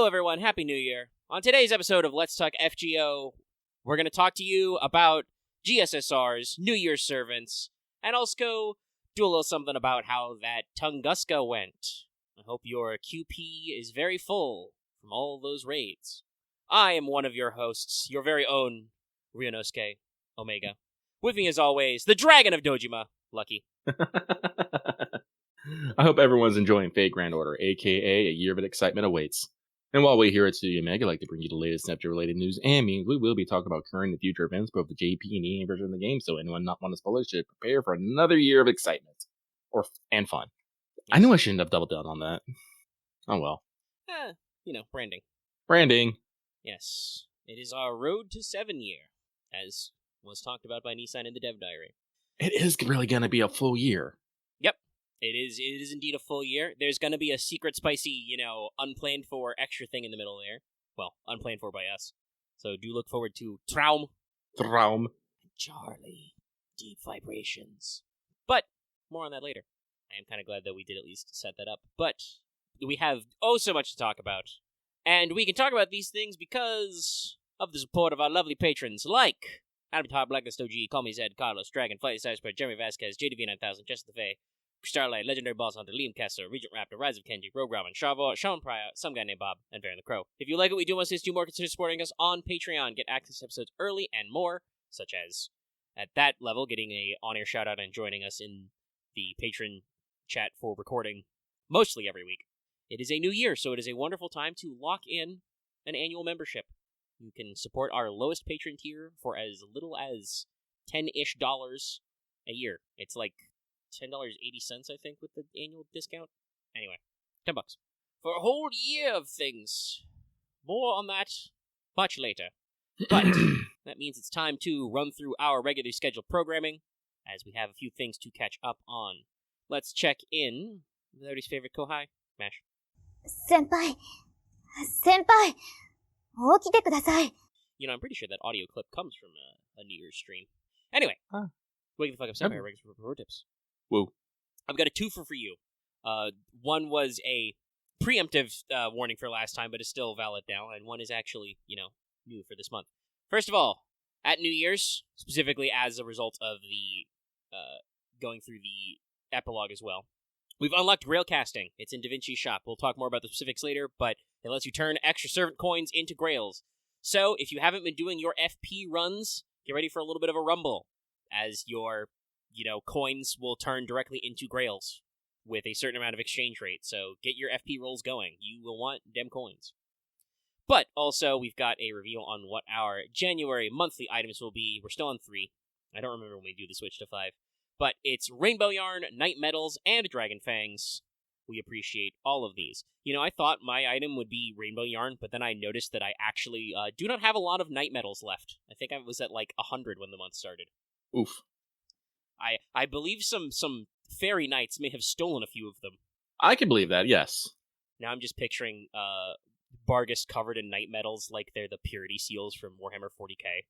Hello everyone, Happy New Year. On today's episode of Let's Talk FGO, we're going to talk to you about GSSR's New Year's servants, and also do a little something about how that Tunguska went. I hope your QP is very full from all those raids. I am one of your hosts, your very own Ryunosuke Omega. With me as always, the Dragon of Dojima, Lucky. I hope everyone's enjoying Fate Grand Order, aka A Year of Excitement Awaits. And while we're here at Studio Omega, I'd like to bring you the latest Snapchat-related news and memes. We will be talking about current and future events, both the JP and EA version of the game, so anyone not want to spoil it should prepare for another year of excitement. And fun. I knew I shouldn't have doubled down on that. Oh well. Branding. Branding. Yes. It is our road to 7 year, as was talked about by Nissan in the Dev Diary. It is really going to be a full year. Yep. It is indeed a full year. There's going to be a secret spicy, unplanned for extra thing in the middle there. Well, unplanned for by us. So do look forward to Traum. Charlie. Deep vibrations. But more on that later. I am kind of glad that we did at least set that up. But we have so much to talk about. And we can talk about these things because of the support of our lovely patrons like Avatar, Blacklist OG, Call Me Zed, Carlos, Dragon, Flight Cyber, Jeremy Vasquez, JDV9000, Justin DeFay, Starlight, Legendary Boss Hunter, Liam Kessler, Regent Raptor, Rise of Kenji, Rogue Robyn, Chavo, Sean Pryor, some guy named Bob, and Baron the Crow. If you like what we do, want to see us do more, consider supporting us on Patreon. Get access to episodes early and more, such as, at that level, getting a on-air shout-out and joining us in the patron chat for recording mostly every week. It is a new year, so it is a wonderful time to lock in an annual membership. You can support our lowest patron tier for as little as $10-ish a year. It's like $10.80, I think, with the annual discount. Anyway, $10 for a whole year of things. More on that much later. But that means it's time to run through our regularly scheduled programming, as we have a few things to catch up on. Let's check in with everybody's favorite Kohai, Mash. Senpai, 起きてください. I'm pretty sure that audio clip comes from a New Year's stream. Anyway, wake the fuck up, Senpai, regular pro tips. Woo. I've got a twofer for you. One was a preemptive warning for last time, but is still valid now, and one is actually, new for this month. First of all, at New Year's, specifically as a result of the going through the epilogue as well, we've unlocked Grailcasting. It's in DaVinci's shop. We'll talk more about the specifics later, but it lets you turn extra servant coins into Grails. So, if you haven't been doing your FP runs, get ready for a little bit of a rumble, as your coins will turn directly into Grails with a certain amount of exchange rate. So get your FP rolls going. You will want dem coins. But also, we've got a reveal on what our January monthly items will be. We're still on 3. I don't remember when we do the switch to 5. But it's Rainbow Yarn, Night Metals, and Dragon Fangs. We appreciate all of these. I thought my item would be Rainbow Yarn, but then I noticed that I actually do not have a lot of Night Metals left. I think I was at like 100 when the month started. Oof. I believe some fairy knights may have stolen a few of them. I can believe that, yes. Now I'm just picturing Bargus covered in night metals like they're the purity seals from Warhammer 40k.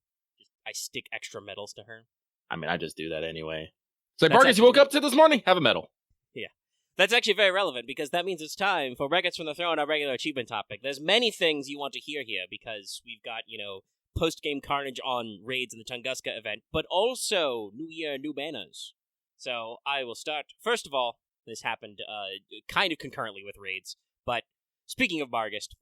I stick extra metals to her. I mean, I just do that anyway. So, Bargus, you woke up to this morning? Have a medal. Yeah. That's actually very relevant, because that means it's time for Records from the Throne, our regular achievement topic. There's many things you want to hear here, because we've got, post-game carnage on raids in the Tunguska event, but also New Year, new banners. So I will start. First of all, this happened kind of concurrently with raids, but speaking of Bargust,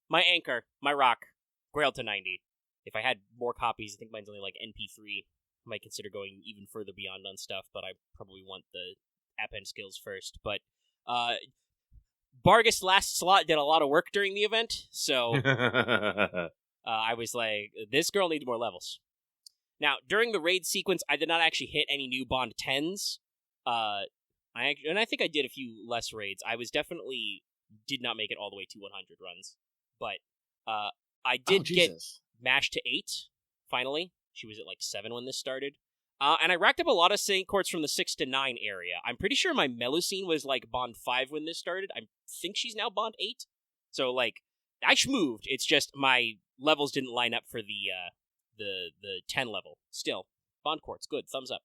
my anchor, my rock, Grail to 90. If I had more copies, I think mine's only like NP3. I might consider going even further beyond on stuff, but I probably want the app-end skills first. But Bargus last slot did a lot of work during the event, so I was like, this girl needs more levels. Now, during the raid sequence, I did not actually hit any new Bond 10s. I think I did a few less raids. I did not make it all the way to 100 runs. But I did get Mash to 8, finally. She was at like 7 when this started. And I racked up a lot of Saint Courts from the 6 to 9 area. I'm pretty sure my Melusine was like Bond 5 when this started. I think she's now Bond 8. So, like, I schmooved. It's just my levels didn't line up for the 10 level. Still, Bond Courts, good, thumbs up.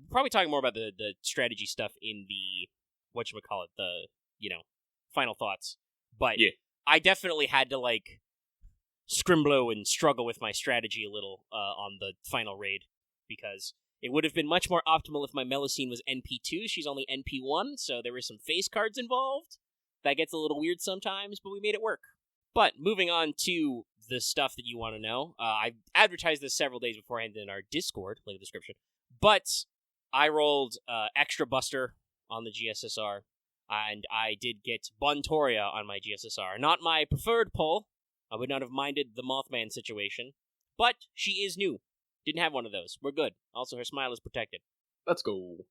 Probably talking more about the strategy stuff in the, the final thoughts. But yeah. I definitely had to, like, scrimblow and struggle with my strategy a little on the final raid, because it would have been much more optimal if my Melusine was NP2. She's only NP1, so there were some face cards involved. That gets a little weird sometimes, but we made it work. But moving on to the stuff that you want to know, I advertised this several days beforehand in our Discord, link in the description, but I rolled Extra Buster on the GSSR, and I did get Bontoria on my GSSR. Not my preferred pull. I would not have minded the Mothman situation, but she is new. Didn't have one of those. We're good. Also, her smile is protected. Let's go.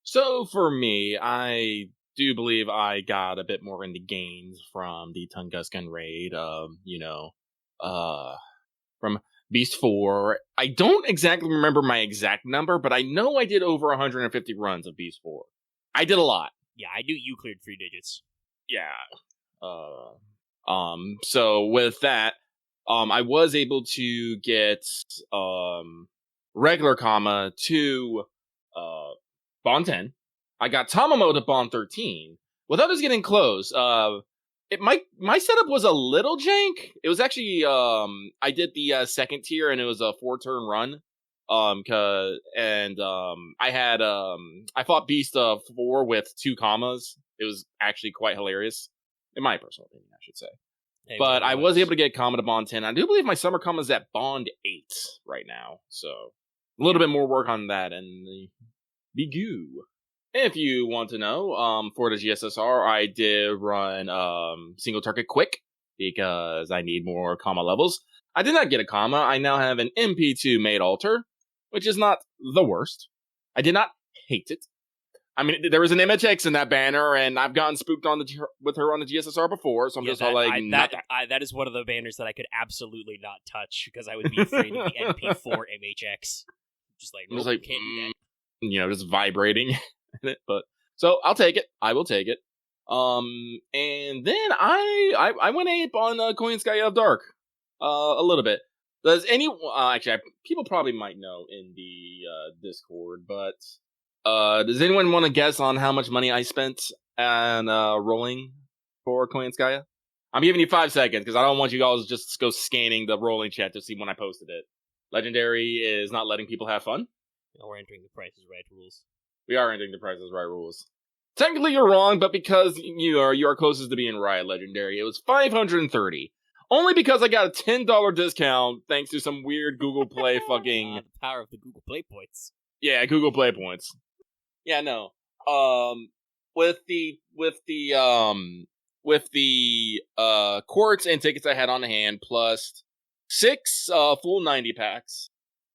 So for me, I do believe I got a bit more into gains from the Tunguska raid. From Beast 4. I don't exactly remember my exact number, but I know I did over 150 runs of Beast 4. I did a lot. Yeah, I knew you cleared 3 digits. Yeah. So with that, I was able to get regular comma to Bond 10. I got Tamamo to Bond 13. With others getting close, my setup was a little jank. It was actually I did the second tier, and it was a 4-turn run. I fought Beast 4 with 2 commas. It was actually quite hilarious, in my personal opinion, I should say. Hey, but I was able to get comma to Bond 10. I do believe my summer comma is at Bond 8 right now, so a little bit more work on that and the goo. If you want to know, for the GSSR, I did run single target quick because I need more comma levels. I did not get a comma. I now have an MP2 made alter, which is not the worst. I did not hate it. I mean, there was an MHX in that banner, and I've gotten spooked with her on the GSSR before, so I'm just all like, that is one of the banners that I could absolutely not touch because I would be afraid of the NP4 MHX. Just like, nope, can't do that. Just vibrating in it. But so I'll take it. I will take it. And then I went ape on Coin Sky of Dark a little bit. Does actually people probably might know in the Discord, but does anyone want to guess on how much money I spent on rolling for Koyanskaya? I'm giving you 5 seconds because I don't want you guys just go scanning the rolling chat to see when I posted it. Legendary is not letting people have fun. No, we're entering the Price is Right rules. We are entering the Price is Right rules. Technically, you're wrong, but because you are closest to being right, Legendary, it was $530. Only because I got a $10 discount thanks to some weird Google Play fucking the power of the Google Play points. Yeah, Google Play points. Yeah, no. With the quartz and tickets I had on hand plus 6 full 90 packs,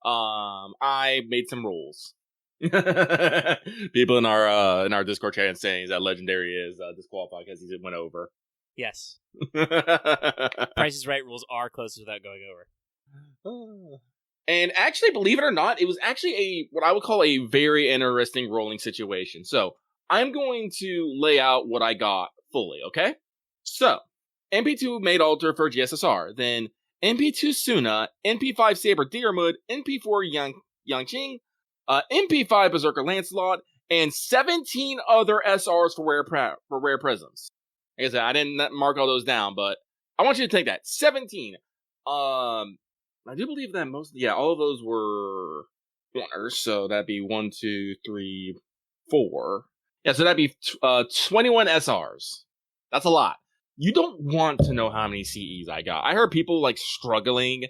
I made some rolls. People in our Discord chat saying that Legendary is disqualified because he went over. Yes. Price is Right rules are closed without going over. And actually, believe it or not, it was actually what I would call a very interesting rolling situation. So, I'm going to lay out what I got fully, okay? So, MP2 made alter for GSSR, then MP2 Suna, MP5 Saber Deermood, MP4 Yangqing, MP5 Berserker Lancelot, and 17 other SRs for rare prisms. Like I said, I didn't mark all those down, but I want you to take that. 17. I do believe that all of those were corners, so that'd be 1, 2, 3, 4. Yeah, so that'd be 21 SRs. That's a lot. You don't want to know how many CEs I got. I heard people struggling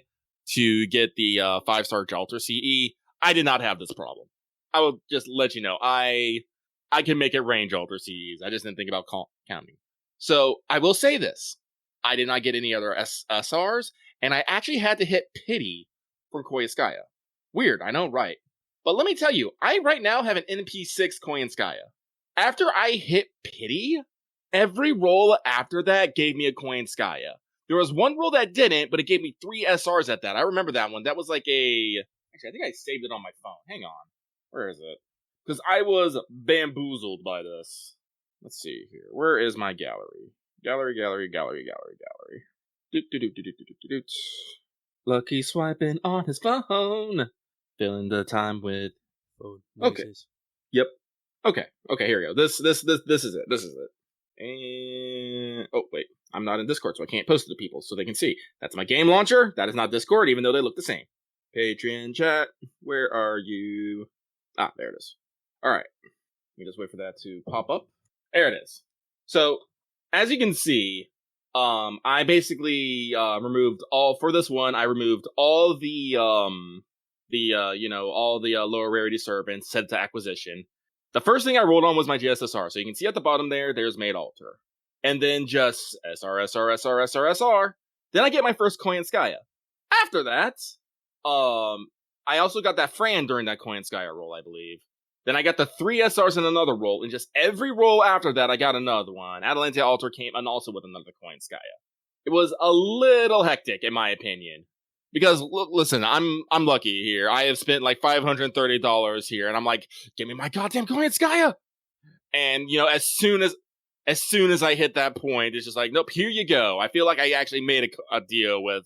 to get the 5-star Jalter CE. I did not have this problem. I will just let you know. I can make it rain Jalter CEs. I just didn't think about counting. So I will say this. I did not get any other SRs. And I actually had to hit Pity from Koyanskaya. Weird, I know, right? But let me tell you, I right now have an NP6 Koyanskaya. After I hit Pity, every roll after that gave me a Koyanskaya. There was one roll that didn't, but it gave me 3 SRs at that. I remember that one. That was Actually, I think I saved it on my phone. Hang on. Where is it? Because I was bamboozled by this. Let's see here. Where is my gallery? Gallery. Lucky swiping on his phone. Filling the time with phone noises. Okay. Yep. Okay, here we go. This is it. And wait. I'm not in Discord, so I can't post it to people so they can see. That's my game launcher. That is not Discord, even though they look the same. Patreon chat, where are you? Ah, there it is. All right. Let me just wait for that to pop up. There it is. So, as you can see, I basically removed all for this one. I removed all the lower rarity servants, set it to acquisition. The first thing I rolled on was my GSSR. So you can see at the bottom there's Made Alter. And then just SR. Then I get my first Koyanskaya. After that, I also got that Fran during that Koyanskaya roll, I believe. Then I got the 3 SRs in another roll, and just every roll after that, I got another one. Atalante Alter came and also with another Koyanskaya. It was a little hectic, in my opinion. Because, listen, I'm lucky here. I have spent like $530 here, and I'm like, give me my goddamn Koyanskaya! And, as soon as I hit that point, it's just like, nope, here you go. I feel like I actually made a deal with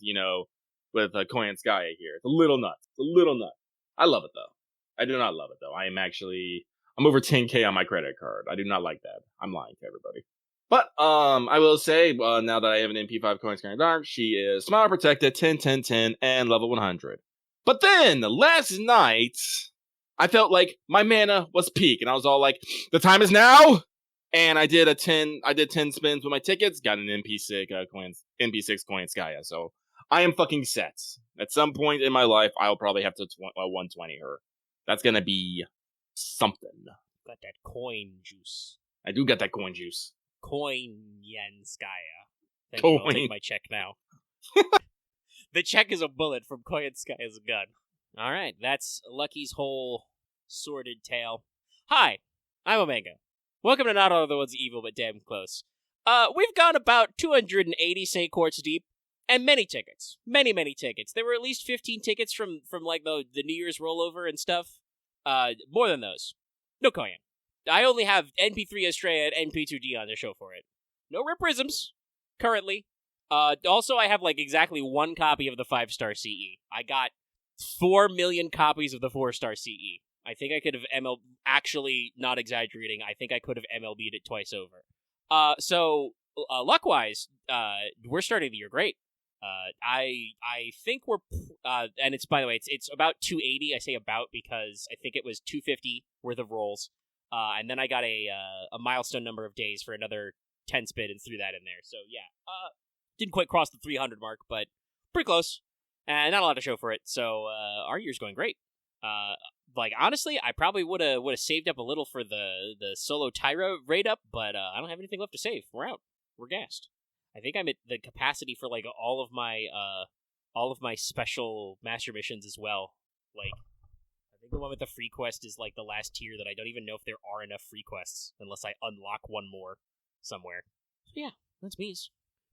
Koyanskaya here. It's a little nuts. I love it, though. I do not love it, though. I'm over 10K on my credit card. I do not like that. I'm lying to everybody. But, I will say, now that I have an MP5 Koyanskaya Dark, she is Smile Protected, 10, and level 100. But then, last night, I felt like my mana was peak, and I was all like, the time is now! And I did 10 spins with my tickets, got an MP6 Koyanskaya, so I am fucking set. At some point in my life, I'll probably have to 120 her. That's gonna be something. Got that coin juice. I do got that coin juice. Koyanskaya. Thank you, I'll take my check now. The check is a bullet from Koyanskaya's gun. Alright, that's Lucky's whole sordid tale. Hi, I'm Omega. Welcome to Not All of the Ones Evil, but damn close. We've gone about 280 St. Courts deep, and many tickets. Many tickets. There were at least 15 tickets from like the New Year's rollover and stuff. More than those. No Koyan. I only have NP3 Estrella and NP2D on the show for it. No Rip Prisms, currently. Also, I have like exactly 1 copy of the 5-star CE. I got 4 million copies of the 4-star CE. I think I could have actually, not exaggerating, I think I could have MLB'd it twice over. So, luck-wise, we're starting the year great. I think we're, and it's, by the way, it's about 280. I say about because I think it was 250 worth of rolls. And then I got a milestone number of days for another 10 spin and threw that in there. So, yeah, didn't quite cross the 300 mark, but pretty close. And not a lot to show for it. So, our year's going great. Honestly, I probably would have saved up a little for the solo Tyra raid up, but I don't have anything left to save. We're out. We're gassed. I think I'm at the capacity for like all of my special master missions as well. Like, I think the one with the free quest is like the last tier that I don't even know if there are enough free quests unless I unlock one more somewhere. So yeah, that's me.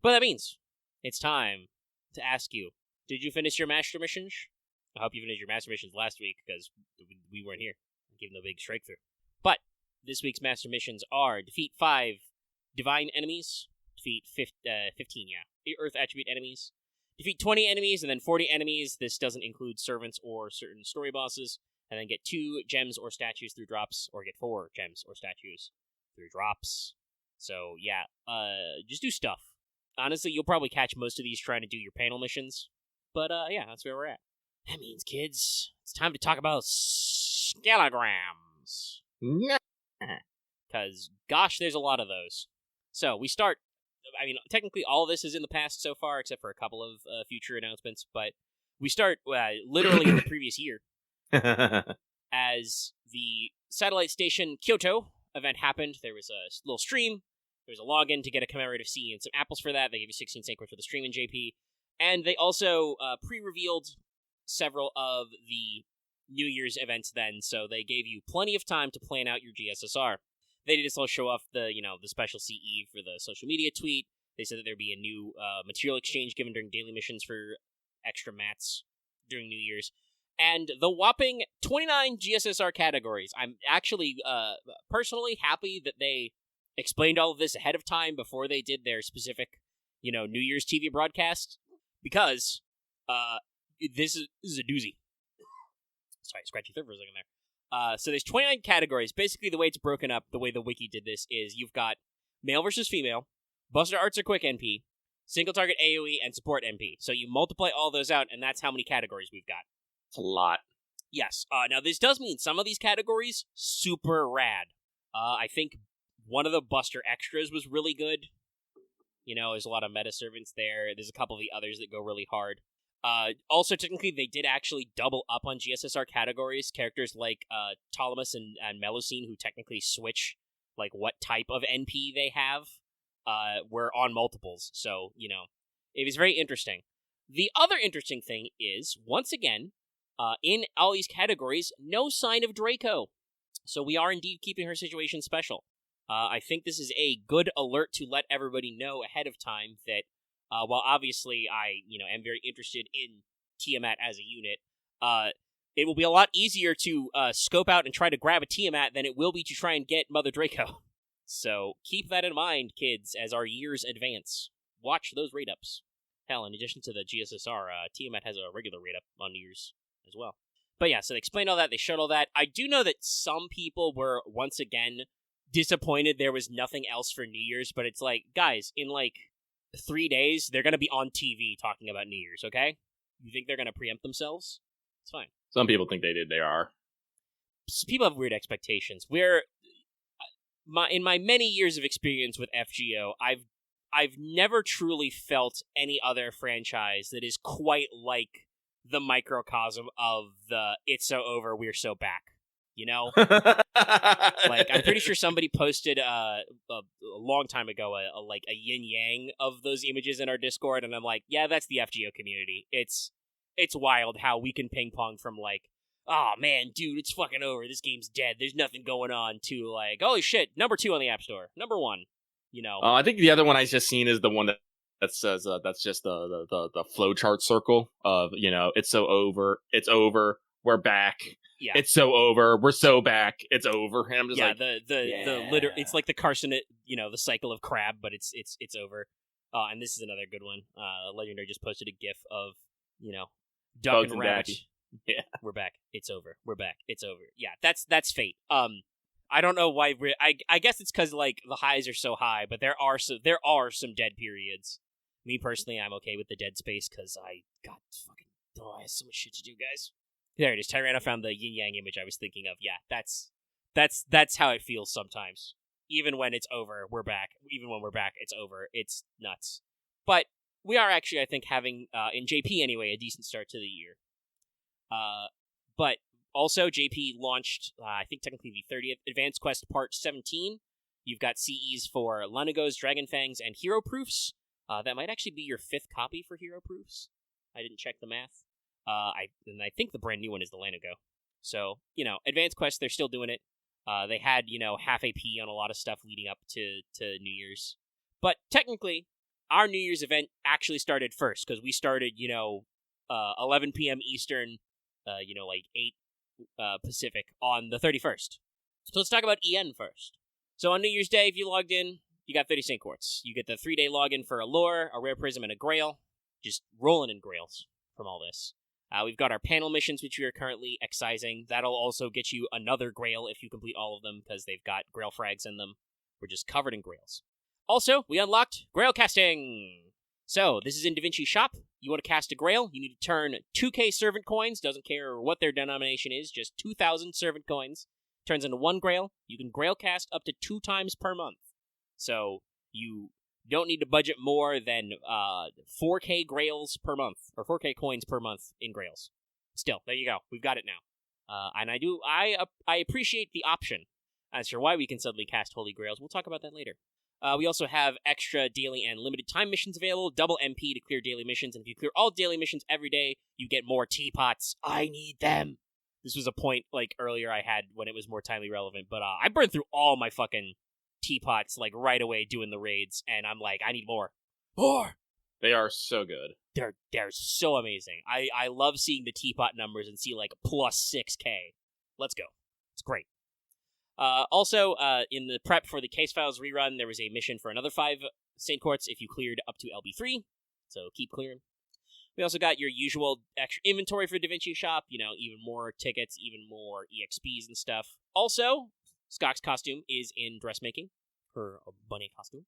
But that means it's time to ask you: did you finish your master missions? I hope you finished your master missions last week, because we weren't here. I'm giving a big strike through. But this week's master missions are defeat 5 divine enemies, defeat 15 Earth attribute enemies, defeat 20 enemies, and then 40 enemies. This doesn't include servants or certain story bosses. And then get 2 gems or statues through drops, or get 4 gems or statues through drops. So yeah, just do stuff. Honestly, you'll probably catch most of these trying to do your panel missions. But yeah, that's where we're at. That means, kids, it's time to talk about Skelegrams. Because, gosh, there's a lot of those. So, we start, technically all of this is in the past so far, except for a couple of future announcements, but we start literally in the previous year. As the satellite station Kyoto event happened, there was a little stream, there was a login to get a commemorative C and some apples for that. They gave you 16 sacred for the stream in JP. And they also pre-revealed several of the New Year's events then, so they gave you plenty of time to plan out your GSSR. They did also show off the special CE for the social media tweet. They said that there'd be a new material exchange given during daily missions for extra mats during New Year's. And the whopping 29 GSSR categories. I'm actually personally happy that they explained all of this ahead of time before they did their specific, New Year's TV broadcast, because this is a doozy. Sorry, scratchy throat for a second there. So there's 29 categories. Basically, the way it's broken up, the way the wiki did this, is you've got male versus female, Buster Arts or Quick NP, single target AoE, and support MP. So you multiply all those out, and that's how many categories we've got. It's a lot. Yes. Now, this does mean some of these categories, super rad. I think one of the Buster Extras was really good. There's a lot of meta servants there. There's a couple of the others that go really hard. Also, technically, they did actually double up on GSSR categories. Characters like Ptolemus and Melusine, who technically switch like what type of NP they have, were on multiples. So, it was very interesting. The other interesting thing is, once again, in all these categories, no sign of Draco. So we are indeed keeping her situation special. I think this is a good alert to let everybody know ahead of time that while obviously I, am very interested in Tiamat as a unit, it will be a lot easier to scope out and try to grab a Tiamat than it will be to try and get Mother Draco. So keep that in mind, kids, as our years advance. Watch those rate-ups. Hell, in addition to the GSSR, Tiamat has a regular rate-up on New Year's as well. But yeah, so they explained all that, they showed all that. I do know that some people were, once again, disappointed there was nothing else for New Year's, but it's like, guys, in 3 days, they're going to be on TV talking about New Year's, okay? You think they're going to preempt themselves? It's fine. Some people think they are. People have weird expectations. In my many years of experience with FGO, I've never truly felt any other franchise that is quite like the microcosm of the "it's so over, we're so back." I'm pretty sure somebody posted a long time ago a yin yang of those images in our Discord, and I'm like, yeah, that's the FGO community. It's wild how we can ping pong from oh man, dude, it's fucking over. This game's dead. There's nothing going on. To holy shit, number 2 on the App Store, number 1. I think the other one I just seen is the one that says that's just the flowchart circle of it's so over, it's over, we're back. Yeah. It's so over, we're so back, it's over. And I'm just the it's like the Carson, the cycle of crab, but it's over. And this is another good one. Legendary just posted a GIF of duck Bugs and rabbit. Yeah, we're back. It's over. We're back. It's over. Yeah, that's fate. I don't know why I guess it's because the highs are so high, but there are some dead periods. Me personally, I'm okay with the dead space because I have so much shit to do, guys. There it is. Tyranno found the yin yang image I was thinking of. Yeah, that's how it feels sometimes. Even when it's over, we're back. Even when we're back, it's over. It's nuts. But we are actually, I think, having in JP anyway a decent start to the year. But also JP launched, I think technically the 30th Advanced Quest Part 17. You've got CEs for Lunagos, Dragonfangs, and Hero Proofs. That might actually be your 5th copy for Hero Proofs. I didn't check the math. I think the brand new one is the Lanago. So, Advanced Quest, they're still doing it. They had, half AP on a lot of stuff leading up to New Year's. But technically, our New Year's event actually started first, because we started, 11 p.m. Eastern, 8 Pacific on the 31st. So let's talk about EN first. So on New Year's Day, if you logged in, you got 30 Saint Quartz. You get the 3-day login for a Lore, a Rare Prism, and a Grail. Just rolling in Grails from all this. We've got our panel missions, which we are currently excising. That'll also get you another Grail if you complete all of them, because they've got Grail frags in them. We're just covered in Grails. Also, we unlocked Grail casting! So, this is in DaVinci Shop. You want to cast a Grail, you need to turn 2k servant coins, doesn't care what their denomination is, just 2,000 servant coins. Turns into 1 Grail. You can Grail cast up to 2 times per month. So, you don't need to budget more than 4k Grails per month, or 4k coins per month in Grails. Still, there you go. We've got it now. And I appreciate the option. As for why we can suddenly cast Holy Grails, we'll talk about that later. We also have extra daily and limited time missions available, double MP to clear daily missions, and if you clear all daily missions every day, you get more teapots. I need them! This was a point, earlier I had when it was more timely relevant, but I burned through all my fucking teapots, right away doing the raids, and I'm like, I need more. More! They are so good. They're so amazing. I love seeing the teapot numbers and see, plus 6k. Let's go. It's great. Also, in the prep for the Case Files rerun, there was a mission for another 5 Saint Quartz if you cleared up to LB3, so keep clearing. We also got your usual extra inventory for DaVinci Shop, even more tickets, even more EXPs and stuff. Also, Scott's costume is in dressmaking, her bunny costume.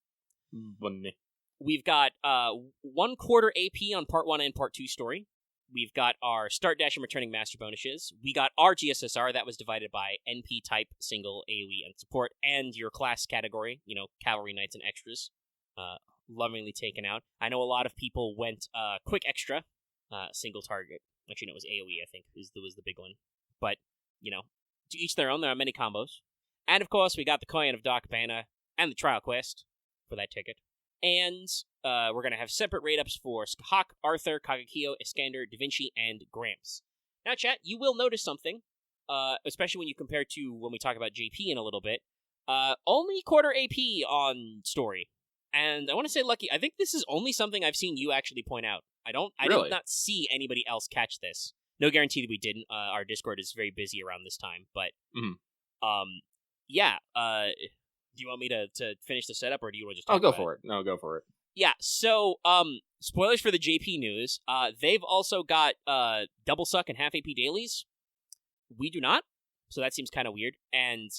Bunny. we've got 1/4 AP on Part 1 and Part 2 story. We've got our Start, Dash, and Returning Master bonuses. We got our GSSR that was divided by NP type, single, AoE, and support, and your class category, Cavalry, Knights, and Extras. Lovingly taken out. I know a lot of people went Quick Extra, single target. Actually, no, it was AoE, I think, was the big one. But, to each their own, there are many combos. And, of course, we got the Coin of Dark Banner and the Trial Quest for that ticket. And we're going to have separate rate-ups for Hawk, Arthur, Kagekio, Iskander, Da Vinci, and Gramps. Now, chat, you will notice something, especially when you compare to when we talk about JP in a little bit. Only 1/4 AP on story. And I want to say, Lucky, I think this is only something I've seen you actually point out. I Really? did not see anybody else catch this. No guarantee that we didn't. Our Discord is very busy around this time, but yeah. Do you want me to finish the setup, or do you want to just talk I'll go about for it. No, go for it. Yeah, so, spoilers for the JP news. They've also got, double suck and half AP dailies. We do not, so that seems kind of weird. And,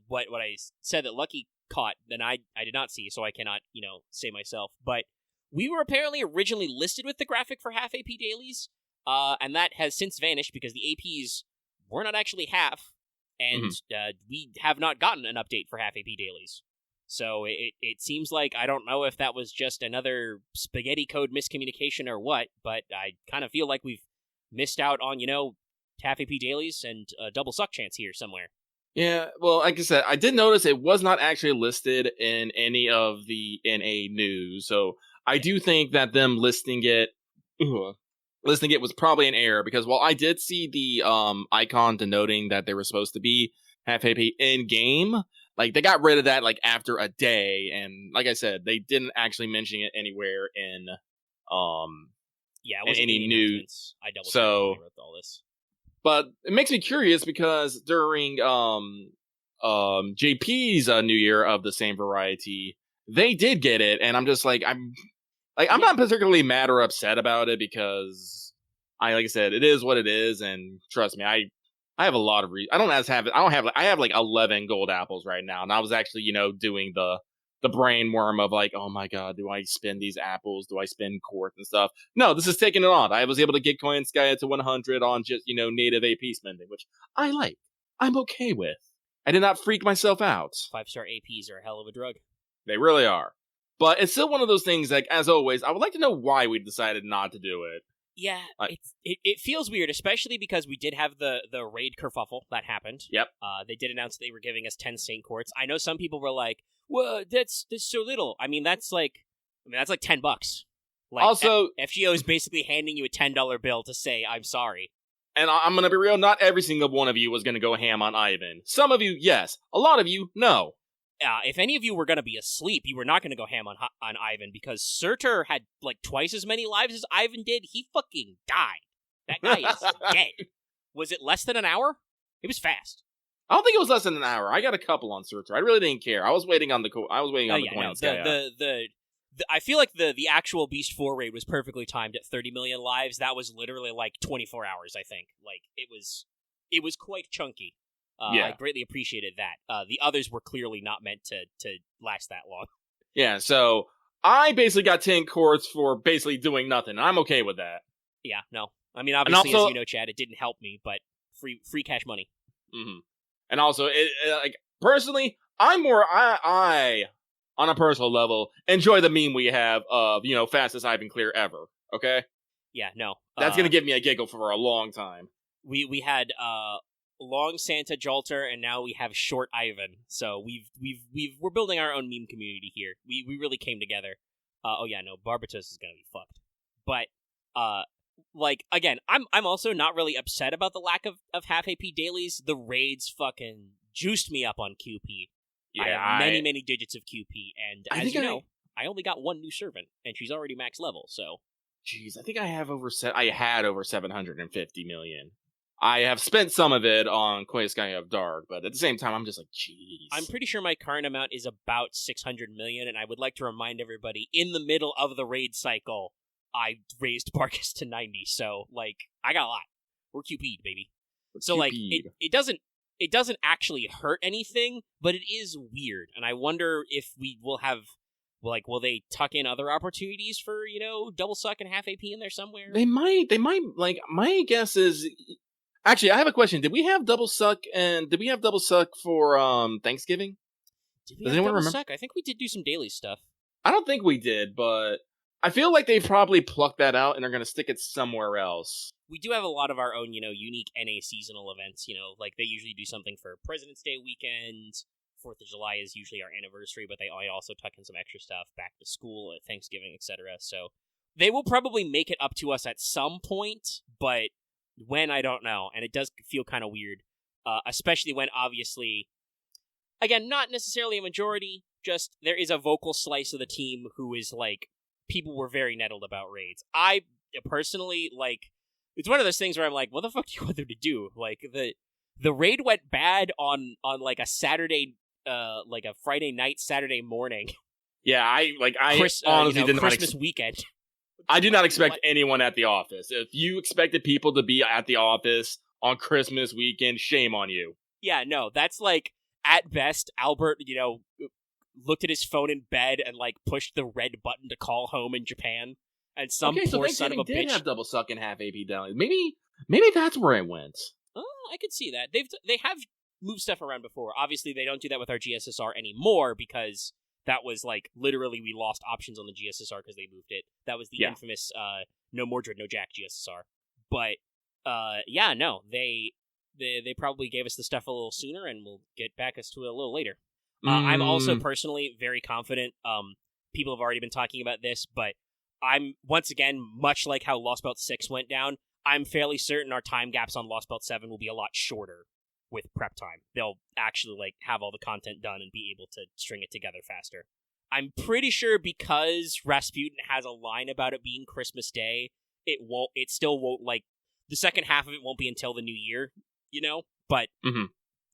what I said that Lucky caught, then I did not see, so I cannot, say myself. But we were apparently originally listed with the graphic for half AP dailies, and that has since vanished because the APs were not actually half. And we have not gotten an update for half AP dailies. So it seems like, I don't know if that was just another spaghetti code miscommunication or what, but I kind of feel like we've missed out on, half AP dailies and a double suck chance here somewhere. Yeah, well, like I said, I did notice it was not actually listed in any of the NA news, so I do think that them listing it was probably an error, because while I did see the icon denoting that they were supposed to be half AP in-game, like, they got rid of that, like, after a day, and like I said, they didn't actually mention it anywhere in any news. I double checked so, when I wrote all this. But it makes me curious, because during JP's New Year of the same variety, they did get it, and I'm just like, I'm not particularly mad or upset about it, because like I said, it is what it is, and trust me, I have a lot of I have like 11 gold apples right now, and I was actually, doing the brain worm of like, oh my god, do I spend these apples? Do I spend court and stuff? No, this is taking it on. I was able to get Coin Sky to 100 on just, native AP spending, which I like. I'm okay with. I did not freak myself out. 5-star APs are a hell of a drug. They really are. But it's still one of those things, like, as always, I would like to know why we decided not to do it. Yeah, it feels weird, especially because we did have the raid kerfuffle that happened. Yep. They did announce they were giving us 10 Saint Courts. I know some people were like, well, that's so little. I mean, that's like $10. Like, also, FGO is basically handing you a $10 bill to say, I'm sorry. And I'm going to be real, not every single one of you was going to go ham on Ivan. Some of you, yes. A lot of you, no. If any of you were going to be asleep, you were not going to go ham on Ivan, because Surtur had like twice as many lives as Ivan did. He fucking died. That guy is dead. Was it less than an hour? It was fast. I don't think it was less than an hour. I got a couple on Surtur. I really didn't care. I was waiting on the coins. I feel like the actual Beast 4 raid was perfectly timed at 30 million lives. That was literally like 24 hours, I think. Like, it was quite chunky. I greatly appreciated that. The others were clearly not meant to last that long. Yeah, so I basically got 10 courts for basically doing nothing. I'm okay with that. Yeah, no. I mean, obviously, as you know, Chad, it didn't help me, but free cash money. Mm-hmm. And also, like, personally, I, on a personal level, enjoy the meme we have of, fastest Ivan clear ever. Okay? Yeah, no. That's gonna give me a giggle for a long time. We had, long Santa Jolter, and now we have short Ivan. So we're building our own meme community here. We really came together. Barbatos is gonna be fucked. But like, again, I'm also not really upset about the lack of half AP dailies. The raids fucking juiced me up on QP. Yeah, I have many digits of QP, and as you know, I only got one new servant, and she's already max level. So, jeez, I think I had over 750 million. I have spent some of it on Quest Sky of Dark, but at the same time, I'm just like, jeez. I'm pretty sure my current amount is about 600 million, and I would like to remind everybody, in the middle of the raid cycle, I raised Barkus to 90, so, like, I got a lot. We're QP'd, baby. So, like, it doesn't actually hurt anything, but it is weird, and I wonder if we will have Like, will they tuck in other opportunities for, double suck and half AP in there somewhere? They might, like, my guess is... Actually, I have a question. Did we have double suck for, Thanksgiving? Did we Does have anyone double remember? suck? I think we did do some daily stuff. I don't think we did, but I feel like they probably plucked that out and are going to stick it somewhere else. We do have a lot of our own, unique NA seasonal events, like they usually do something for President's Day weekend. 4th of July is usually our anniversary, but they also tuck in some extra stuff, back to school, Thanksgiving, etc. So they will probably make it up to us at some point, but when, I don't know. And it does feel kind of weird, especially when, obviously, again, not necessarily a majority, just there is a vocal slice of the team who is, like, people were very nettled about raids. I, personally, like, it's one of those things where I'm like, what the fuck do you want them to do? Like, the raid went bad on like, a Saturday, like, a Friday night, Saturday morning. Yeah, I honestly did not Christmas weekend. I did not expect anyone at the office. If you expected people to be at the office on Christmas weekend, shame on you. Yeah, no, that's like, at best, Albert, looked at his phone in bed and, like, pushed the red button to call home in Japan. And some poor son of a bitch have double suck and half AP down. Maybe that's where it went. I could see that. They have moved stuff around before. Obviously, they don't do that with our GSSR anymore because that was, like, literally we lost options on the GSSR because they moved it. That was the infamous no Mordred, no Jack GSSR. But yeah, no, they probably gave us the stuff a little sooner, and we'll get back us to it a little later. I'm also personally very confident. People have already been talking about this, but I'm, once again, much like how Lost Belt 6 went down, I'm fairly certain our time gaps on Lost Belt 7 will be a lot shorter with prep time. They'll actually, like, have all the content done and be able to string it together faster. I'm pretty sure because Rasputin has a line about it being Christmas Day, it still won't, like, the second half of it won't be until the new year, but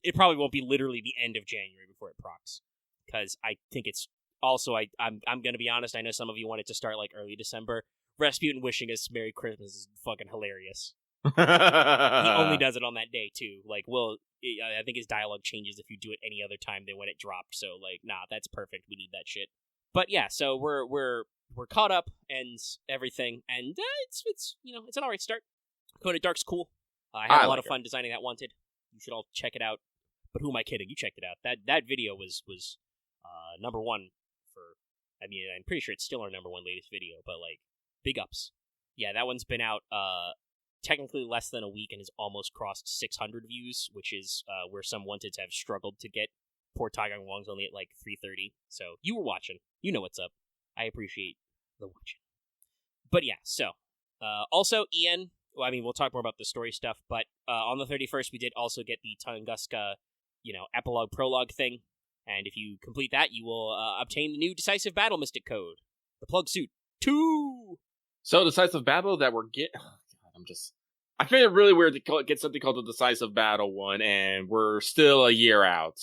it probably won't be literally the end of January before it procs. Because I think it's also, I'm going to be honest, I know some of you want it to start, like, early December. Rasputin wishing us Merry Christmas is fucking hilarious. He only does it on that day, too. Like, I think his dialogue changes if you do it any other time than when it dropped. So, like, nah, that's perfect. We need that shit. But yeah, so we're caught up and everything, and it's an alright start. Conan Dark's cool. I had a lot of fun designing that Wanted. You should all check it out. But who am I kidding? You checked it out. That video was number one for. I mean, I'm pretty sure it's still our number one latest video. But, like, big ups. Yeah, that one's been out technically less than a week and has almost crossed 600 views, which is where some Wanteds have struggled to get. Poor Taigang Wong's only at, like, 330. So you were watching. You know what's up. I appreciate the watching. But yeah, so also Ian. Well, I mean, we'll talk more about the story stuff, but on the 31st, we did also get the Tunguska, epilogue prologue thing, and if you complete that, you will obtain the new Decisive Battle Mystic Code, the Plug Suit 2. So, Decisive Battle that we're getting... Oh, God, I find it really weird to get something called the Decisive Battle one, and we're still a year out.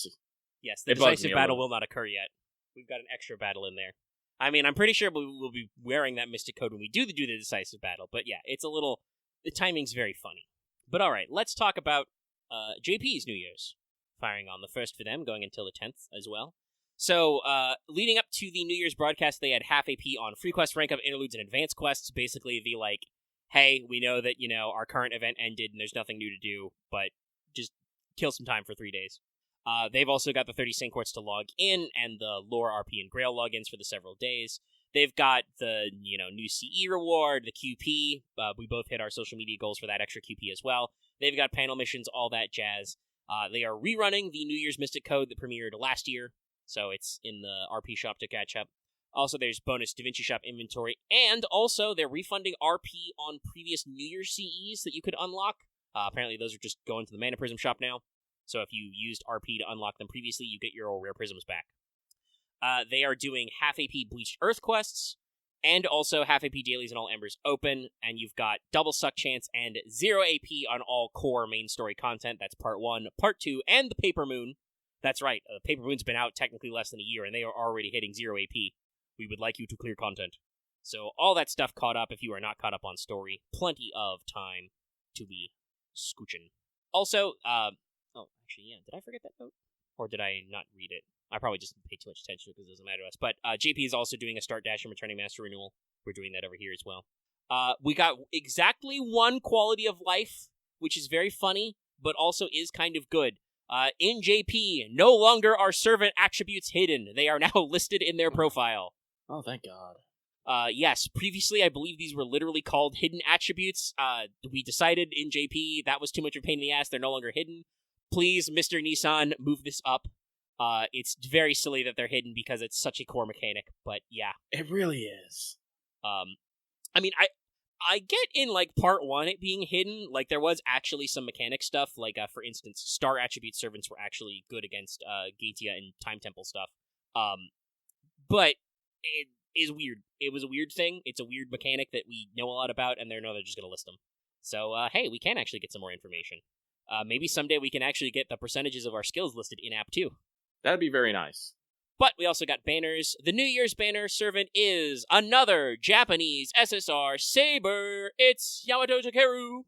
Yes, the Decisive Battle will not occur yet. We've got an extra battle in there. I mean, I'm pretty sure we'll be wearing that Mystic Code when we do the Decisive Battle, but yeah, it's a little... The timing's very funny. But alright, let's talk about JP's New Year's. Firing on the 1st for them, going until the 10th as well. So, leading up to the New Year's broadcast, they had half AP on free quest, rank up, interludes, and advanced quests. Basically, the, like, hey, we know that, our current event ended and there's nothing new to do, but just kill some time for 3 days. They've also got the 30 Sync-Quartz to log in, and the Lore, RP, and Grail logins for the several days. They've got the, new CE reward, the QP. We both hit our social media goals for that extra QP as well. They've got panel missions, all that jazz. They are rerunning the New Year's Mystic Code that premiered last year, so it's in the RP shop to catch up. Also, there's bonus DaVinci Shop inventory, and also they're refunding RP on previous New Year's CEs that you could unlock. Apparently, those are just going to the Mana Prism shop now, so if you used RP to unlock them previously, you get your rare prisms back. They are doing half AP Bleached Earth quests, and also half AP dailies and all embers open, and you've got double suck chance and 0 AP on all core main story content. That's part 1, part 2, and the Paper Moon. That's right, Paper Moon's been out technically less than a year, and they are already hitting 0 AP. We would like you to clear content. So all that stuff caught up if you are not caught up on story. Plenty of time to be scooching. Also, oh, actually, yeah, did I forget that note? Or did I not read it? I probably just pay too much attention because it doesn't matter to us. But JP is also doing a Start Dash and Returning Master renewal. We're doing that over here as well. We got exactly one quality of life, which is very funny, but also is kind of good. In JP, no longer are servant attributes hidden. They are now listed in their profile. Oh, thank God. Yes, previously I believe these were literally called hidden attributes. We decided in JP that was too much of a pain in the ass. They're no longer hidden. Please, Mr. Nissan, move this up. It's very silly that they're hidden because it's such a core mechanic, but yeah. It really is. I mean, I get in, like, part 1 it being hidden. Like, there was actually some mechanic stuff. Like, for instance, Star Attribute Servants were actually good against Gatia and Time Temple stuff. But it is weird. It was a weird thing. It's a weird mechanic that we know a lot about, and they're just going to list them. So, hey, we can actually get some more information. Maybe someday we can actually get the percentages of our skills listed in-app, too. That'd be very nice. But we also got banners. The New Year's banner servant is another Japanese SSR Saber. It's Yamato Takeru.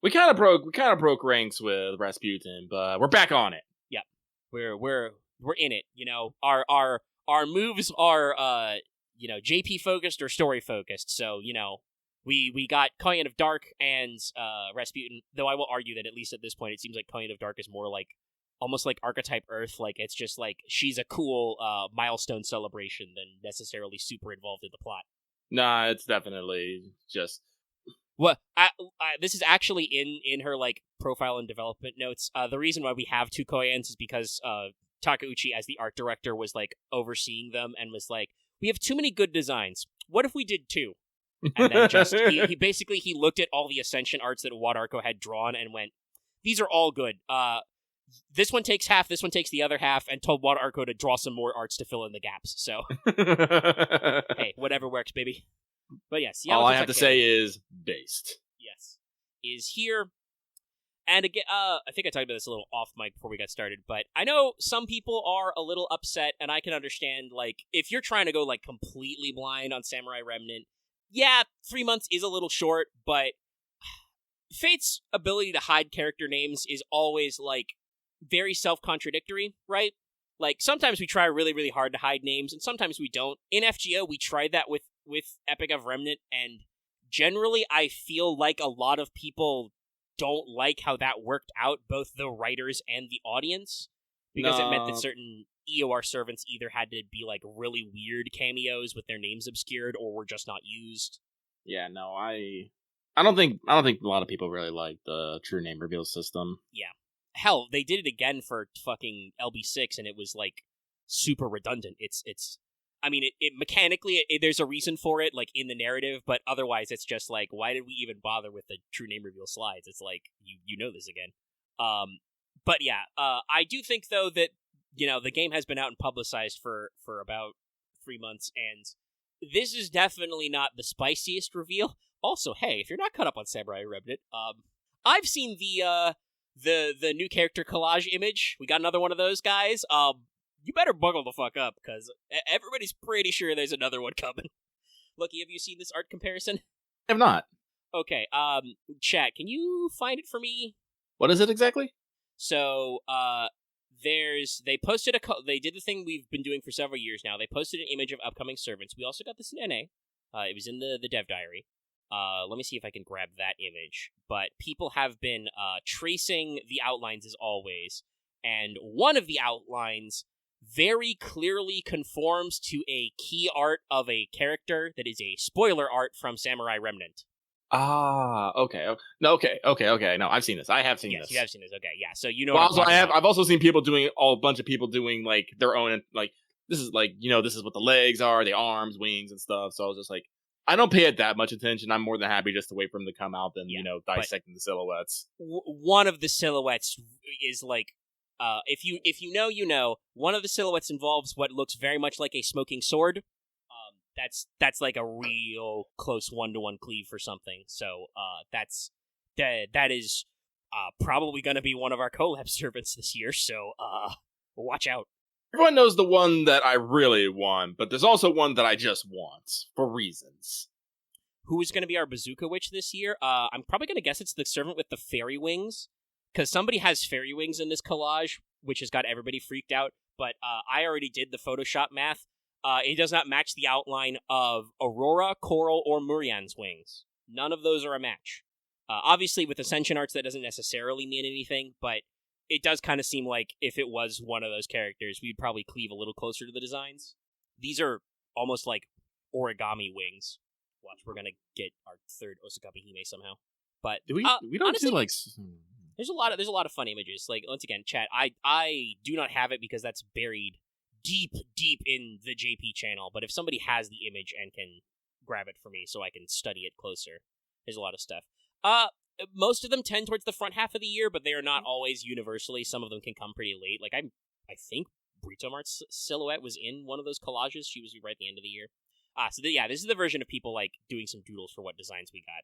We kind of broke ranks with Rasputin, but we're back on it. Yeah, we're in it. You know, our moves are JP focused or story focused. So we got Koyan of Dark and Rasputin. Though I will argue that at least at this point, it seems like Koyan of Dark is more like almost like archetype Earth. Like it's just like she's a cool milestone celebration than necessarily super involved in the plot. Nah, it's definitely just. Well, this is actually in her like profile and development notes. The reason why we have 2 Koyans is because Takeuchi, as the art director, was like overseeing them and was like, "We have too many good designs. What if we did 2?" And then just he basically looked at all the Ascension arts that Wadarko had drawn and went, "These are all good. This one takes half, this one takes the other half," and told Wadarko to draw some more arts to fill in the gaps. So, hey, whatever works, baby. But yes, all I have to say is based. Yes, is here. And again, I think I talked about this a little off mic before we got started, but I know some people are a little upset, and I can understand, like, if you're trying to go, like, completely blind on Samurai Remnant, yeah, 3 months is a little short, but Fate's ability to hide character names is always, like, very self-contradictory, right? Like, sometimes we try really, really hard to hide names, and sometimes we don't. In FGO, we tried that with Epic of Remnant, and generally I feel like a lot of people don't like how that worked out, both the writers and the audience, because it meant that certain EOR servants either had to be, like, really weird cameos with their names obscured, or were just not used. Yeah, no, I don't think a lot of people really like the true name reveal system. Yeah. Hell, they did it again for fucking LB6, and it was, like, super redundant. I mean, it mechanically, there's a reason for it, like, in the narrative, but otherwise it's just, like, why did we even bother with the true name reveal slides? It's like, you know this again. But yeah, I do think, though, that, the game has been out and publicized for about 3 months, and this is definitely not the spiciest reveal. Also, hey, if you're not caught up on Samurai Remnant, I've seen the new character collage image. We got another one of those guys. You better buckle the fuck up, because everybody's pretty sure there's another one coming. Lucky, have you seen this art comparison? I have not. Okay, chat, can you find it for me? What is it exactly? So, they posted they did the thing we've been doing for several years now. They posted an image of upcoming servants. We also got this in NA. It was in the dev diary. Let me see if I can grab that image. But people have been tracing the outlines as always, and one of the outlines very clearly conforms to a key art of a character that is a spoiler art from Samurai Remnant. Ah, okay. Okay. No, I've seen this. I have seen this. Yes, you have seen this. Okay, yeah. So you know. Well, also, I've also seen people doing a bunch of people doing like their own, like this is like this is what the legs are, the arms, wings, and stuff. So I was just like, I don't pay it that much attention. I'm more than happy just to wait for them to come out than dissecting the silhouettes. One of the silhouettes is like. If you know, you know. One of the silhouettes involves what looks very much like a smoking sword. That's like a real close 1-to-1 cleave for something. So that is probably going to be one of our collab servants this year. So watch out. Everyone knows the one that I really want, but there's also one that I just want for reasons. Who is going to be our Bazooka Witch this year? I'm probably going to guess it's the servant with the fairy wings. Because somebody has fairy wings in this collage, which has got everybody freaked out. But I already did the Photoshop math. It does not match the outline of Aurora, Coral, or Murian's wings. None of those are a match. Obviously, with Ascension arts, that doesn't necessarily mean anything, but it does kind of seem like if it was one of those characters, we'd probably cleave a little closer to the designs. These are almost like origami wings. Watch, we're gonna get our third Osaka Hime somehow. But we don't honestly, do like. there's a lot of fun images. Like, once again, chat, I do not have it because that's buried deep in the JP channel. But if somebody has the image and can grab it for me so I can study it closer, there's a lot of stuff. Most of them tend towards the front half of the year, but they are not always universally. Some of them can come pretty late. Like, I think Brito Mart's silhouette was in one of those collages. She was right at the end of the year. This is the version of people, like, doing some doodles for what designs we got.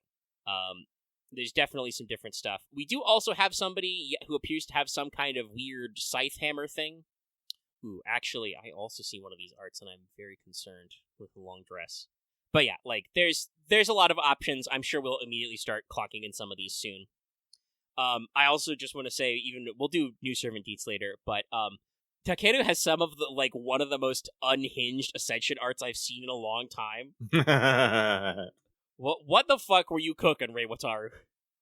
There's definitely some different stuff. We do also have somebody who appears to have some kind of weird scythe hammer thing. Ooh, actually, I also see one of these arts, and I'm very concerned with the long dress. But yeah, like, there's a lot of options. I'm sure we'll immediately start clocking in some of these soon. I also just want to say, we'll do new servant deets later, but Takeru has some of the, like, one of the most unhinged Ascension arts I've seen in a long time. What the fuck were you cooking, Rei Wataru?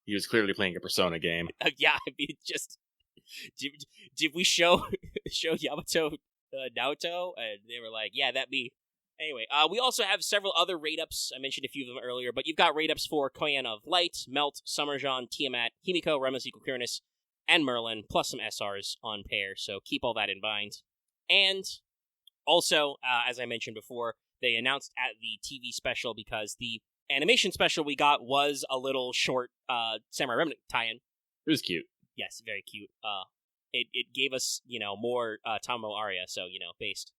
He was clearly playing a Persona game. Yeah, I mean, just did we show Yamato Naoto, and they were like, yeah, that me. Anyway, we also have several other raid-ups. I mentioned a few of them earlier, but you've got raid-ups for Koyan of Light, Melt, Summerjean, Tiamat, Himiko, Remus Equal Quirinus, and Merlin, plus some SRs on pair, so keep all that in mind. And also, as I mentioned before, they announced at the TV special, because the animation special we got was a little short Samurai Remnant tie-in. It was cute. Yes, very cute. It gave us, more Tamo Aria, so, based.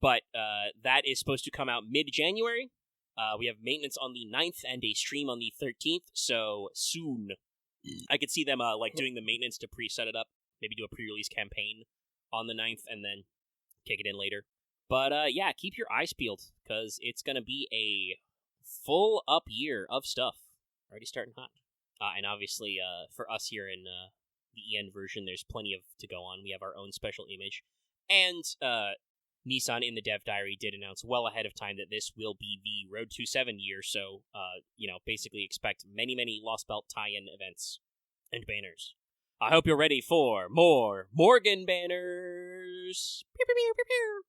But that is supposed to come out mid-January. We have maintenance on the 9th and a stream on the 13th, so soon. I could see them doing the maintenance to pre-set it up, maybe do a pre-release campaign on the 9th, and then kick it in later. But yeah, keep your eyes peeled, because it's going to be a full-up year of stuff. Already starting hot. And obviously, for us here in the EN version, there's plenty of to go on. We have our own special image. And Nissan in the dev diary did announce well ahead of time that this will be the Road to 7 year, so, basically expect many Lost Belt tie-in events and banners. I hope you're ready for more Morgan banners! Pew, pew, pew, pew, pew.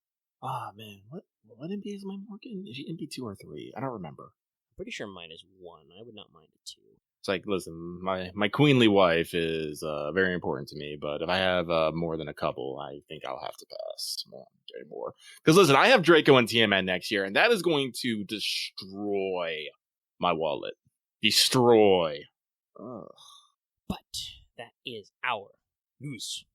Ah, man, what MP is my Morgan? Is she MP 2 or 3? I don't remember. I'm pretty sure mine is 1. I would not mind a 2. It's like, listen, my queenly wife is very important to me, but if I have more than a couple, I think I'll have to pass more. Because listen, I have Draco and TMN next year, and that is going to destroy my wallet. Destroy. Ugh. But that is our news.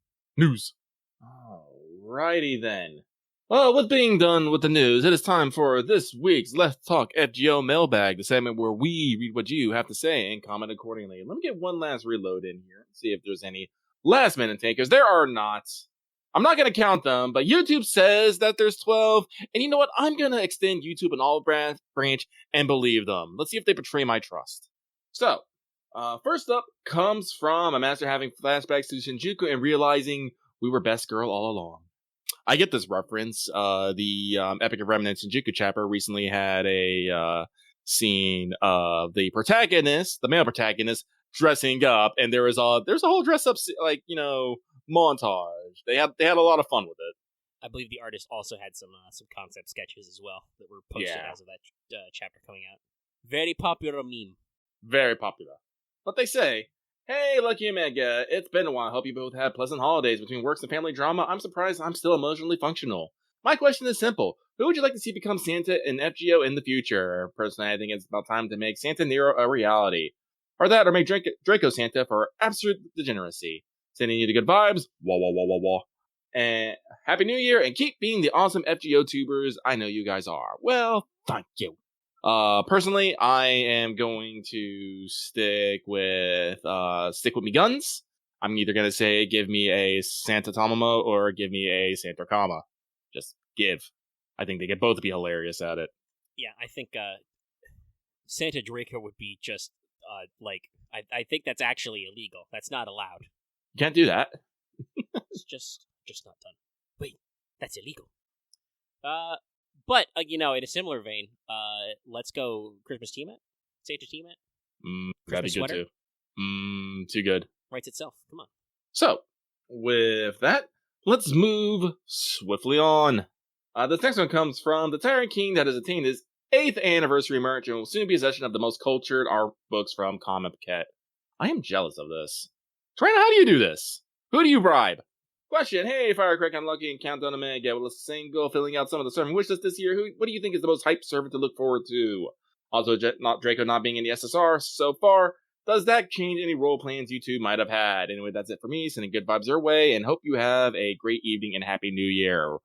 Alrighty then. Well, with being done with the news, it is time for this week's Let's Talk FGO mailbag, the segment where we read what you have to say and comment accordingly. Let me get one last reload in here and see if there's any last minute takers. There are not. I'm not going to count them, but YouTube says that there's 12. And you know what? I'm going to extend YouTube an olive branch and believe them. Let's see if they betray my trust. So, first up comes from a master having flashbacks to Shinjuku and realizing we were best girl all along. I get this reference. The Epic of Remnants Shinjuku chapter recently had a scene of the protagonist, the male protagonist, dressing up, and there's a whole dress up montage. They had a lot of fun with it. I believe the artist also had some concept sketches as well that were posted as of that chapter coming out. Very popular meme. Very popular. But they say, hey, Lucky Omega, it's been a while. Hope you both had pleasant holidays between works and family drama. I'm surprised I'm still emotionally functional. My question is simple. Who would you like to see become Santa in FGO in the future? Personally, I think it's about time to make Santa Nero a reality. Or make Draco Santa for absolute degeneracy. Sending you the good vibes. Wah, wah, wah, wah, wah. And Happy New Year, and keep being the awesome FGO tubers I know you guys are. Well, thank you. Personally, I am going to stick with me guns. I'm either going to say give me a Santa Tamamo or give me a Santa Kama. Just give. I think they could both be hilarious at it. Yeah, I think Santa Draco would be just, I think that's actually illegal. That's not allowed. You can't do that. It's just not done. Wait, that's illegal. But in a similar vein, let's go Christmas Tiamat. Sage of Tiamat. That'd be good sweater. too. Too good. Writes itself. Come on. So, with that, let's move swiftly on. This next one comes from the Tyrant King that has attained his 8th anniversary merch and will soon be in possession of the most cultured art books from Comic Cat. I am jealous of this. Trina, how do you do this? Who do you bribe? Question, hey, Firecrack, Unlucky, and Countdown to Man, get with a single, filling out some of the servant wish list this year. What do you think is the most hyped servant to look forward to? Also, Draco not being in the SSR so far, does that change any role plans you two might have had? Anyway, that's it for me. Sending good vibes your way, and hope you have a great evening and Happy New Year.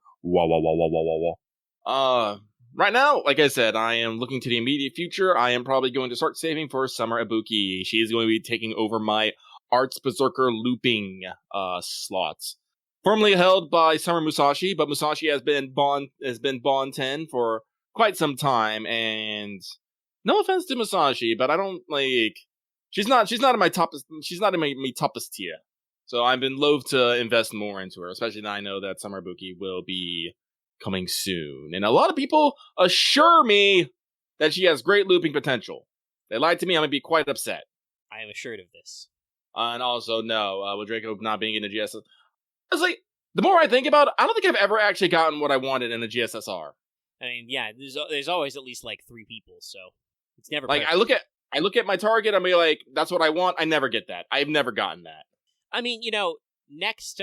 Right now, like I said, I am looking to the immediate future. I am probably going to start saving for Summer Ibuki. She is going to be taking over my Arts Berserker looping slots. Formerly held by Summer Musashi, but Musashi has been Bond 10 for quite some time, and no offense to Musashi, but I don't like she's not in my toppest tier. So I've been loath to invest more into her, especially now I know that Summer Ibuki will be coming soon. And a lot of people assure me that she has great looping potential. They lied to me, I'm gonna be quite upset. I am assured of this. And also, no, with Draco not being in the GSSR. Honestly, the more I think about it, I don't think I've ever actually gotten what I wanted in the GSSR. I mean, yeah, there's always at least like 3 people, so it's never like perfect. I look at my target, I'm like, that's what I want. I never get that. I've never gotten that. I mean, next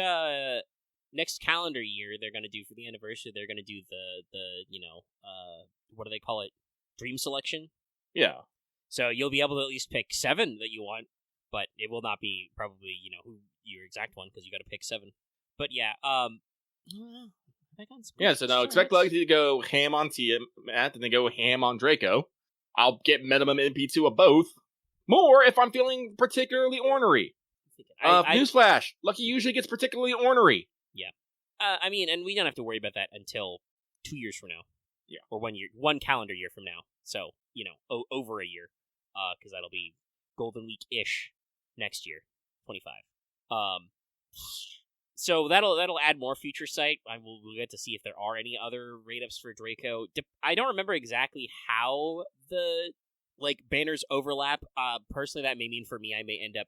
calendar year they're gonna do for the anniversary. They're gonna do the what do they call it? Dream selection. Yeah. So you'll be able to at least pick 7 that you want, but it will not be probably who your exact one because you got to pick 7. But yeah, yeah. So now expect Legacy to go ham on Tiamat and then go ham on Draco. I'll get minimum MP2 of both. More if I'm feeling particularly ornery. Newsflash: Lucky usually gets particularly ornery. Yeah. I mean, and we don't have to worry about that until 2 years from now. Yeah. Or 1 calendar year from now. So over a year, because that'll be Golden Week-ish next year, 25. So that'll add more future sight. We'll get to see if there are any other rate-ups for Draco. I don't remember exactly how the banners overlap. Personally, that may mean for me I may end up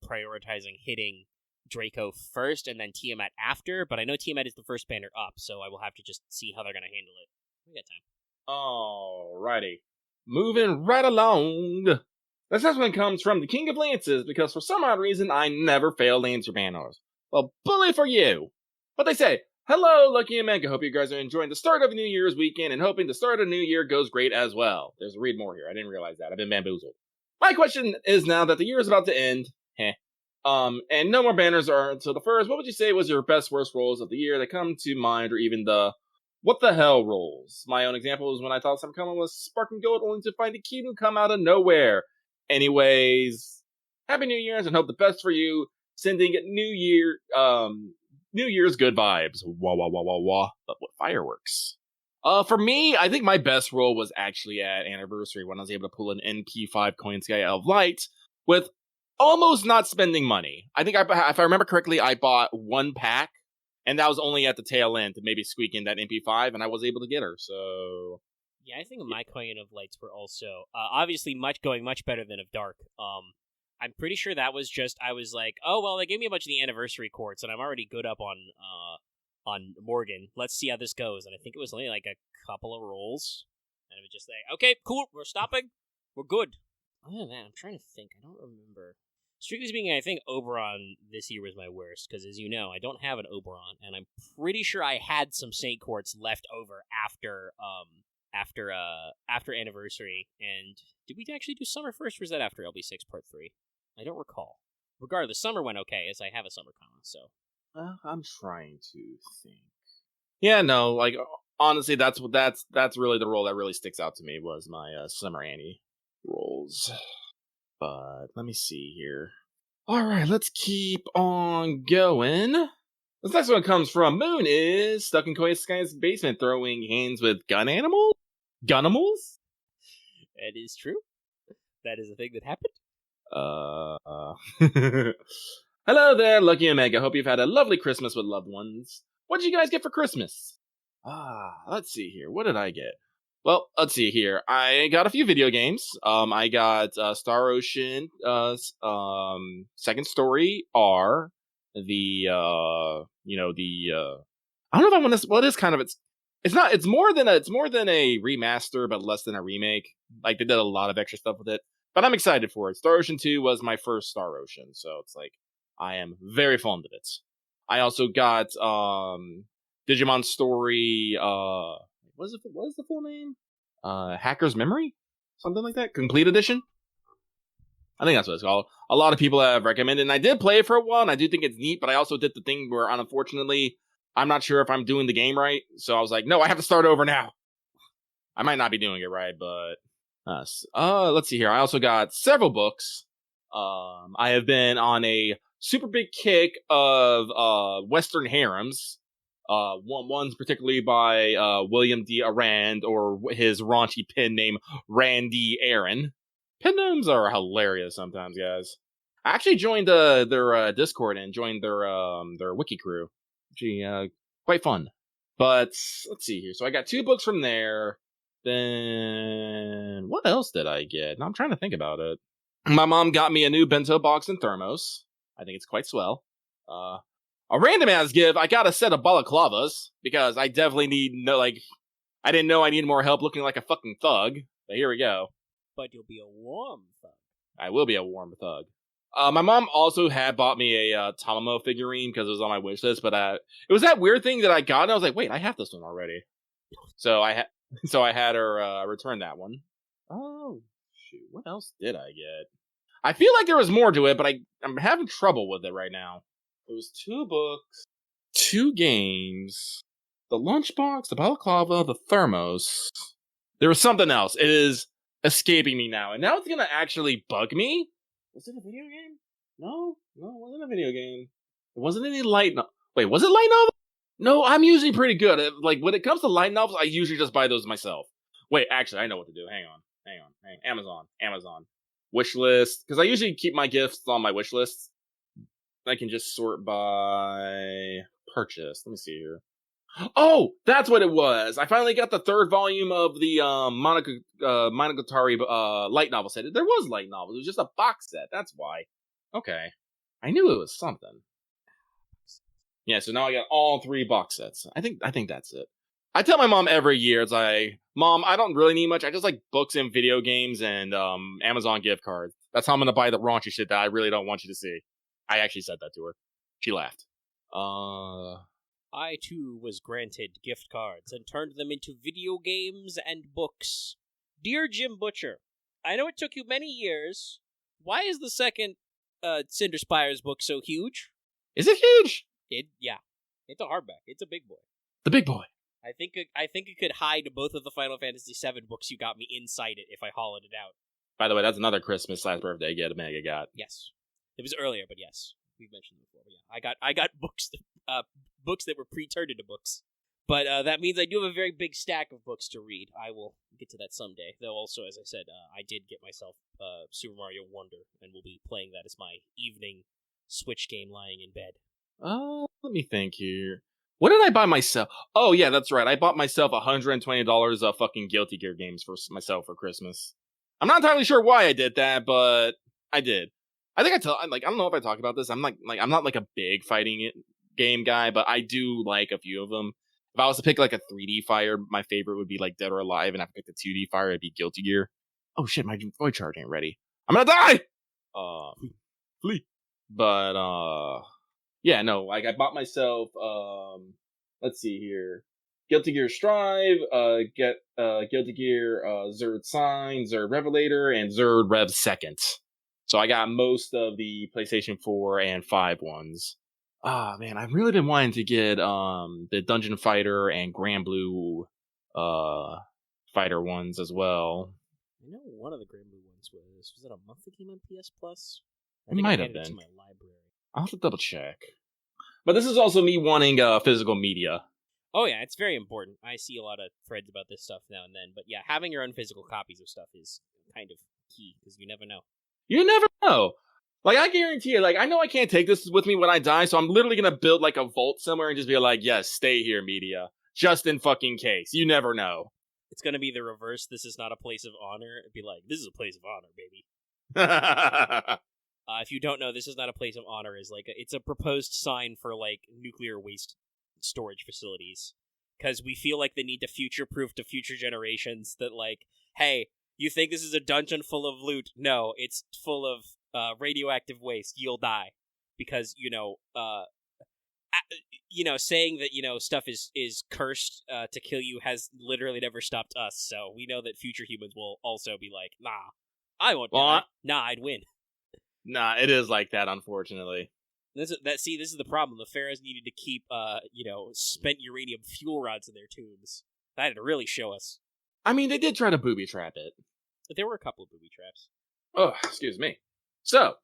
prioritizing hitting Draco first and then Tiamat after. But I know Tiamat is the first banner up, so I will have to just see how they're gonna handle it. We got time. Alrighty, moving right along. This next one comes from the King of Lances because for some odd reason I never fail Lancer banners. Well, bully for you. But they say, hello, Lucky and Mega. Hope you guys are enjoying the start of New Year's weekend and hoping the start of New Year goes great as well. There's a read more here. I didn't realize that. I've been bamboozled. My question is now that the year is about to end, and no more banners are until the first, what would you say was your best worst rolls of the year that come to mind, or even the what the hell rolls? My own example is when I thought Summercommon was sparking gold only to find a Kinu come out of nowhere. Anyways, Happy New Year's and hope the best for you. Sending New Year's good vibes. Wah, wah, wah, wah, wah. But what fireworks? For me, I think my best roll was actually at Anniversary when I was able to pull an NP5 Coin Sky out of Light with almost not spending money. I think if I remember correctly, I bought 1 pack, and that was only at the tail end to maybe squeak in that NP5, and I was able to get her, so... Yeah, I think my Coin of Lights were also, obviously going much better than of Dark. I'm pretty sure that was just, I was like, oh, well, they gave me a bunch of the Anniversary Quartz, and I'm already good up on Morgan. Let's see how this goes. And I think it was only like a couple of rolls. And it was just like, okay, cool, we're stopping. We're good. Other than that, I'm trying to think. I don't remember. Strictly speaking, I think Oberon this year was my worst, because as you know, I don't have an Oberon, and I'm pretty sure I had some Saint Quartz left over after Anniversary. And did we actually do Summer first, or was that after LB6 Part 3? I don't recall. Regardless, Summer went okay, as I have a Summer comma, so... I'm trying to think. Yeah, no, like, honestly, that's really the role that really sticks out to me, was my Summer Annie rolls. But, let me see here. Alright, let's keep on going. This next one comes from Moon is stuck in Koi Sky's basement throwing hands with Gunimals? That is true. That is a thing that happened. Hello there, Lucky Omega. Hope you've had a lovely Christmas with loved ones. What did you guys get for Christmas? Let's see here. What did I get? Well, let's see here. I got a few video games. I got Star Ocean, Second Story R, I don't know if I want to. Well, it is kind of it's more than a remaster, but less than a remake. Like they did a lot of extra stuff with it, but I'm excited for it. Star Ocean 2 was my first Star Ocean, so it's like I am very fond of it. I also got Digimon Story. What is the full name? Hacker's Memory, something like that. Complete Edition. I think that's what it's called. A lot of people have recommended, and I did play it for a while, and I do think it's neat. But I also did the thing where, unfortunately, I'm not sure if I'm doing the game right, so I was like, no, I have to start over now. I might not be doing it right, but let's see here. I also got several books. I have been on a super big kick of Western harems. One's particularly by William D. Arand, or his raunchy pen name, Randy Aaron. Pen names are hilarious sometimes, guys. I actually joined their Discord and joined their wiki crew. Actually, quite fun. But let's see here. So I got 2 books from there. Then what else did I get? Now I'm trying to think about it. My mom got me a new bento box and thermos. I think it's quite swell. A random ass gift, I got a set of balaclavas, because I definitely I didn't know I needed more help looking like a fucking thug, but here we go. But you'll be a warm thug. I will be a warm thug. My mom also had bought me a Tamamo figurine, because it was on my wish list, but it was that weird thing that I got, and I was like, wait, I have this one already. So I had her return that one. Oh, shoot, what else did I get? I feel like there was more to it, but I'm having trouble with it right now. It was 2 books, 2 games, the lunchbox, the balaclava, the thermos. There was something else. It is escaping me now. And now it's going to actually bug me. Was it a video game? No, it wasn't a video game. It wasn't any light novel. Wait, was it light novel? No, I'm usually pretty good. Like, when it comes to light novels, I usually just buy those myself. Wait, actually, I know what to do. Hang on. Amazon. Wish list. Because I usually keep my gifts on my wish list. I can just sort by purchase. Let me see here. Oh, that's what it was. I finally got the 3rd volume of the Monogatari light novel set. There was light novels. It was just a box set. That's why. Okay. I knew it was something. Yeah, so now I got all 3 box sets. I think that's it. I tell my mom every year, it's like, Mom, I don't really need much. I just like books and video games and Amazon gift cards. That's how I'm going to buy the raunchy shit that I really don't want you to see. I actually said that to her. She laughed. I, too, was granted gift cards and turned them into video games and books. Dear Jim Butcher, I know it took you many years. Why is the second Cinder Spires book so huge? Is it huge? Yeah. It's a hardback. It's a big boy. The big boy. I think it could hide both of the Final Fantasy VII books you got me inside it if I hollowed it out. By the way, that's another Christmas/birthday gift Omega got. Yes. It was earlier, but yes. We've mentioned it before. But yeah, I got books that were pre-turned into books. But that means I do have a very big stack of books to read. I will get to that someday. Though also, as I said, I did get myself Super Mario Wonder, and will be playing that as my evening Switch game lying in bed. Let me think here. What did I buy myself? Oh, yeah, that's right. I bought myself $120 of fucking Guilty Gear games for myself for Christmas. I'm not entirely sure why I did that, but I did. I think I don't know if I talked about this. I'm not like a big fighting game guy, but I do like a few of them. If I was to pick like a 3D fire, my favorite would be like Dead or Alive, and if I picked a 2D fire, it'd be Guilty Gear. Oh shit, my void charge ain't ready. I'm gonna die! Flee. But, yeah, no, like I bought myself, let's see here. Guilty Gear Strive, Guilty Gear, Zerd Sign, Zerd Revelator, and Zerd Rev Second. So I got most of the PlayStation 4 and 5 ones. Man, I've really been wanting to get the Dungeon Fighter and Grand Blue Fighter ones as well. I know one of the Grand Blue ones was it a monthly game on PS Plus? It might have been. It to my library. I'll have to double check. But this is also me wanting physical media. Oh yeah, it's very important. I see a lot of threads about this stuff now and then. But yeah, having your own physical copies of stuff is kind of key, because you never know. You never know. Like, I guarantee you, like, I know I can't take this with me when I die, so I'm literally gonna build, like, a vault somewhere and just be like, yes, stay here, media. Just in fucking case. You never know. It's gonna be the reverse. This is not a place of honor. It'd be like, this is a place of honor, baby. If you don't know, this is not a place of honor. It's a proposed sign for, like, nuclear waste storage facilities. Because we feel like they need to future-proof to future generations that, like, hey, you think this is a dungeon full of loot? No, it's full of radioactive waste. You'll die. Because, saying that, stuff is cursed to kill you has literally never stopped us. So we know that future humans will also be like, nah, I won't die. Nah, I'd win. Nah, it is like that, unfortunately. This is the problem. The pharaohs needed to keep, spent uranium fuel rods in their tombs. That had to really show us. I mean, they did try to booby trap it. But there were a couple of booby traps. Oh, excuse me. So,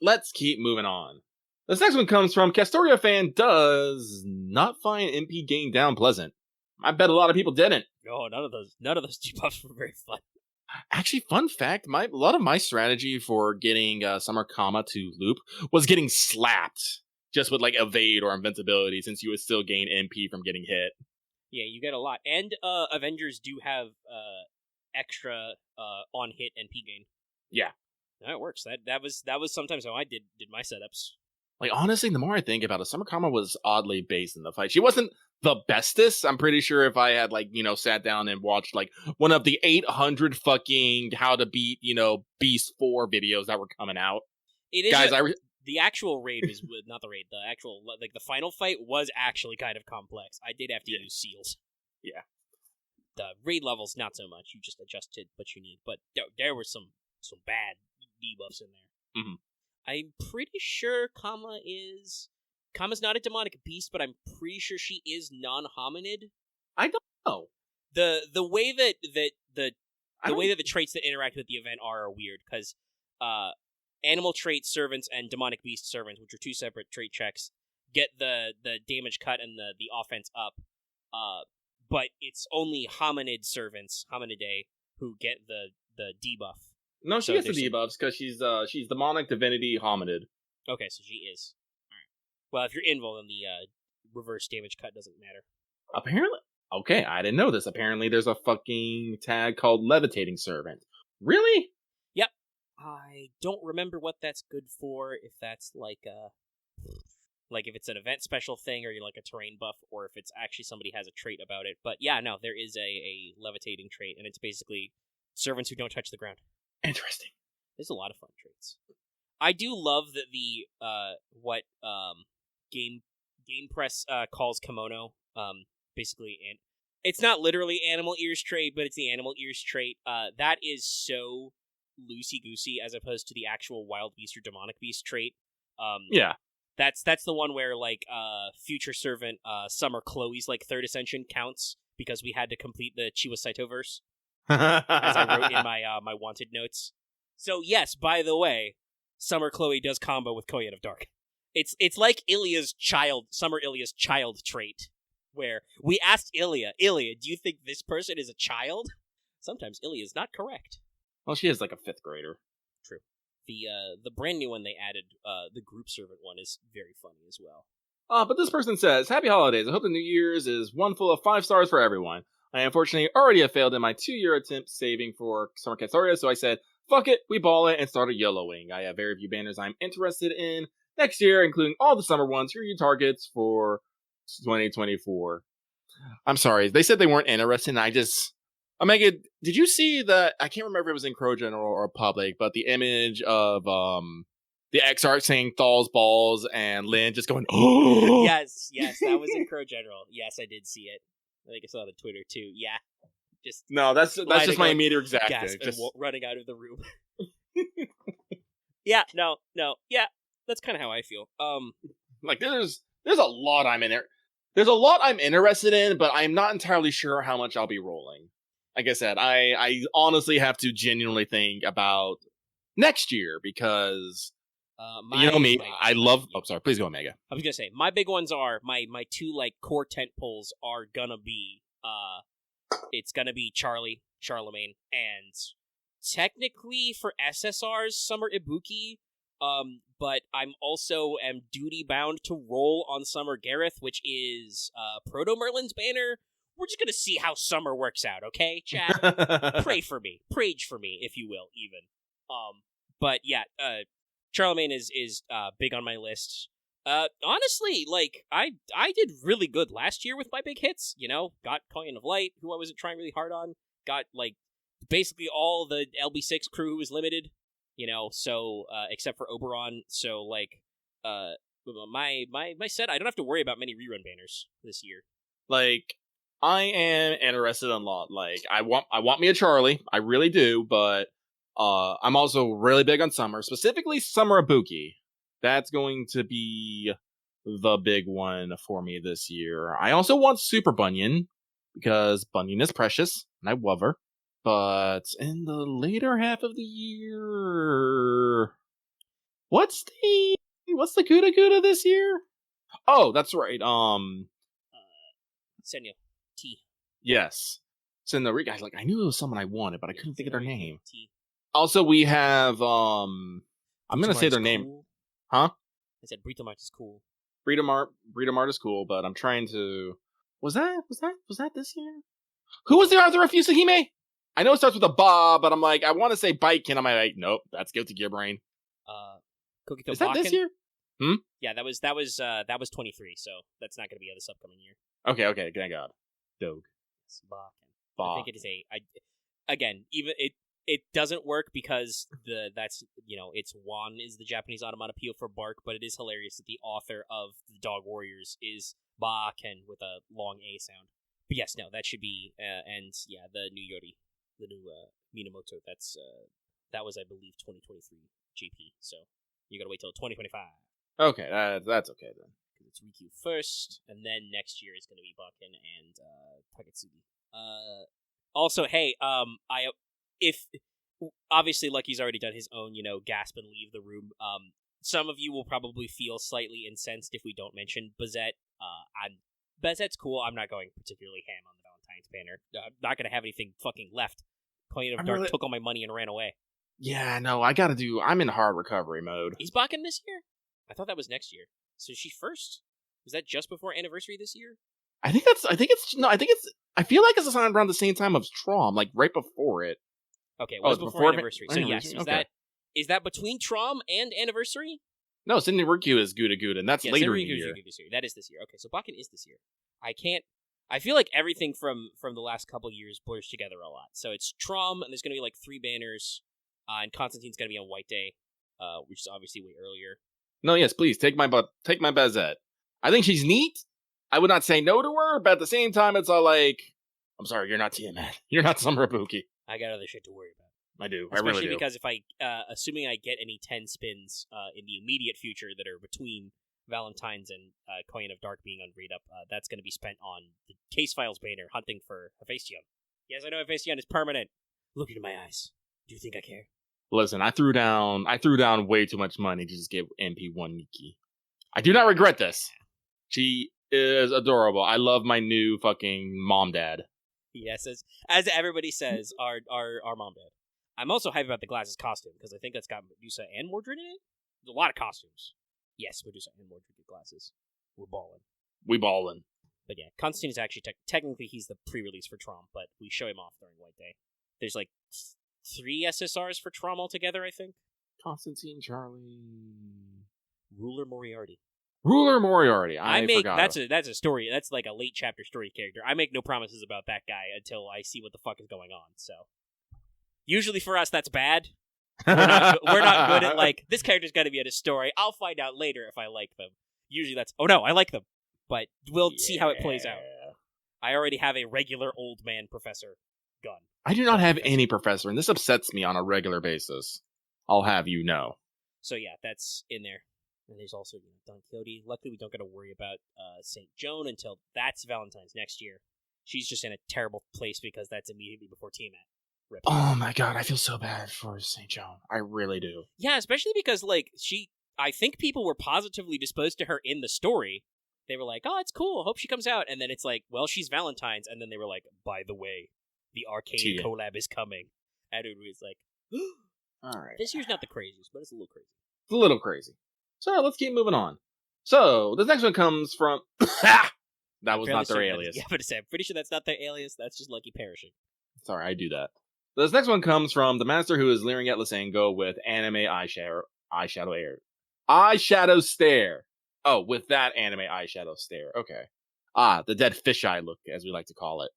let's keep moving on. This next one comes from Castoria fan does not find MP gain down pleasant. I bet a lot of people didn't. No, none of those debuffs were very fun. Actually, fun fact, a lot of my strategy for getting Summer Kama to loop was getting slapped. Just with, like, evade or invincibility, since you would still gain MP from getting hit. Yeah, you get a lot. And Avengers do have extra on-hit NP gain. Yeah. That works. That was sometimes how I did my setups. Like, honestly, the more I think about it, Summer Kama was oddly based in the fight. She wasn't the bestest. I'm pretty sure if I had, like, sat down and watched, like, one of the 800 fucking how to beat, Beast 4 videos that were coming out. It is Guys, the actual raid was not the raid. The actual, like, the final fight was actually kind of complex. I did have to use seals. Yeah. The raid levels, not so much. You just adjusted what you need. But there were some bad debuffs in there. Mm-hmm. I'm pretty sure Kama's not a demonic beast, but I'm pretty sure she is non-hominid. I don't know. The way that the traits that interact with the event are weird, because animal trait servants and demonic beast servants, which are two separate trait checks, get the damage cut and the offense up. But it's only hominid servants, hominidae, who get the debuff. No, she gets the debuffs because she's demonic divinity hominid. Okay, so she is. All right. Well, if you're invul, then the reverse damage cut doesn't matter. Apparently, okay, I didn't know this. Apparently, there's a fucking tag called levitating servant. Really? Yep. I don't remember what that's good for. If that's like if it's an event special thing, or you like a terrain buff, or if it's actually somebody has a trait about it. But yeah, no, there is a levitating trait, and it's basically servants who don't touch the ground. Interesting. There's a lot of fun traits. I do love that the what Game Press calls kimono basically, and it's not literally animal ears trait, but it's the animal ears trait. That is so loosey goosey as opposed to the actual wild beast or demonic beast trait. Yeah. That's the one where, like, future servant Summer Chloe's, like, third ascension counts because we had to complete the Chiwa Saito verse. As I wrote in my wanted notes. So yes, by the way, Summer Chloe does combo with Koyan of Dark. It's like Summer Ilya's child trait, where we asked Ilya, do you think this person is a child? Sometimes Ilya is not correct. Well, she is like a 5th grader. True. The brand new one they added, the group servant one, is very funny as well. But this person says, Happy Holidays. I hope the New Year's is one full of 5 stars for everyone. I unfortunately already have failed in my 2-year attempt saving for Summer Castoria, so I said, fuck it, we ball it, and started YOLOing. I have very few banners I'm interested in next year, including all the summer ones. Here are your targets for 2024. I'm sorry, they said they weren't interested, and Omega, did you see that? I can't remember if it was in Crow General or Public, but the image of the Exarch saying Thal's balls and Lynn just going, oh! Yes, that was in Crow General. Yes, I did see it. I think I saw it on Twitter too. Yeah, no, that's just my immediate exact. Just running out of the room. Yeah, no, yeah, that's kind of how I feel. Like there's a lot I'm in there. There's a lot I'm interested in, but I'm not entirely sure how much I'll be rolling. Like I said, I honestly have to genuinely think about next year because. You know me, I love... Oh, sorry, please go, Omega. I was gonna say, my big ones are, my 2, like, core tent poles are gonna be, it's gonna be Charlemagne, and technically for SSR's Summer Ibuki, But I'm also am duty bound to roll on Summer Gareth, which is Proto Merlin's banner. We're just gonna see how Summer works out, okay, chat? Pray for me, prage for me, if you will, even. But yeah, Charlemagne is big on my list. Honestly, like I did really good last year with my big hits. You know, got Coin of Light, who I wasn't trying really hard on. Got like basically all the LB6 crew who was limited. You know, so except for Oberon, so like my set, I don't have to worry about many rerun banners this year. Like, I am interested in a lot. Like, I want me a Charlie, I really do, but I'm also really big on Summer, specifically Summer Ibuki. That's going to be the big one for me this year. I also want Super Bunyan, because Bunyan is precious, and I love her. But in the later half of the year, what's the Kuda Kuda this year? Oh, that's right. Senyo T. Yes. Senyo guys, like I knew it was someone I wanted, but I couldn't think of their name. T. Also, we have I'm gonna say their name. Cool. Huh? I said Britomart is cool. Britomart is cool, but I'm trying to. Was that this year? Who was the author of Yusahime? I know it starts with a ba, but I'm like, I want to say Baiken. I'm like, nope, that's Guilty Gear Brain. Kokito Is that Bakken? this year? Yeah, that was 23, so that's not going to be this upcoming year. Okay, thank God. Doge. Bakken. I think it is again, even it doesn't work because that's it's Wan is the Japanese onomatopoeia for bark, but it is hilarious that the author of the Dog Warriors is Bakken with a long A sound. But yes, no, that should be and yeah, the new Yori, the new Minamoto. That was I believe 2023 JP. So you gotta wait till 2025. Okay, that's okay then. It's Riku first, and then next year is going to be Bakken and Taketsugi. Also, hey, if obviously Lucky's already done his own, gasp and leave the room. Some of you will probably feel slightly incensed if we don't mention Bazette. Bazette's cool. I'm not going particularly ham on the Valentine's banner. I'm not going to have anything fucking left. Coin of Dark took all my money and ran away. Yeah, no, I'm in hard recovery mode. Is Bakken this year? I thought that was next year. So is she first? Was that just before anniversary this year? I feel like it's around the same time of Trom, like right before it. Okay, it was before anniversary. So yes, is that between Trom and anniversary? No, Sydney Rikyu is Guda, and that's later in the year. That is this year. Okay, so Bakken is this year. I feel like everything from the last couple years blurs together a lot. So it's Trom, and there's going to be like 3 banners, and Constantine's going to be on White Day, which is obviously way earlier. No, yes, please, take my Bazette. I think she's neat. I would not say no to her, but at the same time, it's all like, I'm sorry, you're not Tiamat. You're not Summer Ibuki. I got other shit to worry about. I do. Especially I really do. Because if assuming I get any 10 spins in the immediate future that are between Valentine's and Coin of Dark being unread up, that's going to be spent on the Case Files banner hunting for Hephaestion. Yes, I know Hephaestion is permanent. Look into my eyes. Do you think I care? Listen, I threw down way too much money to just give MP1 Nikki. I do not regret this. She is adorable. I love my new fucking mom dad. Yes, as everybody says, our mom dad. I'm also hyped about the glasses costume because I think that's got Medusa and Mordred in it. There's a lot of costumes. Yes, Medusa and Mordred get glasses. We're balling. We ballin'. But yeah, Constantine is actually technically he's the pre-release for Trom, but we show him off during White Day. There's like 3 SSRs for Trom altogether, I think. Constantine, Charlie, Ruler Moriarty. I forgot. That's a story. That's like a late chapter story character. I make no promises about that guy until I see what the fuck is going on. So usually for us, that's bad. We're not good at like this character's got to be at a story. I'll find out later if I like them. Usually that's I like them, but we'll see how it plays out. I already have a regular old man professor gun. I do not have any professor, and this upsets me on a regular basis. I'll have you know. So yeah, that's in there. And there's also Don Quixote. Luckily, we don't got to worry about St. Joan until that's Valentine's next year. She's just in a terrible place because that's immediately before Tiamat. Rip. Oh my god, I feel so bad for St. Joan. I really do. Yeah, especially because I think people were positively disposed to her in the story. They were like, oh, it's cool. Hope she comes out. And then it's like, well, she's Valentine's. And then they were like, by the way, the Arcade collab is coming. And it was like, all right. This year's not the craziest, but it's a little crazy. It's a little crazy. So let's keep moving on. So this next one comes from... That was not their alias. Yeah, but I'm pretty sure that's not their alias. That's just Lucky Perishing. Sorry, I do that. This next one comes from the master who is leering at Lysango with anime eyeshadow stare. Oh, with that anime eyeshadow stare. Okay. The dead fisheye look, as we like to call it.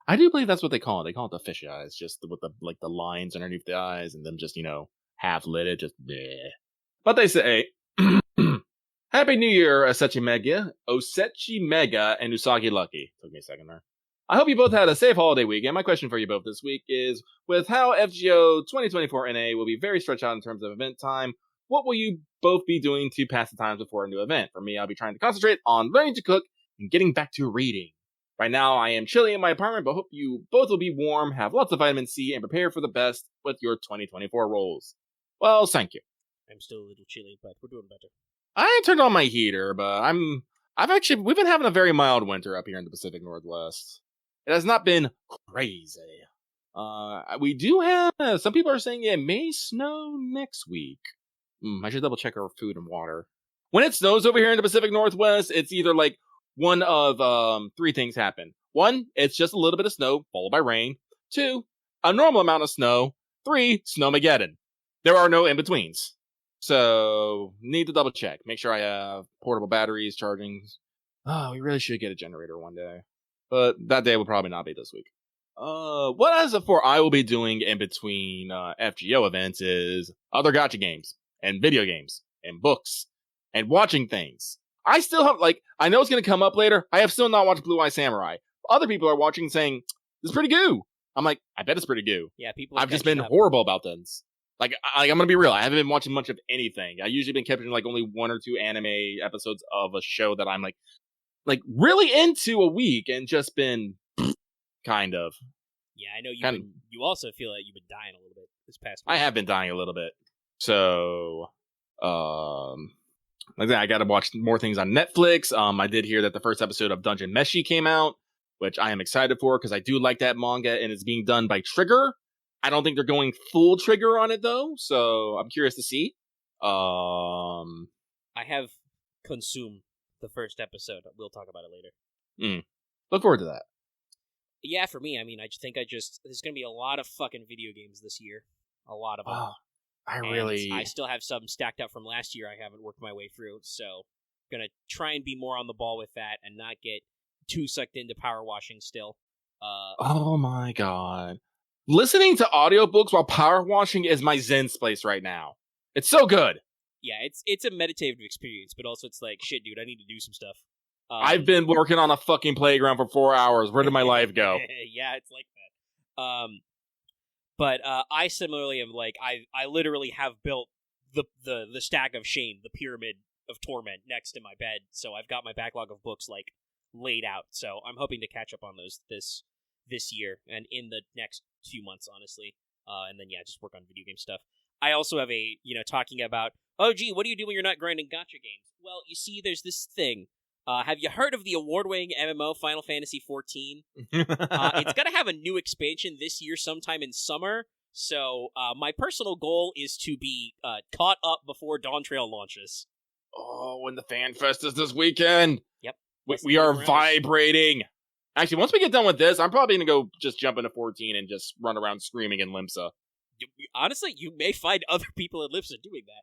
I do believe that's what they call it. They call it the fish eyes, just with the lines underneath the eyes, and them just half lidded, just bleh. But they say, Happy New Year, Osechi Mega, and Usagi Lucky. Took me a second there. I hope you both had a safe holiday weekend. My question for you both this week is, with how FGO 2024 NA will be very stretched out in terms of event time, what will you both be doing to pass the time before a new event? For me, I'll be trying to concentrate on learning to cook and getting back to reading. Right now, I am chilly in my apartment, but hope you both will be warm, have lots of vitamin C, and prepare for the best with your 2024 roles. Well, thank you. I'm still a little chilly, but we're doing better. I turned on my heater, but we've been having a very mild winter up here in the Pacific Northwest. It has not been crazy. We do have, some people are saying it may snow next week. I should double check our food and water. When it snows over here in the Pacific Northwest, it's either like one of three things happen. One, it's just a little bit of snow, followed by rain. Two, a normal amount of snow. Three, Snowmageddon. There are no in-betweens. So, need to double check. Make sure I have portable batteries charging. Oh, we really should get a generator one day. But that day will probably not be this week. What as for I will be doing in between FGO events is other gacha games, and video games, and books, and watching things. I still have, I know it's going to come up later. I have still not watched Blue Eye Samurai. Other people are watching saying, this is pretty goo. I'm like, I bet it's pretty goo. Yeah, people I've just been horrible about this. I'm going to be real. I haven't been watching much of anything. I usually been catching only one or two anime episodes of a show that I'm really into a week and just been kind of. Yeah, I know you also feel like you've been dying a little bit this past week. I have been dying a little bit. So, I got to watch more things on Netflix. I did hear that the first episode of Dungeon Meshi came out, which I am excited for because I do like that manga and it's being done by Trigger. I don't think they're going full Trigger on it though, so I'm curious to see. I have consumed the first episode. We'll talk about it later. Look forward to that. Yeah, for me, I think there's going to be a lot of fucking video games this year. A lot of them. Oh, I still have some stacked up from last year I haven't worked my way through, so gonna try and be more on the ball with that and not get too sucked into power washing still. Oh my god. Listening to audiobooks while power washing is my zen place right now. It's so good. Yeah, it's a meditative experience, but also it's like, shit, dude, I need to do some stuff. I've been working on a fucking playground for 4 hours. Where did my life go? Yeah, it's like that. But I similarly am I literally have built the stack of shame, the pyramid of torment next to my bed, so I've got my backlog of books laid out. So I'm hoping to catch up on those this year and in the next few months, honestly. And then just work on video game stuff. I also have talking about, oh gee, what do you do when you're not grinding gacha games? Well, you see, there's this thing. Have you heard of the award-winning MMO Final Fantasy XIV? It's going to have a new expansion this year sometime in summer, so my personal goal is to be caught up before Dawn Trail launches. Oh, when the Fan Fest is this weekend! Yep. We are vibrating! Actually, once we get done with this, I'm probably going to go just jump into 14 and just run around screaming in Limsa. Honestly, you may find other people in Limsa doing that.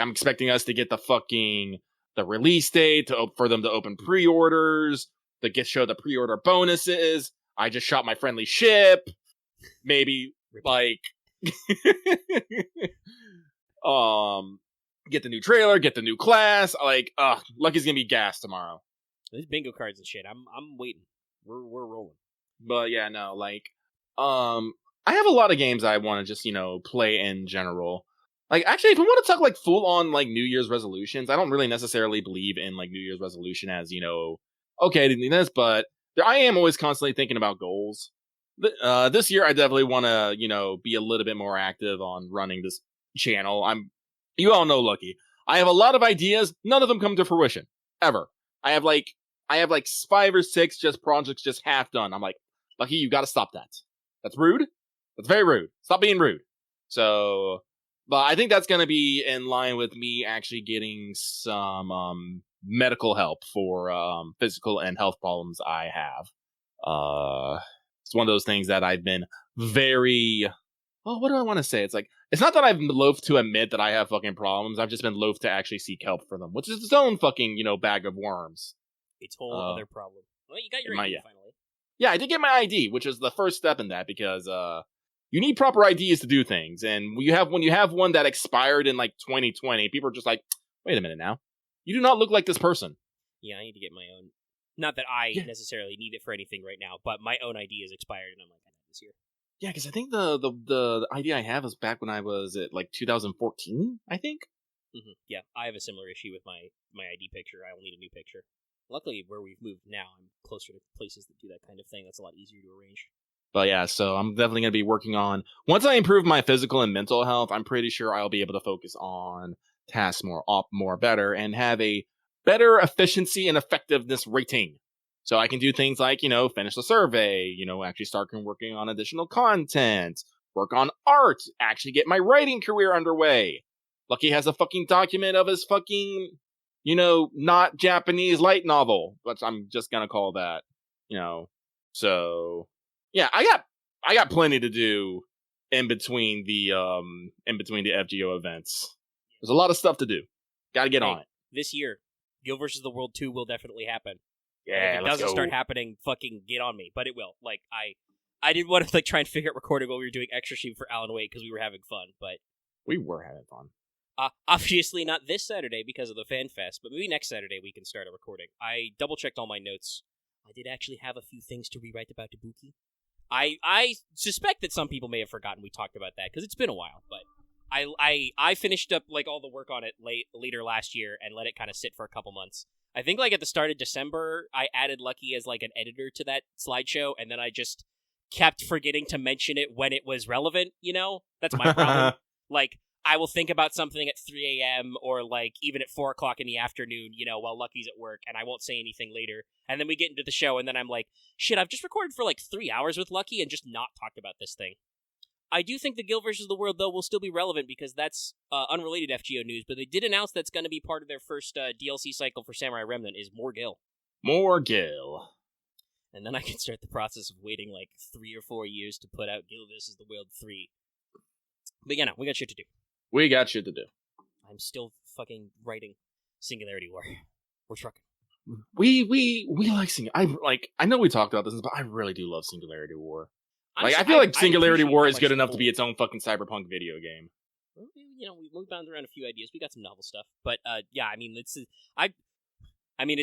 I'm expecting us to get the release date for them to open pre-orders, to show the pre-order bonuses. I just shot my friendly ship. Maybe get the new trailer, get the new class. Lucky's gonna be gassed tomorrow. There's bingo cards and shit. I'm waiting. We're rolling. But yeah, no, I have a lot of games I want to just play in general. Actually, if we want to talk full on New Year's resolutions, I don't really necessarily believe in New Year's resolution as okay, this, but I am always constantly thinking about goals. This year, I definitely want to be a little bit more active on running this channel. You all know Lucky. I have a lot of ideas. None of them come to fruition ever. I have 5 or 6 projects just half done. I'm like, Lucky, you got to stop that. That's rude. That's very rude. Stop being rude. So But I think that's going to be in line with me actually getting some medical help for physical and health problems I have. It's one of those things that I've been very... Well, what do I want to say? It's like, it's not that I'm loath to admit that I have fucking problems. I've just been loath to actually seek help for them, which is its own fucking, bag of worms. It's a whole other problem. Well, you got your ID finally. Yeah, I did get my ID, which is the first step in that, because you need proper IDs to do things. And when you have one that expired in like 2020, people are just like, wait a minute now. You do not look like this person. Yeah, I need to get my own. Not that I necessarily need it for anything right now, but my own ID is expired, and I'm like, I have this year. Yeah, because I think the ID I have is back when I was at like 2014, I think. Mm-hmm. Yeah, I have a similar issue with my ID picture. I will need a new picture. Luckily, where we've moved now, I'm closer to places that do that kind of thing. That's a lot easier to arrange. But yeah, so I'm definitely going to be working on... Once I improve my physical and mental health, I'm pretty sure I'll be able to focus on tasks more better and have a better efficiency and effectiveness rating. So I can do things like, finish the survey, actually start working on additional content, work on art, actually get my writing career underway. Lucky has a fucking document of his fucking, not Japanese light novel, but I'm just gonna call that, So, yeah, I got plenty to do in between the FGO events. There's a lot of stuff to do. Got to get on it. This year, Guild vs. the World 2 will definitely happen. Yeah, if it doesn't start happening, fucking get on me. But it will. Like, I didn't want to try and figure out recording while we were doing extra stream for Alan Wake because we were having fun. But we were having fun. Obviously not this Saturday because of the Fan Fest, but maybe next Saturday we can start a recording. I double checked all my notes. I did actually have a few things to rewrite about Ibuki. I suspect that some people may have forgotten we talked about that because it's been a while. But I finished up like all the work on it later last year and let it kind of sit for a couple months. I think like at the start of December, I added Lucky as like an editor to that slideshow, and then I just kept forgetting to mention it when it was relevant, That's my problem. Like, I will think about something at 3 a.m. or like even at 4 o'clock in the afternoon, while Lucky's at work, and I won't say anything later. And then we get into the show, and then I'm like, shit, I've just recorded for like 3 hours with Lucky and just not talked about this thing. I do think the Guild vs. the World, though, will still be relevant because that's unrelated FGO news, but they did announce that's going to be part of their first DLC cycle for Samurai Remnant is more Gil. More Gil. And then I can start the process of waiting like 3 or 4 years to put out Guild vs. the World 3. But we got shit to do. We got shit to do. I'm still fucking writing Singularity War. We're trucking. We like Singularity. I know we talked about this, but I really do love Singularity War. Like, I feel like Singularity War is good enough to be its own fucking cyberpunk video game. Well, we bounced around a few ideas. We got some novel stuff, but yeah, it's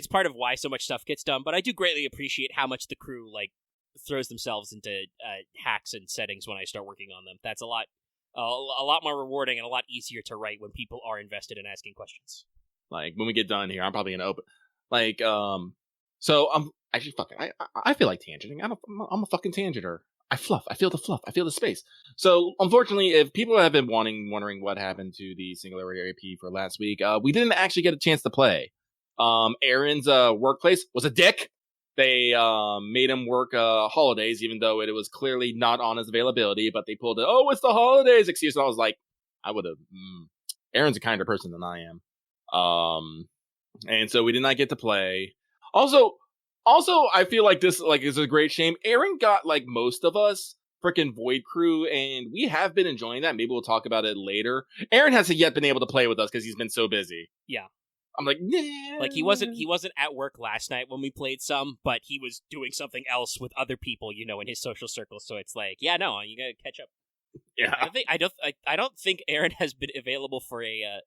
part of why so much stuff gets done. But I do greatly appreciate how much the crew like throws themselves into hacks and settings when I start working on them. That's a lot more rewarding and a lot easier to write when people are invested in asking questions. Like when we get done here, I'm probably gonna open So I'm actually fucking. I feel like tangenting. I'm a fucking tangenter. I feel the fluff. I feel the space. So, unfortunately, if people have been wondering what happened to the Singularity AP for last week, we didn't actually get a chance to play. Aaron's workplace was a dick. They made him work holidays, even though it was clearly not on his availability, but they pulled it's the holidays excuse. And I was like, I would have... Aaron's a kinder person than I am. And so we did not get to play. Also, I feel like this is a great shame. Aaron got most of us freaking Void Crew, and we have been enjoying that. Maybe we'll talk about it later. Aaron hasn't yet been able to play with us because he's been so busy. Yeah, I'm like, nah. Like he wasn't at work last night when we played some, but he was doing something else with other people, in his social circle. So it's like, yeah, no, you gotta catch up. Yeah, I don't think Aaron has been available for a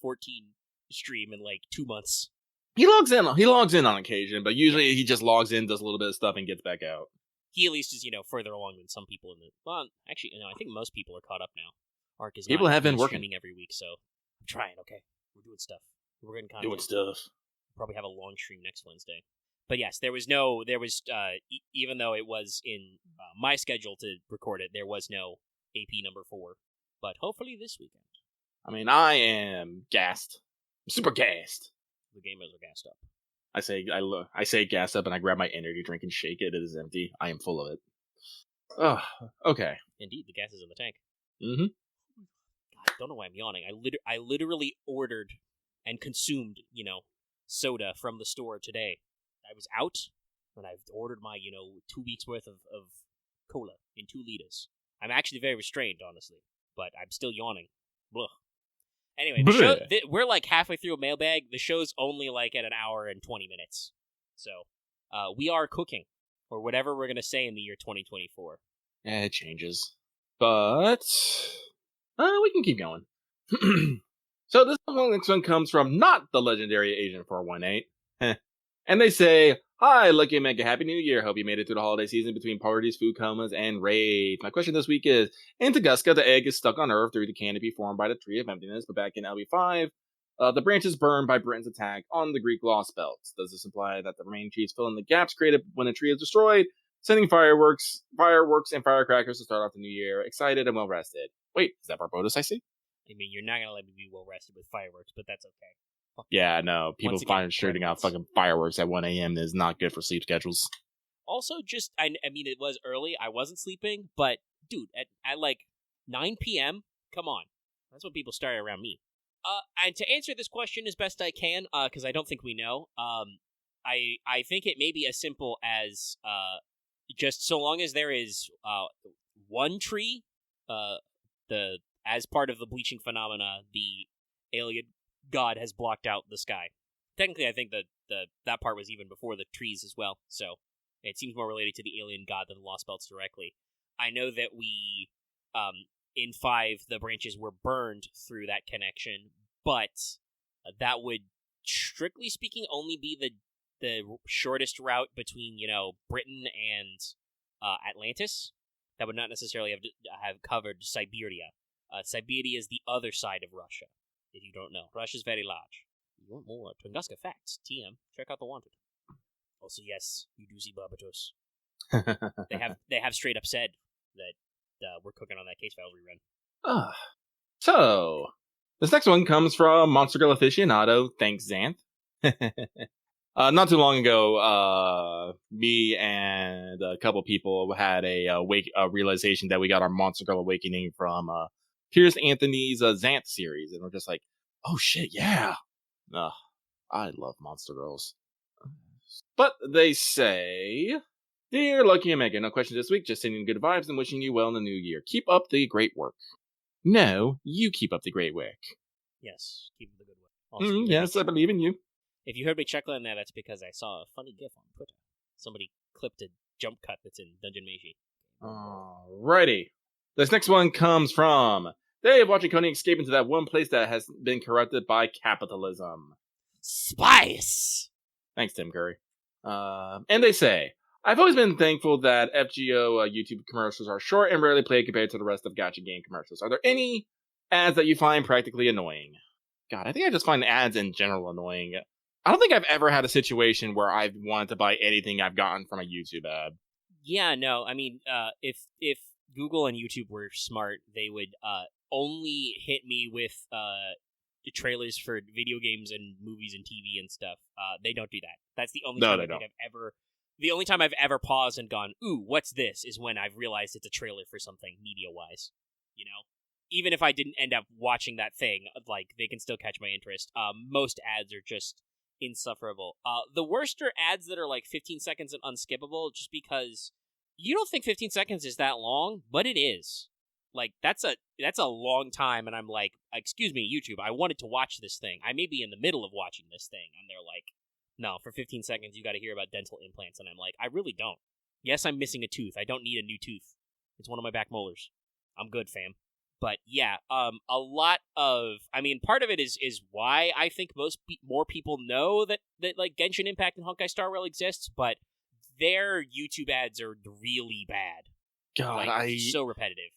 14 stream in 2 months. He logs in on occasion, but usually he just logs in, does a little bit of stuff, and gets back out. He at least is, further along than some people in the... Well, actually, I think most people are caught up now. Arc is people not have been working streaming every week, so I'm trying, okay? We're doing stuff. We're getting content. Doing stuff. We'll probably have a long stream next Wednesday. But yes, even though it was in my schedule to record it, there was no AP number 4. But hopefully this weekend. I mean, I am gassed. I'm super gassed. The gamers are gassed up. I say gassed up, and I grab my energy drink and shake it. It is empty. I am full of it. Oh, okay. Indeed, the gas is in the tank. Mm-hmm. I don't know why I'm yawning. I literally ordered and consumed, soda from the store today. I was out, and I've ordered my, 2 weeks worth of cola in 2 liters. I'm actually very restrained, honestly, but I'm still yawning. Blah. Anyway, we're like halfway through a mailbag. The show's only like at an hour and 20 minutes. So, we are cooking, or whatever we're going to say in the year 2024. It changes. But we can keep going. So this next one comes from not the legendary Agent 418. And they say, "Hi, Lucky Mega, Happy New Year. Hope you made it through the holiday season between parties, food comas, and raids. My question this week is, in Tunguska, the egg is stuck on Earth through the canopy formed by the Tree of Emptiness, but back in LB5, the branches burned by Britain's attack on the Greek Lost Belts. Does this imply that the remaining trees fill in the gaps created when a tree is destroyed, sending fireworks, and firecrackers to start off the new year, excited and well-rested? Wait, is that Barbados I see? I mean, you're not going to let me be well-rested with fireworks, but that's okay. Yeah, no, people find shooting out fucking fireworks at 1 a.m. is not good for sleep schedules. Also, I mean, it was early. I wasn't sleeping, but, dude, at like 9 p.m., come on. That's when people start around me. And to answer this question as best I can, because I don't think we know, I think it may be as simple as just so long as there is one tree, as part of the bleaching phenomena, the alien god has blocked out the sky. Technically, I think that part was even before the trees as well, so it seems more related to the alien god than the Lost Belts directly. I know that we, in 5, the branches were burned through that connection, but that would, strictly speaking, only be the shortest route between, Britain and Atlantis. That would not necessarily have covered Siberia. Siberia is the other side of Russia, if you don't know. Russia's very large. You want more Tunguska facts? TM, check out The Wanted. Also, yes, you do see Barbados. They have straight up said that we're cooking on that Case Files rerun. So, this next one comes from Monster Girl Aficionado. Thanks, Xanth. Not too long ago, me and a couple people had a realization that we got our Monster Girl Awakening from Pierce Anthony's Xanth series, and we're just like, oh shit, yeah. I love Monster Girls. But they say, "Dear Lucky and Megan, no questions this week, just sending good vibes and wishing you well in the new year. Keep up the great work." No, you keep up the great work. Yes, keep up the good work. Also, yes, I believe in you. If you heard me chuckle in there, that's because I saw a funny gif on Twitter. Somebody clipped a jump cut that's in Dungeon Meiji. Alrighty. This next one comes from Dave watching Coney escape into that one place that has been corrupted by capitalism. Spice! Thanks, Tim Curry. And they say, "I've always been thankful that FGO YouTube commercials are short and rarely played compared to the rest of gacha game commercials. Are there any ads that you find practically annoying?" God, I think I just find ads in general annoying. I don't think I've ever had a situation where I've wanted to buy anything I've gotten from a YouTube ad. Yeah, no, I mean, if Google and YouTube were smart, they would only hit me with trailers for video games and movies and TV and stuff. They don't do that. That's the only time the only time I've ever paused and gone, "Ooh, what's this?" is when I've realized it's a trailer for something media-wise. Even if I didn't end up watching that thing, like, they can still catch my interest. Most ads are just insufferable. The worst are ads that are like 15 seconds and unskippable, just because you don't think 15 seconds is that long, but it is. Like, that's a long time, and I'm like, "Excuse me, YouTube, I wanted to watch this thing. I may be in the middle of watching this thing," and they're like, "No, for 15 seconds you got to hear about dental implants," and I'm like, "I really don't. Yes, I'm missing a tooth. I don't need a new tooth. It's one of my back molars. I'm good, fam." But yeah, a lot of, I mean, part of it is why I think more people know that like Genshin Impact and Honkai Star Rail exists, but their YouTube ads are really bad. God, so repetitive.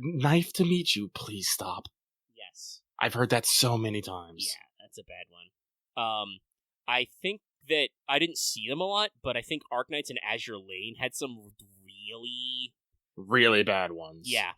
Knife to meet you, please stop. Yes. I've heard that so many times. Yeah, that's a bad one. I think that I didn't see them a lot, but I think Arknights and Azure Lane had some really bad ones. Yeah.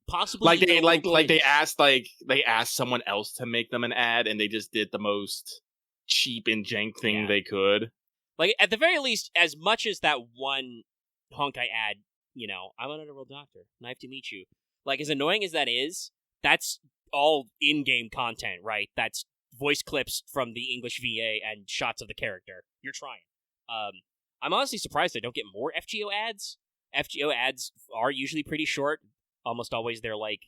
Possibly they asked someone else to make them an ad, and they just did the most cheap and jank thing they could. Like, at the very least, as much as that one Honkai ad, "I'm an underworld doctor, knife to meet you," like, as annoying as that is, that's all in-game content, right? That's voice clips from the English VA and shots of the character. You're trying. I'm honestly surprised I don't get more FGO ads. FGO ads are usually pretty short. Almost always they're like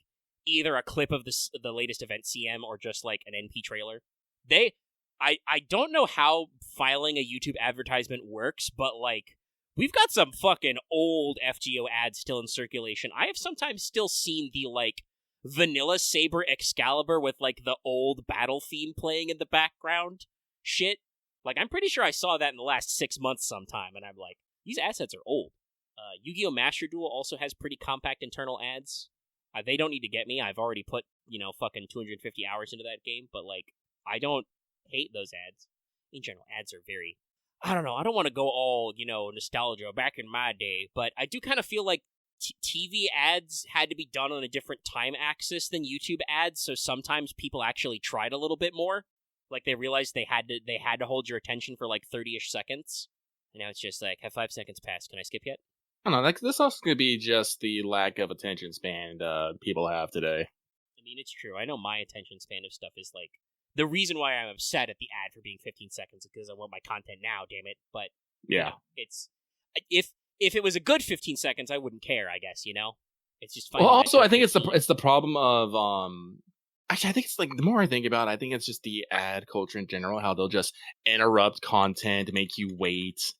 either a clip of the latest event CM or just like an NP trailer. I don't know how filing a YouTube advertisement works, but like we've got some fucking old FGO ads still in circulation. I have sometimes still seen the like vanilla Saber Excalibur with like the old battle theme playing in the background shit. Like I'm pretty sure I saw that in the last 6 months sometime, and I'm like, these assets are old. Yu-Gi-Oh! Master Duel also has pretty compact internal ads. They don't need to get me. I've already put, fucking 250 hours into that game, but, like, I don't hate those ads. In general, ads are very... I don't know. I don't want to go all, nostalgia back in my day, but I do kind of feel like TV ads had to be done on a different time axis than YouTube ads, so sometimes people actually tried a little bit more. Like, they realized they had to hold your attention for, like, 30-ish seconds. And now it's just like, have 5 seconds passed? Can I skip yet? I don't know, like, this also could be just the lack of attention span people have today. I mean, it's true. I know my attention span of stuff is, like, the reason why I'm upset at the ad for being 15 seconds is because I want my content now, damn it. But, yeah, it's... If it was a good 15 seconds, I wouldn't care, I guess, It's just fine. Well, also, I think it's the problem of, actually, I think it's, like, the more I think about it, I think it's just the ad culture in general, how they'll just interrupt content, make you wait...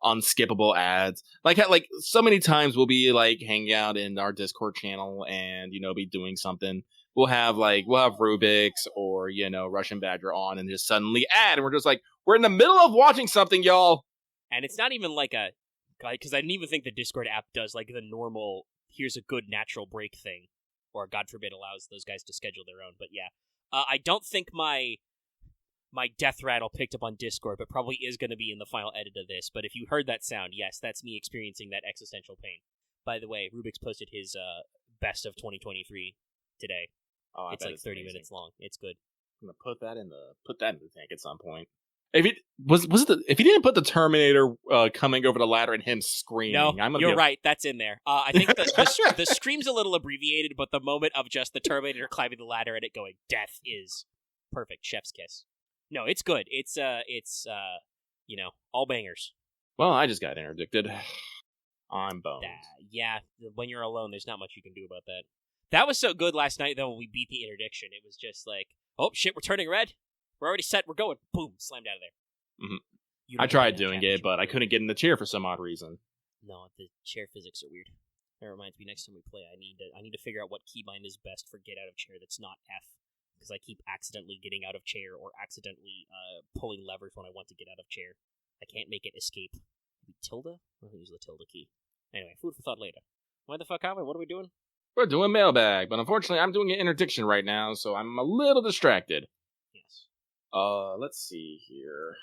unskippable ads. Like so many times we'll be like hanging out in our Discord channel and be doing something. We'll have Rubik's or Russian Badger on and just suddenly ad, and we're just like, we're in the middle of watching something, y'all. And it's not even like because I didn't even think the Discord app does like the normal here's a good natural break thing, or God forbid allows those guys to schedule their own. But yeah, I don't think my death rattle picked up on Discord, but probably is going to be in the final edit of this. But if you heard that sound, yes, that's me experiencing that existential pain. By the way, Rubik's posted his best of 2023 today. Oh, it's like 30 minutes long. It's good. I'm gonna put that in the tank at some point. If he didn't put the Terminator coming over the ladder and him screaming, no, you're right. That's in there. I think the scream's a little abbreviated, but the moment of just the Terminator climbing the ladder and it going death is perfect. Chef's kiss. No, it's good. It's all bangers. Well, I just got interdicted. I'm boned. Yeah, when you're alone, there's not much you can do about that. That was so good last night, though, when we beat the interdiction. It was just like, oh, shit, we're turning red. We're already set. We're going. Boom, slammed out of there. Mm-hmm. I tried doing it, but I couldn't get in the chair for some odd reason. No, the chair physics are weird. That reminds me, next time we play, I need to figure out what keybind is best for get out of chair that's not F. Because I keep accidentally getting out of chair or accidentally pulling levers when I want to get out of chair. I can't make it escape. Maybe tilde? I'll use the tilde key. Anyway, food for thought later. Why the fuck are we? What are we doing? We're doing mailbag, but unfortunately I'm doing an interdiction right now, so I'm a little distracted. Yes. Let's see here.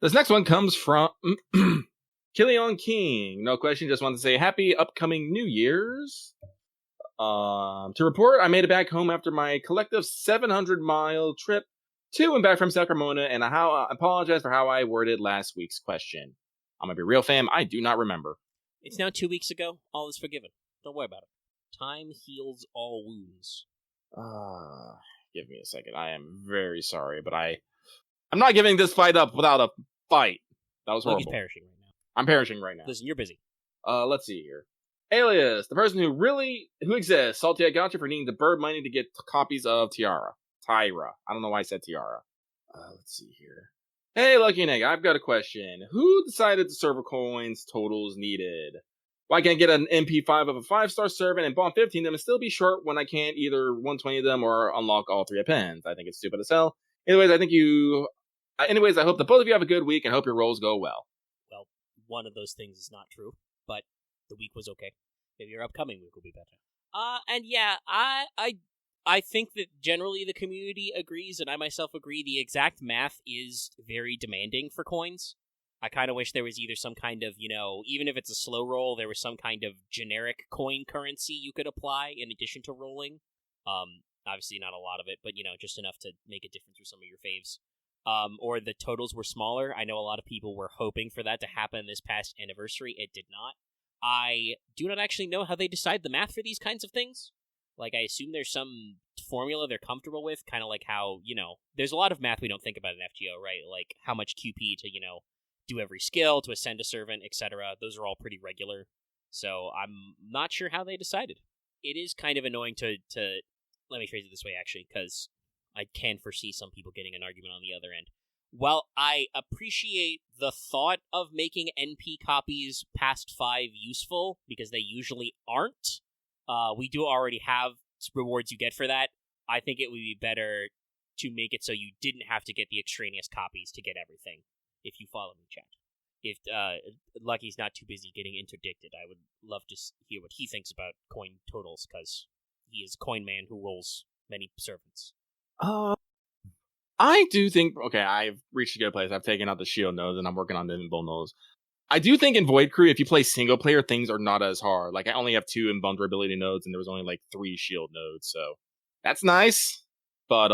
This next one comes from Killion King. No question, just wanted to say happy upcoming New Year's. To report, I made it back home after my collective 700-mile trip to and back from Sacramento, and I apologize for how I worded last week's question. I'm gonna be real, fam. I do not remember. It's now 2 weeks ago. All is forgiven. Don't worry about it. Time heals all wounds. Give me a second. I am very sorry, but I'm not giving this fight up without a fight. That was horrible. He's perishing right now. I'm perishing right now. Listen, you're busy. Let's see here. Alias, the person who exists. Salty, I got you for needing the bird money to get copies of Tyra. I don't know why I said Tiara. Let's see here. Hey, Lucky Neg, I've got a question. Who decided the server coins totals needed? Why can't I get an MP5 of a 5-star server and bomb 15 of them and still be short when I can't either 120 of them or unlock all 3 appends? I think it's stupid as hell. Anyways, I hope that both of you have a good week and hope your rolls go well. Well, one of those things is not true, but the week was okay. Maybe your upcoming week will be better. And yeah, I think that generally the community agrees, and I myself agree, the exact math is very demanding for coins. I kind of wish there was either some kind of, even if it's a slow roll, there was some kind of generic coin currency you could apply in addition to rolling. Obviously not a lot of it, but, just enough to make a difference with some of your faves. Or the totals were smaller. I know a lot of people were hoping for that to happen this past anniversary. It did not. I do not actually know how they decide the math for these kinds of things. Like, I assume there's some formula they're comfortable with, kind of like how, there's a lot of math we don't think about in FGO, right? Like, how much QP to, do every skill, to ascend a servant, etc. Those are all pretty regular. So I'm not sure how they decided. It is kind of annoying to let me phrase it this way, actually, because I can foresee some people getting an argument on the other end. While I appreciate the thought of making NP copies past 5 useful, because they usually aren't, we do already have rewards you get for that. I think it would be better to make it so you didn't have to get the extraneous copies to get everything, if you follow me, chat. If Lucky's not too busy getting interdicted, I would love to hear what he thinks about coin totals, because he is a coin man who rolls many servants. I do think, I've reached a good place. I've taken out the shield nodes, and I'm working on the invuln nodes. I do think in Void Crew, if you play single player, things are not as hard. Like, I only have 2 invulnerability nodes, and there was only, 3 shield nodes, so that's nice. But,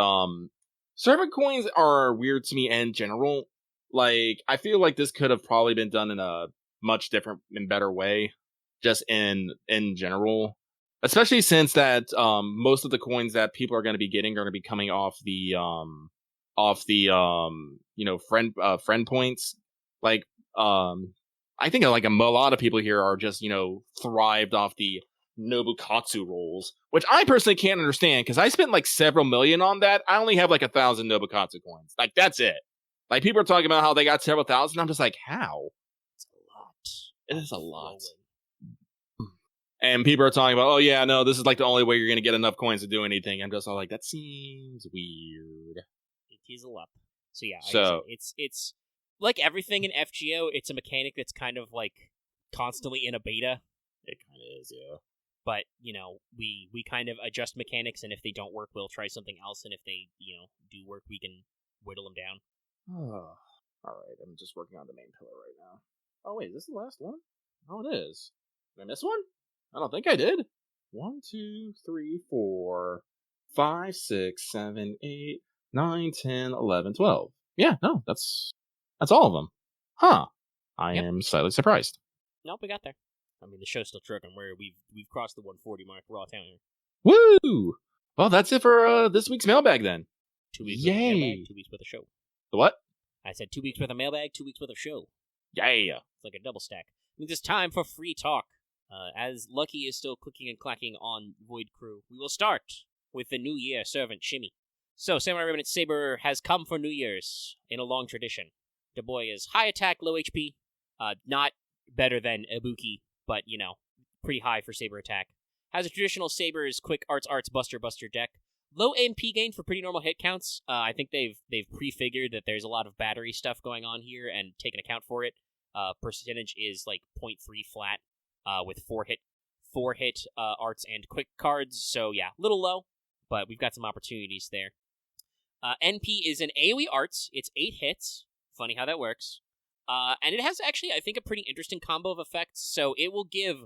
servant coins are weird to me in general. Like, I feel like this could have probably been done in a much different and better way, just in general. Especially since that, most of the coins that people are going to be getting are going to be coming off the friend points. Like, I think a lot of people here are just, thrived off the Nobukatsu rolls, which I personally can't understand, because I spent several million on that. I only have 1,000 Nobukatsu coins. That's it. People are talking about how they got several thousand. I'm just how? It's a lot. It is a lot. And people are talking about, oh yeah, no, this is the only way you're going to get enough coins to do anything. I'm just all that seems weird. It is a lot. So yeah, it's like everything in FGO, it's a mechanic that's kind of constantly in a beta. It kind of is, yeah. But, we kind of adjust mechanics, and if they don't work, we'll try something else, and if they, do work, we can whittle them down. Oh, alright, I'm just working on the main pillar right now. Oh wait, is this the last one? Oh, it is. Did I miss one? I don't think I did. 1, 2, 3, 4, 5, 6, 7, 8, 9, 10, 11, 12. Yeah, no, that's all of them. Huh. I am slightly surprised. Nope, we got there. I mean, the show's still trucking. We've crossed the 140 mark. We're all down here. Woo! Well, that's it for this week's mailbag then. 2 weeks worth of mailbag, 2 weeks worth of show. The what? I said 2 weeks worth of mailbag, 2 weeks worth of show. Yeah. It's like a double stack. It means it's time for free talk. As Lucky is still clicking and clacking on Void Crew, we will start with the New Year servant Shimmy. So, Samurai Remnant Saber has come for New Year's in a long tradition. The boy is high attack, low HP. Not better than Ibuki, but, pretty high for Saber attack. Has a traditional Saber's quick arts, buster deck. Low MP gain for pretty normal hit counts. I think they've prefigured that there's a lot of battery stuff going on here and taken account for it. Percentage is 0.3 flat, with 4 hit arts and quick cards. So yeah, little low, but we've got some opportunities there. NP is an AoE arts. It's 8 hits. Funny how that works. And it has actually, I think, a pretty interesting combo of effects. So it will give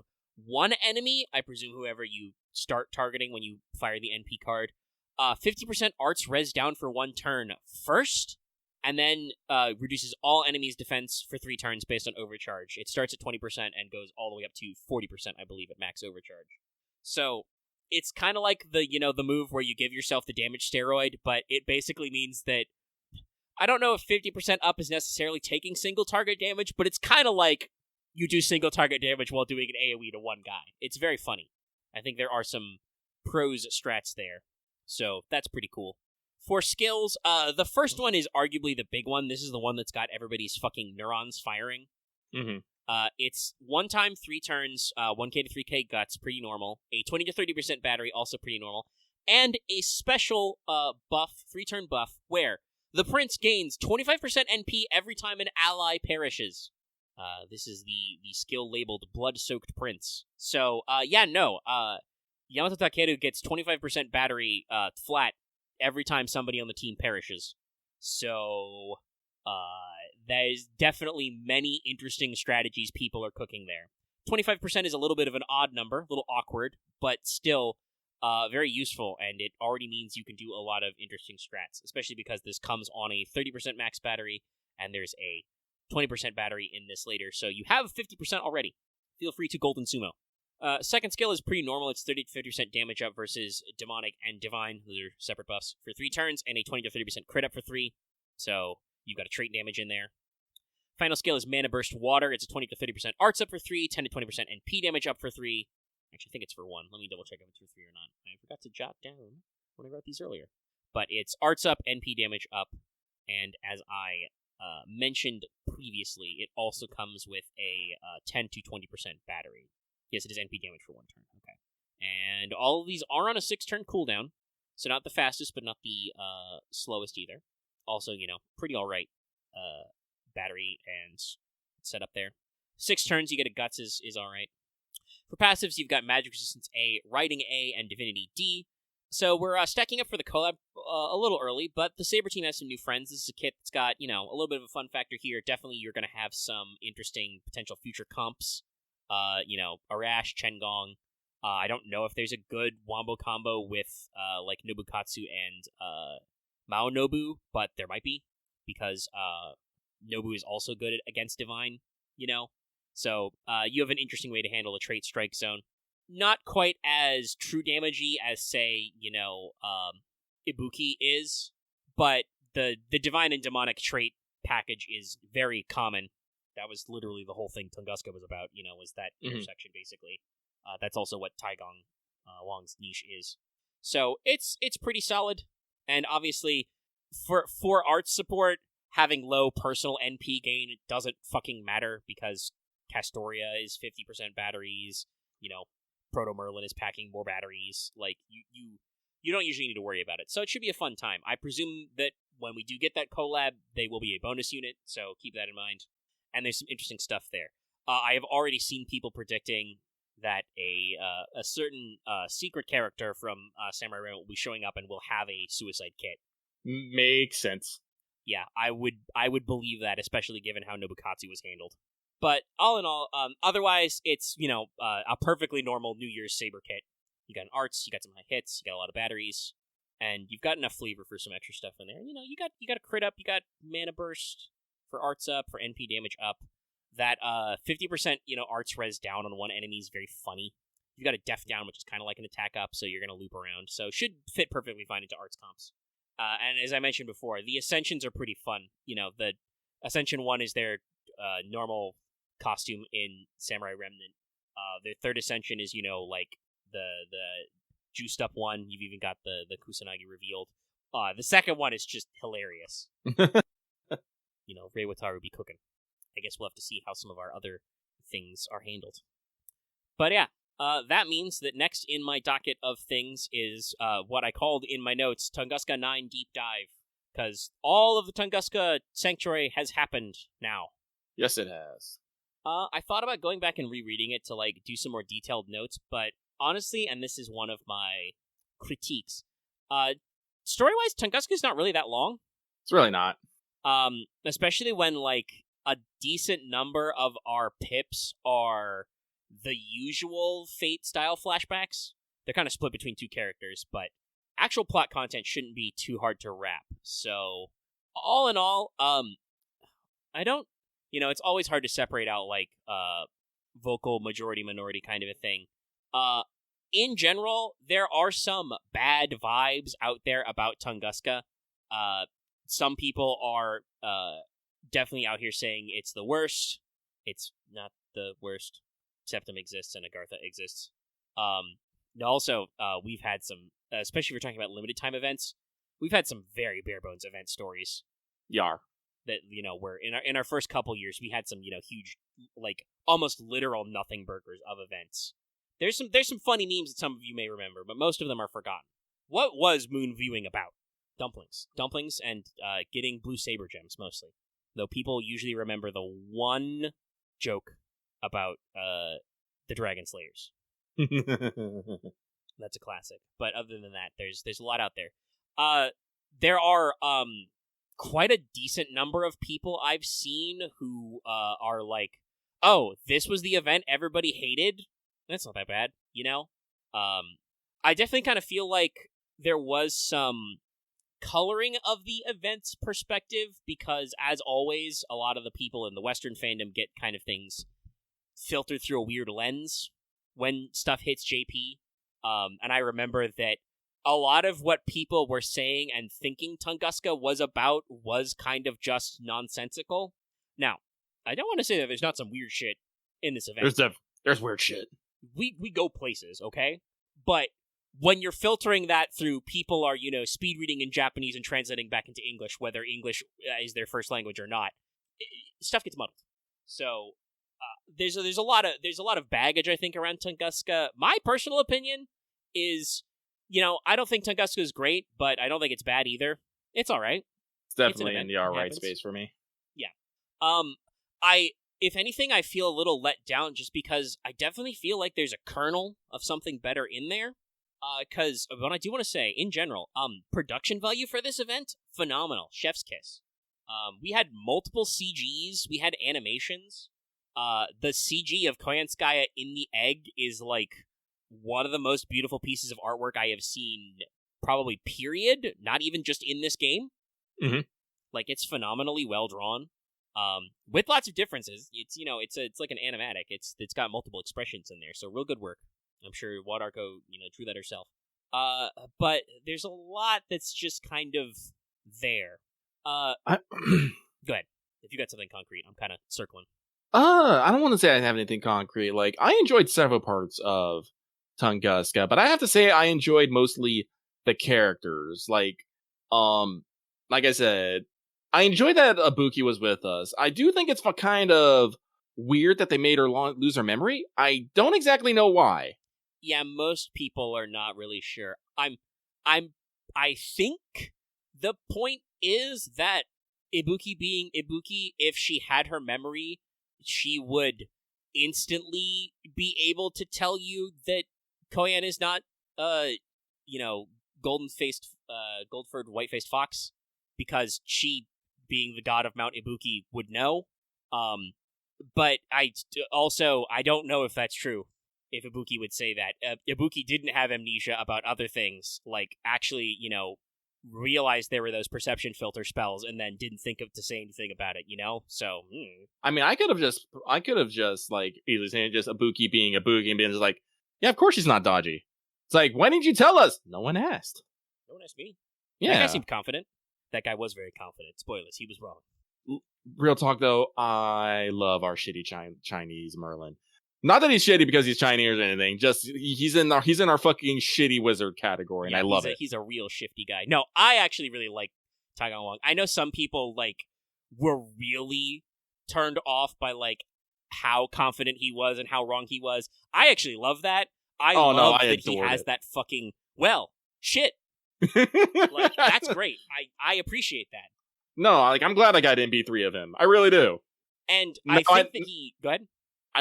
one enemy, I presume whoever you start targeting when you fire the NP card, 50% arts res down for 1 turn first, and then reduces all enemies' defense for 3 turns based on overcharge. It starts at 20% and goes all the way up to 40%, I believe, at max overcharge. So it's kind of like the move where you give yourself the damage steroid, but it basically means that I don't know if 50% up is necessarily taking single target damage, but it's kind of like you do single target damage while doing an AoE to one guy. It's very funny. I think there are some pros strats there. So that's pretty cool. For skills, the first one is arguably the big one. This is the one that's got everybody's fucking neurons firing. Mm-hmm. It's 1 time, 3 turns, 1k to 3k guts, pretty normal. A 20 to 30% battery, also pretty normal. And a special buff, 3-turn buff, where the prince gains 25% NP every time an ally perishes. This is the skill labeled Blood-Soaked Prince. So, Yamato Takeru gets 25% battery flat every time somebody on the team perishes. So, there's definitely many interesting strategies people are cooking there. 25% is a little bit of an odd number, a little awkward, but still very useful, and it already means you can do a lot of interesting strats, especially because this comes on a 30% max battery, and there's a 20% battery in this later, so you have 50% already. Feel free to Golden Sumo. Second skill is pretty normal. It's 30 to 50% damage up versus Demonic and Divine. Those are separate buffs for 3 turns, and a 20 to 30% crit up for 3. So you've got a trait damage in there. Final skill is Mana Burst Water. It's a 20 to 30% arts up for 3, 10 to 20% NP damage up for 3. Actually, I think it's for 1. Let me double check if it's for 3 or not. I forgot to jot down when I wrote these earlier. But it's arts up, NP damage up, and as I mentioned previously, it also comes with a 10 to 20% battery. Yes, it is NP damage for 1 turn. Okay. And all of these are on a 6-turn cooldown, so not the fastest, but not the slowest either. Also, pretty alright battery and setup there. 6 turns, you get a Guts is alright. For passives, you've got Magic Resistance A, Writing A, and Divinity D. So we're stacking up for the collab a little early, but the Saber team has some new friends. This is a kit that's got, a little bit of a fun factor here. Definitely you're going to have some interesting potential future comps. Arash, Chengong. I don't know if there's a good Wombo combo with, like, Nobukatsu and Mao Nobu, but there might be, because Nobu is also good against Divine, So you have an interesting way to handle a trait strike zone. Not quite as true damagey as, say, Ibuki is, but the Divine and Demonic trait package is very common. That was literally the whole thing Tunguska was about, was that intersection, basically. That's also what Taigong Wang's niche is. So it's pretty solid, and obviously, for art support, having low personal NP gain doesn't fucking matter, because Castoria is 50% batteries, Proto Merlin is packing more batteries. Like, you don't usually need to worry about it. So it should be a fun time. I presume that when we do get that collab, they will be a bonus unit, so keep that in mind. And there's some interesting stuff there. I have already seen people predicting that a certain secret character from Samurai Ramen will be showing up and will have a suicide kit. Makes sense. Yeah, I would believe that, especially given how Nobukatsu was handled. But all in all, otherwise, it's, a perfectly normal New Year's Saber kit. You got an arts, you got some high hits, you got a lot of batteries, and you've got enough flavor for some extra stuff in there. You got a crit up, you got mana burst for arts up, for NP damage up. That 50% arts res down on one enemy is very funny. You've got a def down, which is kind of like an attack up, so you're gonna loop around. So should fit perfectly fine into arts comps. And as I mentioned before, the ascensions are pretty fun. The Ascension 1 is their normal costume in Samurai Remnant. Their third ascension is, like the juiced up one. You've even got the Kusanagi revealed. The second one is just hilarious. Rei Wataru be cooking. I guess we'll have to see how some of our other things are handled. But yeah, that means that next in my docket of things is what I called in my notes Tunguska 9 Deep Dive. Because all of the Tunguska Sanctuary has happened now. Yes, it has. I thought about going back and rereading it to do some more detailed notes, but honestly, and this is one of my critiques, story-wise, Tunguska is not really that long. It's really not. Especially when a decent number of our pips are the usual Fate-style flashbacks. They're kind of split between 2 characters, but actual plot content shouldn't be too hard to wrap. So, all in all, I don't... it's always hard to separate out, vocal majority-minority kind of a thing. In general, there are some bad vibes out there about Tunguska. Some people are definitely out here saying it's the worst. It's not the worst. Septum exists and Agartha exists. Also, we've had some, especially if we're talking about limited time events, we've had some very bare bones event stories. Yar. That, were in our first couple years, we had some, huge, almost literal nothing burgers of events. There's some funny memes that some of you may remember, but most of them are forgotten. What was moon viewing about? Dumplings, and getting blue saber gems mostly. Though people usually remember the one joke about the Dragon Slayers. That's a classic. But other than that, there's a lot out there. There are quite a decent number of people I've seen who are like, oh, this was the event everybody hated? That's not that bad, I definitely kind of feel like there was some coloring of the event's perspective, because, as always, a lot of the people in the Western fandom get kind of things filtered through a weird lens. when stuff hits JP. And I remember that a lot of what people were saying and thinking Tunguska was about was kind of just nonsensical. Now, I don't want to say that there's not some weird shit in this event. There's weird shit. We go places, okay? But when you're filtering that through, people are, speed reading in Japanese and translating back into English, whether English is their first language or not, stuff gets muddled. So there's a lot of baggage, I think, around Tunguska. My personal opinion is, I don't think Tunguska is great, but I don't think it's bad either. It's all right. It's definitely in the all right space for me. Yeah. If anything, I feel a little let down just because I definitely feel like there's a kernel of something better in there. Because what I do want to say, in general, production value for this event, phenomenal. Chef's kiss. We had multiple CGs. We had animations. The CG of Koyanskaya in the egg is, like, one of the most beautiful pieces of artwork I have seen, probably, period. Not even just in this game. Mm-hmm. Like, it's phenomenally well drawn. With lots of differences. It's like an animatic. It's got multiple expressions in there, so real good work. I'm sure Wadarko, drew that herself. But there's a lot that's just kind of there. Go ahead. If you got something concrete, I'm kind of circling. I don't want to say I have anything concrete. Like, I enjoyed several parts of Tunguska, but I have to say I enjoyed mostly the characters. Like I said, I enjoyed that Ibuki was with us. I do think it's kind of weird that they made her lose her memory. I don't exactly know why. Yeah, most people are not really sure. I think the point is that Ibuki being Ibuki, if she had her memory, she would instantly be able to tell you that Koyan is not, golden-faced, gold-furred, white-faced fox, because she, being the god of Mount Ibuki, would know. But I don't know if that's true. If Ibuki would say that. Ibuki didn't have amnesia about other things, like actually, realized there were those perception filter spells and then didn't think to say anything about it, So, I mean, I could have just like easily saying just Ibuki being Ibuki and being just like, yeah, of course she's not dodgy. It's like, why didn't you tell us? No one asked. No one asked me. Yeah. That guy seemed confident. That guy was very confident. Spoilers, he was wrong. Real talk though, I love our shitty Chinese Merlin. Not that he's shitty because he's Chinese or anything. Just he's in our fucking shitty wizard category, and I love it. He's a real shifty guy. No, I actually really like Taigang Wang. I know some people were really turned off by how confident he was and how wrong he was. I actually love that. I love that he has that fucking shit. That's great. I appreciate that. No, I'm glad I got MP3 of him. I really do. And I think that he go ahead.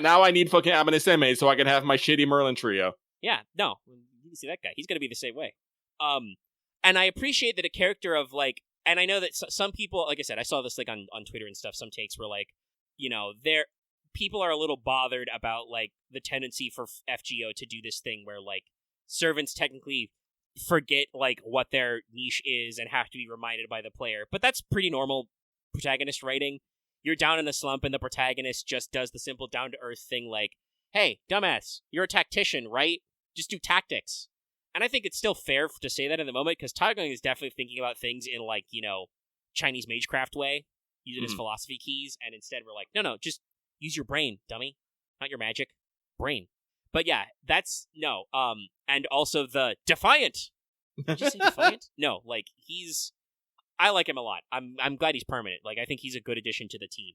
Now I need fucking Abane Seme so I can have my shitty Merlin trio. Yeah, no. You see that guy. He's going to be the same way. And I appreciate that a character of, and I know that some people, like I said, I saw this, on Twitter and stuff, some takes were people are a little bothered about, the tendency for FGO to do this thing where, servants technically forget, what their niche is and have to be reminded by the player. But that's pretty normal protagonist writing. You're down in a slump and the protagonist just does the simple down-to-earth thing hey, dumbass, you're a tactician, right? Just do tactics. And I think it's still fair to say that in the moment, because Taigang is definitely thinking about things in, Chinese magecraft way, using his philosophy keys, and instead we're no, just use your brain, dummy. Not your magic. Brain. But yeah, that's, no. And also the Defiant. Did you say Defiant? No, I like him a lot. I'm glad he's permanent. I think he's a good addition to the team.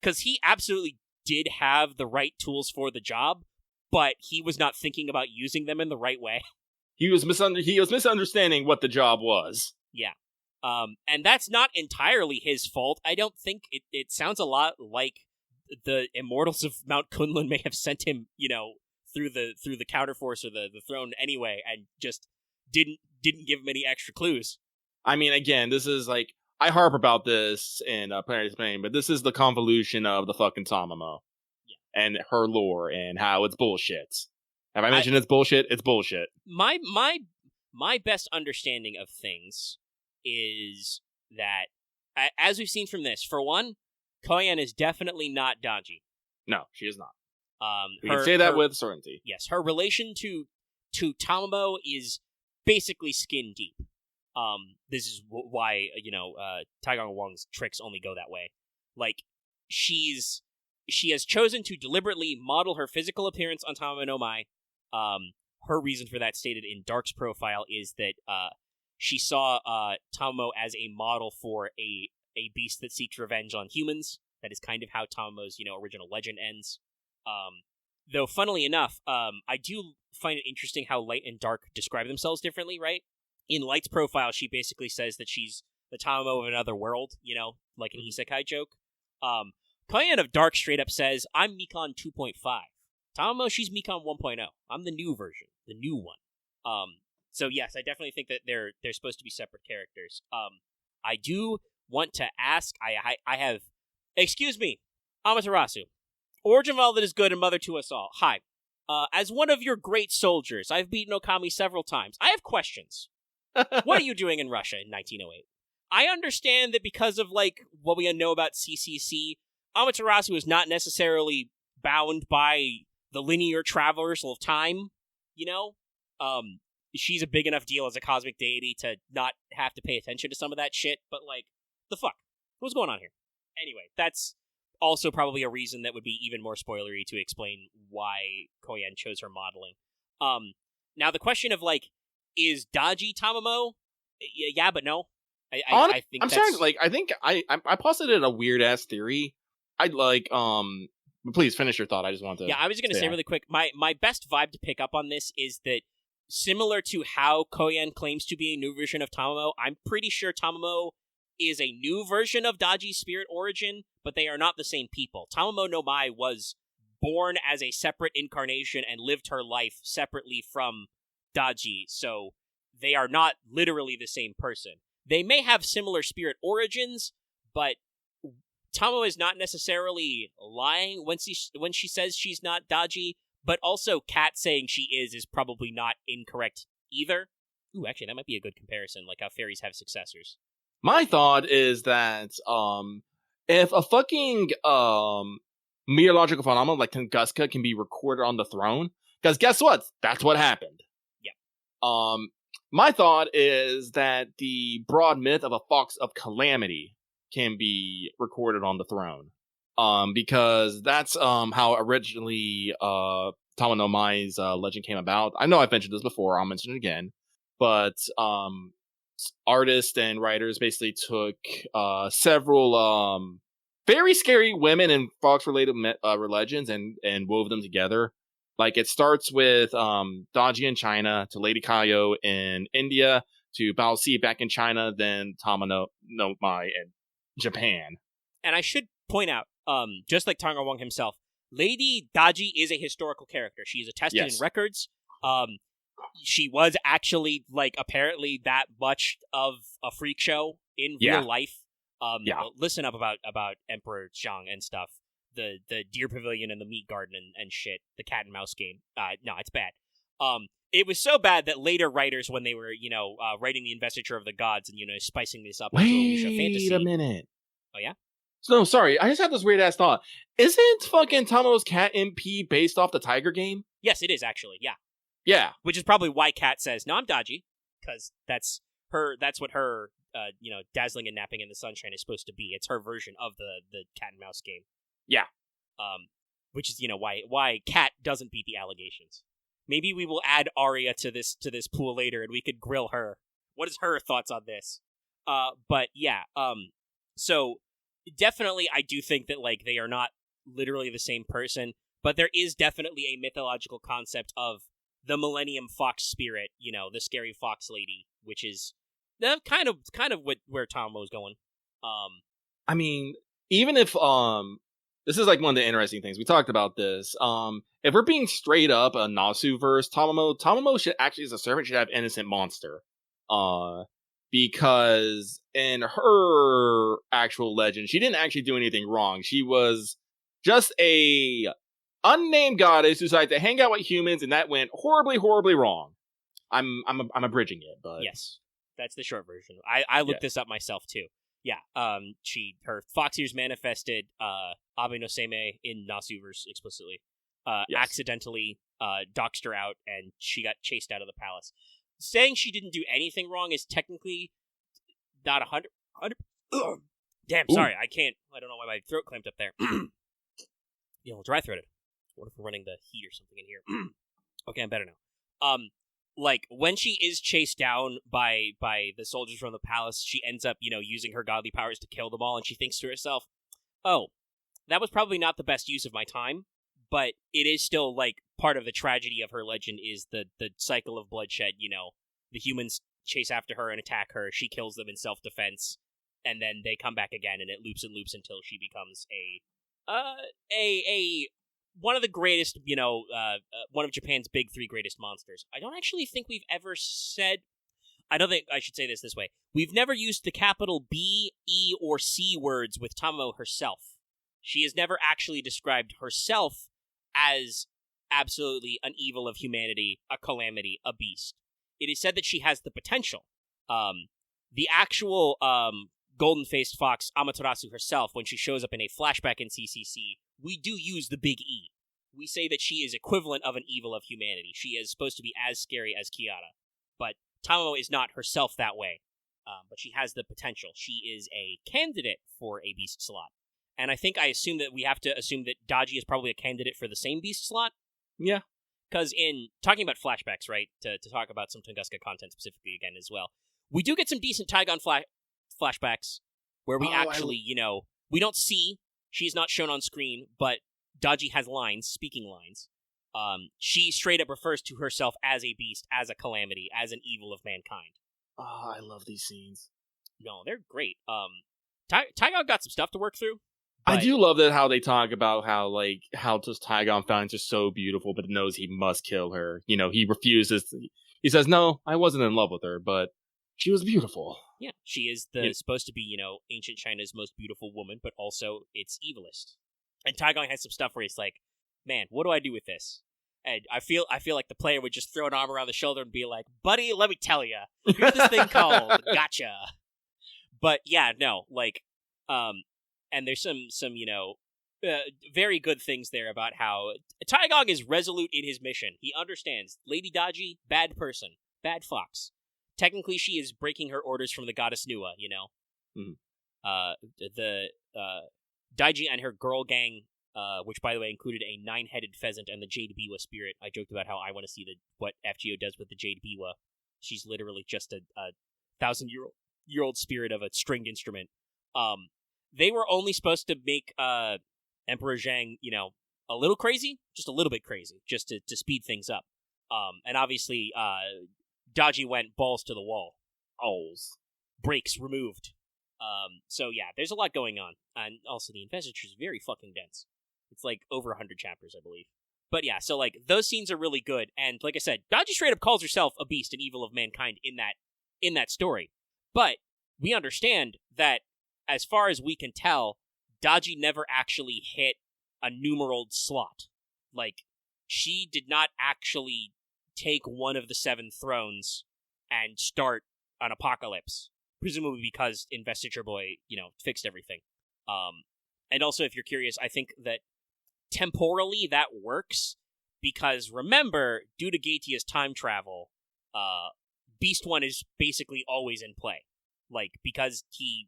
Because he absolutely did have the right tools for the job, but he was not thinking about using them in the right way. He was misunderstanding what the job was. Yeah. And that's not entirely his fault. I don't think it sounds a lot like the Immortals of Mount Kunlun may have sent him, through the counterforce or the throne anyway, and just didn't give him any extra clues. I mean, again, this is I harp about this in Planet Spain, but this is the convolution of the fucking Tamamo. Yeah. And her lore and how it's bullshit. Have I mentioned it's bullshit? It's bullshit. My best understanding of things is that, as we've seen from this, for one, Koyan is definitely not dodgy. No, she is not. We can say that with certainty. Yes, her relation to Tamamo is basically skin deep. This is why Taegong Wong's tricks only go that way. Like, she has chosen to deliberately model her physical appearance on Tamamo no Mai. Her reason for that, stated in Dark's profile, is that she saw Tamamo as a model for a beast that seeks revenge on humans. That is kind of how Tamamo's original legend ends. Though, funnily enough, I do find it interesting how Light and Dark describe themselves differently, right? In Light's profile, she basically says that she's the Tamamo of another world, like an isekai joke. Koyan of Dark straight up says, I'm Mikan 2.5. Tamamo, she's Mikan 1.0. I'm the new version, the new one. So yes, I definitely think that they're supposed to be separate characters. I do want to ask, I have, excuse me, Amaterasu, origin of all that is good and mother to us all. Hi. As one of your great soldiers, I've beaten Okami several times. I have questions. What are you doing in Russia in 1908? I understand that because of, what we know about CCC, Amaterasu is not necessarily bound by the linear traversal of time, She's a big enough deal as a cosmic deity to not have to pay attention to some of that shit, but, the fuck? What's going on here? Anyway, that's also probably a reason that would be even more spoilery to explain why Koyan chose her modeling. Now the question of, is Daji Tamamo? Yeah, but no. I think I'm sorry. I think I posited a weird ass theory. I'd please finish your thought. I just want to. Yeah, I was going to say really quick. My best vibe to pick up on this is that similar to how Koyan claims to be a new version of Tamamo, I'm pretty sure Tamamo is a new version of Daji's spirit origin, but they are not the same people. Tamamo no Mai was born as a separate incarnation and lived her life separately from Daji, so they are not literally the same person. They may have similar spirit origins, but Tamamo is not necessarily lying when she says she's not Daji, but also Kat saying she is probably not incorrect either. Ooh, actually, that might be a good comparison, like how fairies have successors. My thought is that if a fucking meteorological phenomenon like Tunguska can be recorded on the throne, because guess what? That's what happened. Yeah. My thought is that the broad myth of a fox of calamity can be recorded on the throne. Because that's how originally Tamamo no Mai's legend came about. I know I've mentioned this before, I'll mention it again. But artists and writers basically took several very scary women and fox-related legends and wove them together. It starts with Daji in China, to Lady Kaio in India, to Bao Si back in China, then Tamamo no Mai in Japan. And I should point out, just like Taegong Wong himself, Lady Daji is a historical character. She is attested in records. She was actually, apparently that much of a freak show in real life. Listen up about Emperor Zhang and stuff. The deer pavilion and the meat garden and shit. The cat and mouse game. No, it's bad. It was so bad that later writers, when they were, writing the Investiture of the Gods and, spicing this up into a wuxia fantasy. Wait a minute. Oh, yeah? No, sorry. I just had this weird-ass thought. Isn't fucking Tamo's Cat MP based off the Tiger game? Yes, it is, actually, yeah. Yeah. Which is probably why Kat says, no, I'm Daji. Because that's what her, dazzling and napping in the sunshine is supposed to be. It's her version of the cat and mouse game. Yeah. Which is, why Kat doesn't beat the allegations. Maybe we will add Arya to this pool later, and we could grill her. What is her thoughts on this? But yeah, so definitely I do think that they are not literally the same person, but there is definitely a mythological concept of the Millennium Fox spirit, the scary fox lady, which is kind of where Tamo's going. I mean, even if this is one of the interesting things we talked about this. If we're being straight up a Nasu verse, Tamamo should actually, as a servant, should have innocent monster. Because in her actual legend, she didn't actually do anything wrong. She was just a unnamed goddess who decided to hang out with humans, and that went horribly, horribly wrong. I'm abridging it, but yes, that's the short version. I looked this up myself too. Yeah, her fox ears manifested Abe no Seimei in Nasuverse explicitly. Yes. accidentally doxed her out, and she got chased out of the palace. Saying she didn't do anything wrong is technically not 100. Damn, sorry, I don't know why my throat clamped up there. Dry throated. What if we're running the heat or something in here? Okay, I'm better now. Like, when she is chased down by the soldiers from the palace, she ends up, using her godly powers to kill them all, and she thinks to herself, oh, that was probably not the best use of my time, but it is still, like, part of the tragedy of her legend is the cycle of bloodshed, the humans chase after her and attack her, she kills them in self-defense, and then they come back again, and it loops and loops until she becomes one of the greatest, one of Japan's big three greatest monsters. I don't actually think we've ever said... I don't think I should say this way. We've never used the capital B, E, or C words with Tamamo herself. She has never actually described herself as absolutely an evil of humanity, a calamity, a beast. It is said that she has the potential. The actual golden-faced fox, Amaterasu herself, when she shows up in a flashback in CCC, we do use the big E. We say that she is equivalent of an evil of humanity. She is supposed to be as scary as Kiara. But Tamamo is not herself that way. But she has the potential. She is a candidate for a beast slot. And I think I assume that we have to assume that Daji is probably a candidate for the same beast slot. Yeah. Because in talking about flashbacks, right, to talk about some Tunguska content specifically again as well, we do get some decent Taigon flashbacks where we we don't see, she's not shown on screen, but Daji has lines, speaking lines. She straight up refers to herself as a beast, as a calamity, as an evil of mankind. Oh, I love these scenes. No, they're great. Taigon got some stuff to work through. I do love that how they talk about how just Taigon finds her so beautiful, but knows he must kill her. He refuses. He says, "No, I wasn't in love with her, but she was beautiful." Yeah, she is supposed to be, ancient China's most beautiful woman, but also its evilest. And Taigon has some stuff where he's like, "Man, what do I do with this?" And I feel like the player would just throw an arm around the shoulder and be like, "Buddy, let me tell you, here's this thing called gotcha." But yeah, no, and there's some very good things there about how Taigong is resolute in his mission. He understands Lady Daji, bad person, bad fox. Technically, she is breaking her orders from the goddess Nua. The Daiji and her girl gang, which by the way included a 9-headed pheasant and the Jade Biwa spirit. I joked about how I want to see what FGO does with the Jade Biwa. She's literally just a 1,000-year-old spirit of a stringed instrument. They were only supposed to make Emperor Zhang, a little crazy, just a little bit crazy, just to speed things up. And obviously, Daji went balls to the wall. Brakes removed. So yeah, there's a lot going on. And also the investiture is very fucking dense. It's like over 100 chapters, I believe. But yeah, so those scenes are really good. And like I said, Daji straight up calls herself a beast, an evil of mankind in that story. But we understand that as far as we can tell, Daji never actually hit a numeraled slot. She did not actually take one of the 7 thrones and start an apocalypse. Presumably because Investiture Boy, fixed everything. And also, if you're curious, I think that temporally that works, because remember, due to Gaetia's time travel, Beast 1 is basically always in play. Because he,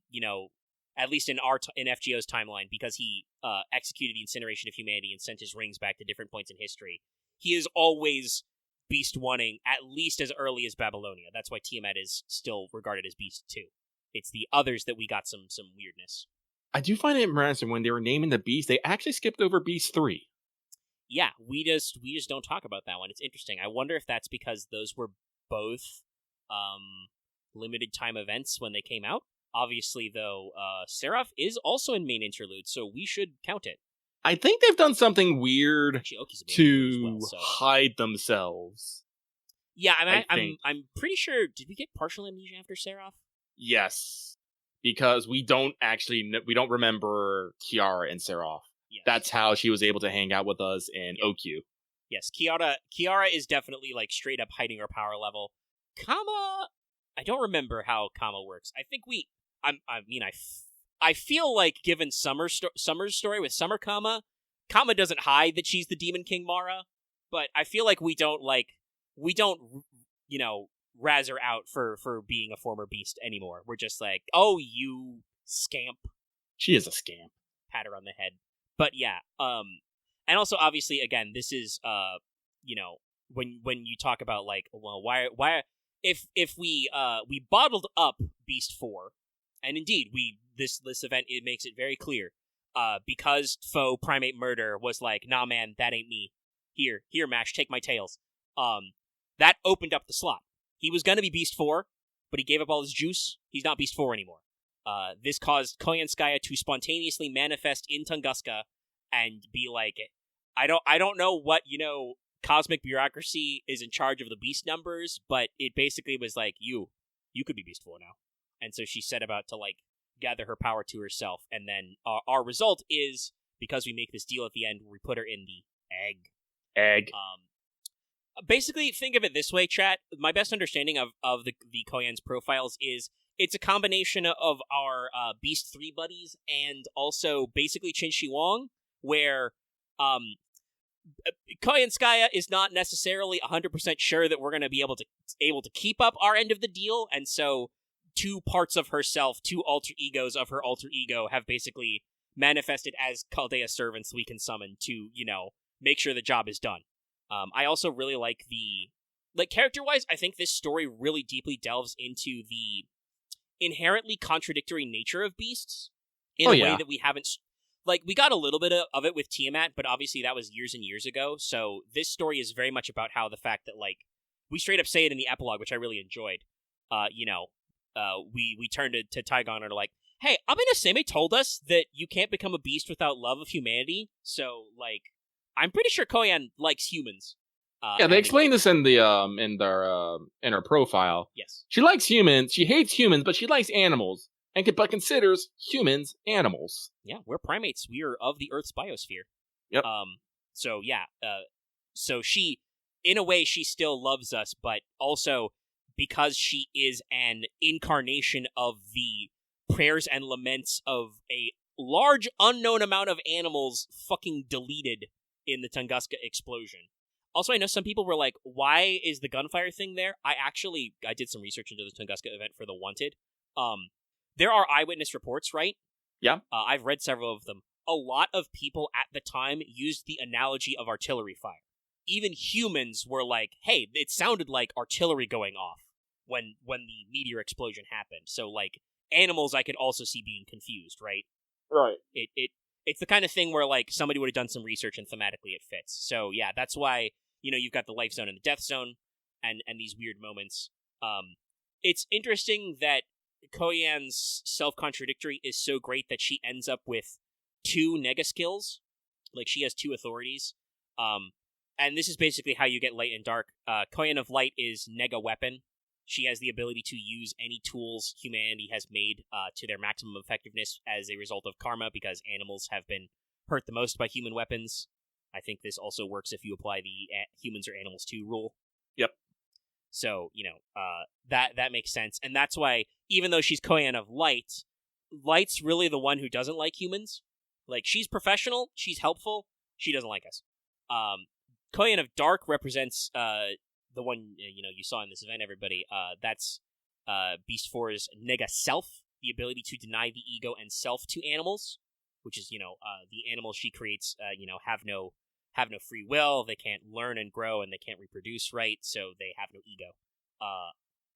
at least in FGO's timeline, because he executed the incineration of humanity and sent his rings back to different points in history, he is always Beast 1ing at least as early as Babylonia. That's why Tiamat is still regarded as Beast 2. It's the others that we got some weirdness. I do find it interesting when they were naming the beast, they actually skipped over Beast 3. Yeah, we just don't talk about that one. It's interesting. I wonder if that's because those were both limited time events when they came out. Obviously, though, Seraph is also in main interlude, so we should count it. I think they've done something weird to well, so. hide themselves. Yeah, I'm pretty sure. Did we get partial amnesia after Seraph? Yes, because we don't remember Kiara and Seraph. Yes. That's how she was able to hang out with us in OQ. Yes, Kiara is definitely straight up hiding her power level. Kama, I don't remember how Kama works. I think I feel like given Summer's story with Summer Kama Kama doesn't hide that she's the Demon King Mara, but I feel like we don't, razz her out for being a former beast anymore. We're just like, oh, you scamp. She is a scamp. Pat her on the head. But yeah, and also obviously, again, this is, when you talk about like, well, why, if we bottled up Beast 4, and indeed this event, it makes it very clear, because Foe Primate Murder was like, nah man, that ain't me. Here, Mash, take my tails. That opened up the slot. He was gonna be Beast 4, but he gave up all his juice. He's not Beast 4 anymore. This caused Koyanskaya to spontaneously manifest in Tunguska and be like, I don't know what, cosmic bureaucracy is in charge of the beast numbers, but it basically was like, you could be Beast 4 now. And so she set about to, like, gather her power to herself, and then our result is, because we make this deal at the end, we put her in the egg. Basically, think of it this way, chat. My best understanding of the Koyan's profiles is it's a combination of our Beast 3 buddies and also basically Qin Shi Huang, where Koyanskaya is not necessarily 100% sure that we're going to be able to keep up our end of the deal, and so two parts of herself, two alter egos of her alter ego, have basically manifested as Chaldea servants we can summon to, make sure the job is done. I also really like character-wise, I think this story really deeply delves into the inherently contradictory nature of beasts in a way that we haven't... we got a little bit of it with Tiamat, but obviously that was years and years ago, so this story is very much about how the fact that, we straight up say it in the epilogue, which I really enjoyed. We turned to Taigon and are like, hey, Seme told us that you can't become a beast without love of humanity, so, I'm pretty sure Koyan likes humans. They explained this in in her profile. Yes. She likes humans, she hates humans, but she likes animals, but considers humans animals. Yeah, we're primates. We are of the Earth's biosphere. Yep. So she, in a way, she still loves us, but also because she is an incarnation of the prayers and laments of a large unknown amount of animals fucking deleted in the Tunguska explosion. Also, I know some people were like, why is the gunfire thing there? I did some research into the Tunguska event for The Wanted. There are eyewitness reports, right? Yeah. I've read several of them. A lot of people at the time used the analogy of artillery fire. Even humans were like, hey, it sounded like artillery going off when the meteor explosion happened. So, animals I could also see being confused, right? Right. It's the kind of thing where, somebody would have done some research and thematically it fits. So, yeah, that's why, you've got the life zone and the death zone and these weird moments. It's interesting that Koyan's self-contradictory is so great that she ends up with 2 nega skills. She has 2 authorities. And this is basically how you get light and dark. Koyan of Light is nega weapon. She has the ability to use any tools humanity has made to their maximum effectiveness as a result of karma, because animals have been hurt the most by human weapons. I think this also works if you apply the humans or animals too rule. Yep. So, that makes sense. And that's why, even though she's Koyan of Light, Light's really the one who doesn't like humans. She's professional, she's helpful, she doesn't like us. Koyan of Dark represents the one you saw in this event, everybody. That's Beast 4's nega self, the ability to deny the ego and self to animals, which is the animals she creates have no free will, they can't learn and grow, and they can't reproduce, right? So they have no ego.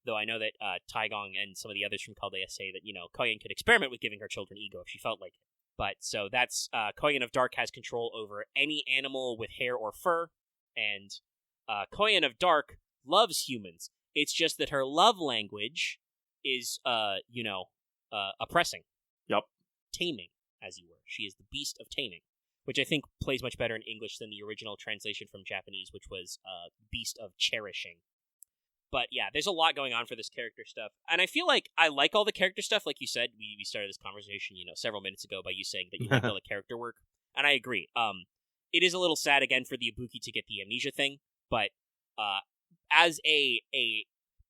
Though I know that Taigong and some of the others from Chaldea say that Koyan could experiment with giving her children ego if she felt like it. But so that's Koyan of Dark has control over any animal with hair or fur, and Koyan of Dark loves humans. It's just that her love language is, oppressing. Yep. Taming, as you were. She is the beast of taming, which I think plays much better in English than the original translation from Japanese, which was beast of cherishing. But yeah, there's a lot going on for this character stuff. And I feel like I like all the character stuff. Like you said, we started this conversation, several minutes ago by you saying that you like all the character work. And I agree. It is a little sad, again, for the Ibuki to get the amnesia thing. But as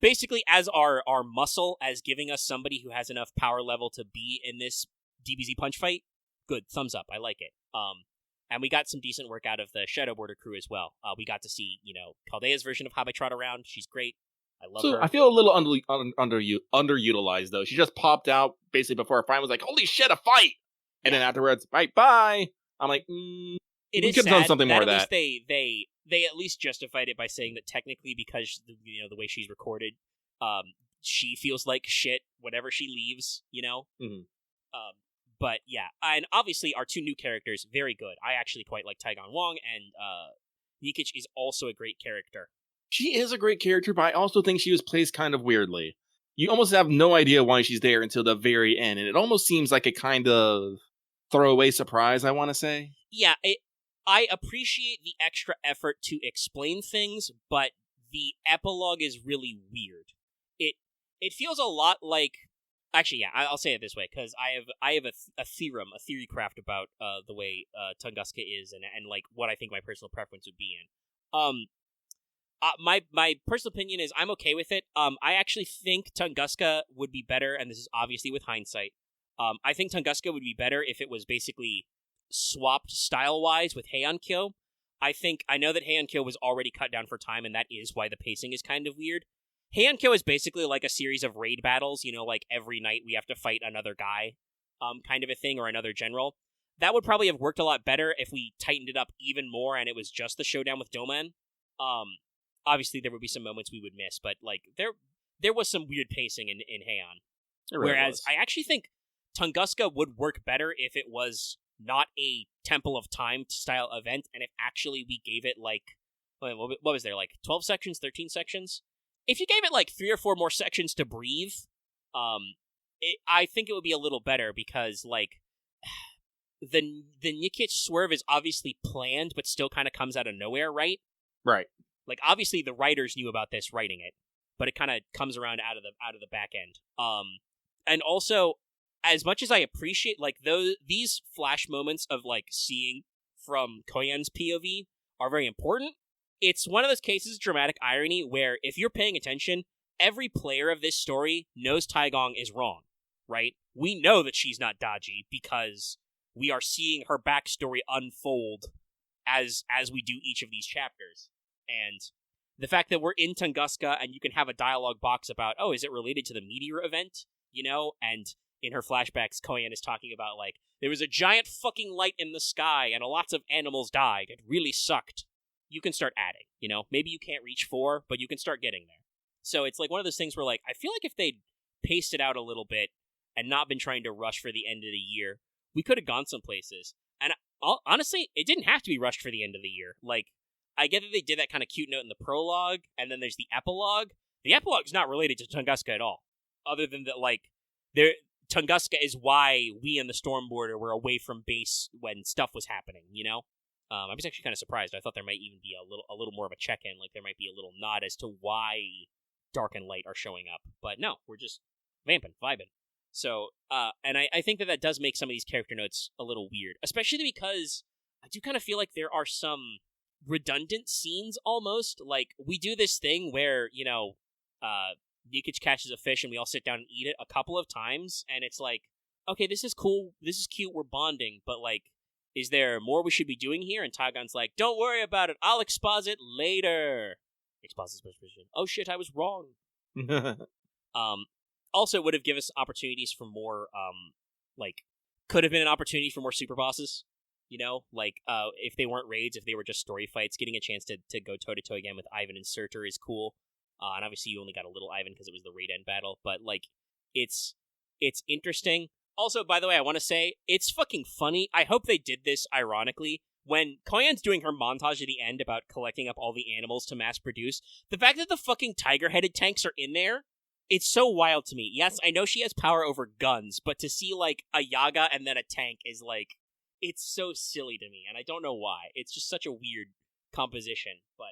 basically as our muscle, as giving us somebody who has enough power level to be in this DBZ punch fight, good, thumbs up, I like it. And we got some decent work out of the Shadow Border crew as well. We got to see, Caldea's version of How I Trot Around. She's great. I love her. I feel a little underutilized, though. She just popped out basically before our fight, was like, holy shit, a fight! And then afterwards, bye. I'm like, we could have done something more of that. They at least justified it by saying that technically, because the way she's recorded, she feels like shit whenever she leaves. Mm-hmm. But yeah, and obviously our two new characters, very good. I actually quite like Taigon Wong, and Nikich is also a great character. She is a great character, but I also think she was placed kind of weirdly. You almost have no idea why she's there until the very end, and it almost seems like a kind of throwaway surprise, I want to say. Yeah, I appreciate the extra effort to explain things, but the epilogue is really weird. It feels a lot like... Actually, yeah, I'll say it this way, because I have a theory craft about the way Tunguska is, and like what I think my personal preference would be in. My personal opinion is I'm okay with it. I actually think Tunguska would be better, and this is obviously with hindsight. I think Tunguska would be better if it was basically swapped style-wise with Heian-kyo. I know that Heian-kyo was already cut down for time, and that is why the pacing is kind of weird. Heian-kyo is basically like a series of raid battles, like every night we have to fight another guy, kind of a thing, or another general. That would probably have worked a lot better if we tightened it up even more and it was just the showdown with Doman. Obviously there would be some moments we would miss, but like there was some weird pacing in Heian. Really Whereas I actually think Tunguska would work better if it was not a Temple of Time style event, and if actually we gave it like, what was there, like 12 sections, 13 sections? If you gave it like 3 or 4 more sections to breathe, I think it would be a little better, because like the Nikich swerve is obviously planned, but still kind of comes out of nowhere, right? Right. Like obviously the writers knew about this writing it, but it kind of comes around out of the back end. And also, as much as I appreciate like these flash moments of like seeing from Koyan's POV are very important, it's one of those cases of dramatic irony where if you're paying attention, every player of this story knows Taigong is wrong, right? We know that she's not Daji because we are seeing her backstory unfold as we do each of these chapters. And the fact that we're in Tunguska and you can have a dialogue box about, oh, is it related to the meteor event? And in her flashbacks, Koyan is talking about, like, there was a giant fucking light in the sky and lots of animals died. It really sucked. You can start adding, Maybe you can't reach 4, but you can start getting there. So it's like one of those things where, like, I feel like if they'd paced it out a little bit and not been trying to rush for the end of the year, we could have gone some places. And honestly, it didn't have to be rushed for the end of the year. Like, I get that they did that kind of cute note in the prologue, and then there's the epilogue. The epilogue is not related to Tunguska at all, other than that, like, Tunguska is why we in the Storm Border were away from base when stuff was happening, I was actually kind of surprised. I thought there might even be a little more of a check-in, like there might be a little nod as to why Dark and Light are showing up. But no, we're just vibing. So, and I think that does make some of these character notes a little weird, especially because I do kind of feel like there are some redundant scenes almost. Like, we do this thing where, Nikich catches a fish and we all sit down and eat it a couple of times, and it's like, okay, this is cool, this is cute, we're bonding, but like, is there more we should be doing here? And Taigon's like, don't worry about it, I'll exposit later. Exposit position. Oh shit, I was wrong. Also, it would have given us opportunities for more, could have been an opportunity for more super bosses. If they weren't raids, if they were just story fights, getting a chance to go toe-to-toe again with Ivan and Surtur is cool. And obviously you only got a little Ivan because it was the raid end battle, but like, it's interesting. Also, by the way, I want to say, it's fucking funny. I hope they did this ironically. When Koyan's doing her montage at the end about collecting up all the animals to mass produce, the fact that the fucking tiger-headed tanks are in there, it's so wild to me. Yes, I know she has power over guns, but to see like a Yaga and then a tank is like, it's so silly to me, and I don't know why. It's just such a weird composition, but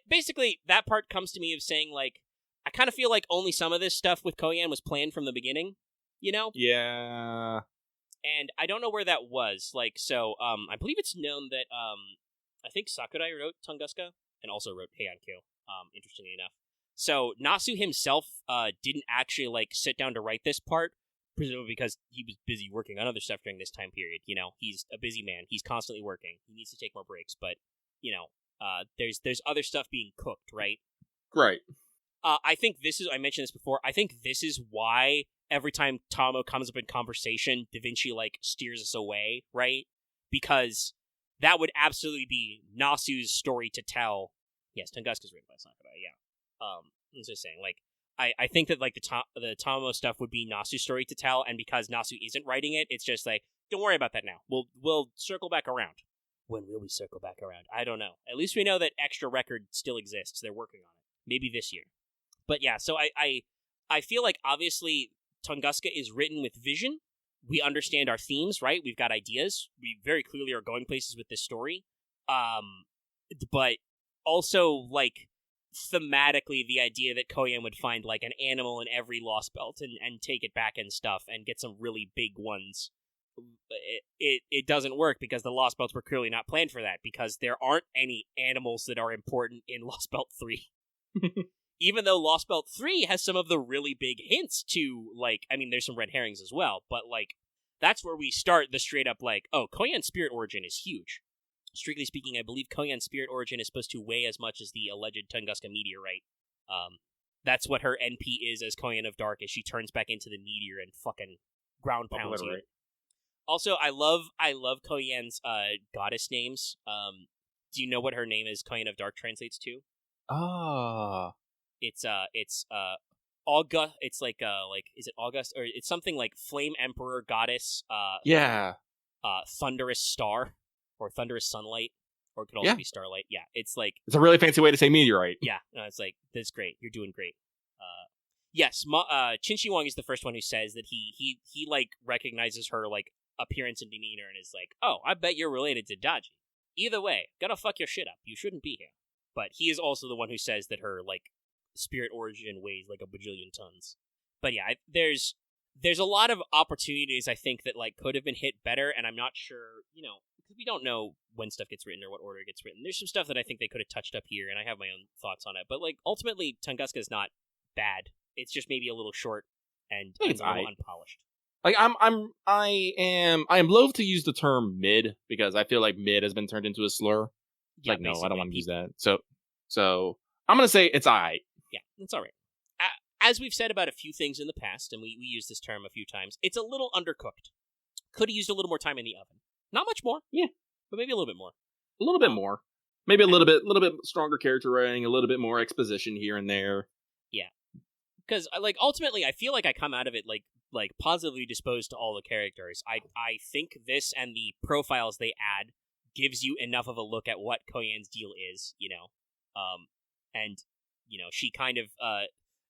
basically, that part comes to me of saying, like, I kind of feel like only some of this stuff with Koyan was planned from the beginning, Yeah. And I don't know where that was. Like, so, I believe it's known that, I think Sakurai wrote Tunguska, and also wrote Heian-kyo, interestingly enough. So, Nasu himself, didn't actually, like, sit down to write this part, presumably because he was busy working on other stuff during this time period. You know, he's a busy man. He's constantly working. He needs to take more breaks. But, you know, there's other stuff being cooked, right? Right. I think I mentioned this before, I think this is why every time Tamo comes up in conversation, Da Vinci, like, steers us away, right? Because that would absolutely be Nasu's story to tell. Yes, Tunguska's written by Sakura, yeah. I was just saying, like, I think that, like, the Tamo stuff would be Nasu's story to tell, and because Nasu isn't writing it, it's just like, don't worry about that now. We'll circle back around. When will we circle back around? I don't know. At least we know that extra record still exists. They're working on it. Maybe this year. But yeah, so I feel like, obviously, Tunguska is written with vision. We understand our themes, right? We've got ideas. We very clearly are going places with this story. But also, like, thematically, the idea that Koyan would find, like, an animal in every Lost Belt and take it back and stuff and get some really big ones, it doesn't work because the Lost Belts were clearly not planned for that, because there aren't any animals that are important in Lost Belt 3. Even though Lost Belt 3 has some of the really big hints to, like, I mean, there's some red herrings as well, but, like, that's where we start the straight up, like, oh, Koyan's spirit origin is huge. Strictly speaking, I believe Koyan's spirit origin is supposed to weigh as much as the alleged Tunguska meteorite. That's what her NP is as Koyan of Dark, as she turns back into the meteor and fucking ground pounds you. Also, I love Koyan's goddess names. Do you know what her name is? Koyan of Dark translates to? It's August. It's like is it August, or it's something like Flame Emperor Goddess? Thunderous Star, or Thunderous Sunlight, or it could also be Starlight. Yeah, it's like, it's a really fancy way to say meteorite. Yeah, no, it's like, that's great. You're doing great. Yes, Chin-Shi Wong is the first one who says that he like recognizes her, like, appearance and demeanor and is like, oh, I bet you're related to Daji. Either way, gotta fuck your shit up. You shouldn't be here. But he is also the one who says that her, like, spirit origin weighs like a bajillion tons. But yeah, there's a lot of opportunities, I think, that, like, could have been hit better, and I'm not sure, you know, because we don't know when stuff gets written or what order it gets written. There's some stuff that I think they could have touched up here, and I have my own thoughts on it. But, like, ultimately, Tunguska is not bad. It's just maybe a little short and a little unpolished. Like, I am loath to use the term mid, because I feel like mid has been turned into a slur. Yeah, like, no, I don't want to use that. So I'm gonna say it's alright. Yeah, it's alright. As we've said about a few things in the past, and we used this term a few times, it's a little undercooked. Could have used a little more time in the oven. Not much more. Yeah, but maybe a little bit more. A little bit more. Maybe a little bit stronger character writing, a little bit more exposition here and there. Yeah, because, like, ultimately, I feel like I come out of it like positively disposed to all the characters. I think this and the profiles they add gives you enough of a look at what Koyan's deal is, you know. And, you know, she kind of,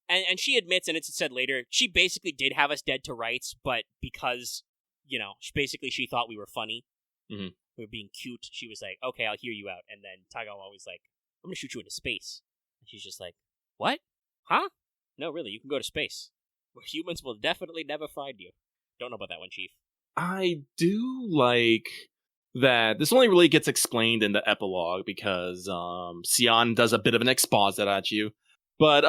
and she admits, and it's said later, she basically did have us dead to rights, but because, you know, she thought we were funny, we were being cute, she was like, okay, I'll hear you out. And then Tagawa was like, I'm gonna shoot you into space. And she's just like, what? Huh? No, really, you can go to space, where humans will definitely never find you. Don't know about that one, Chief. I do like that this only really gets explained in the epilogue, because Sion does a bit of an exposit at you. But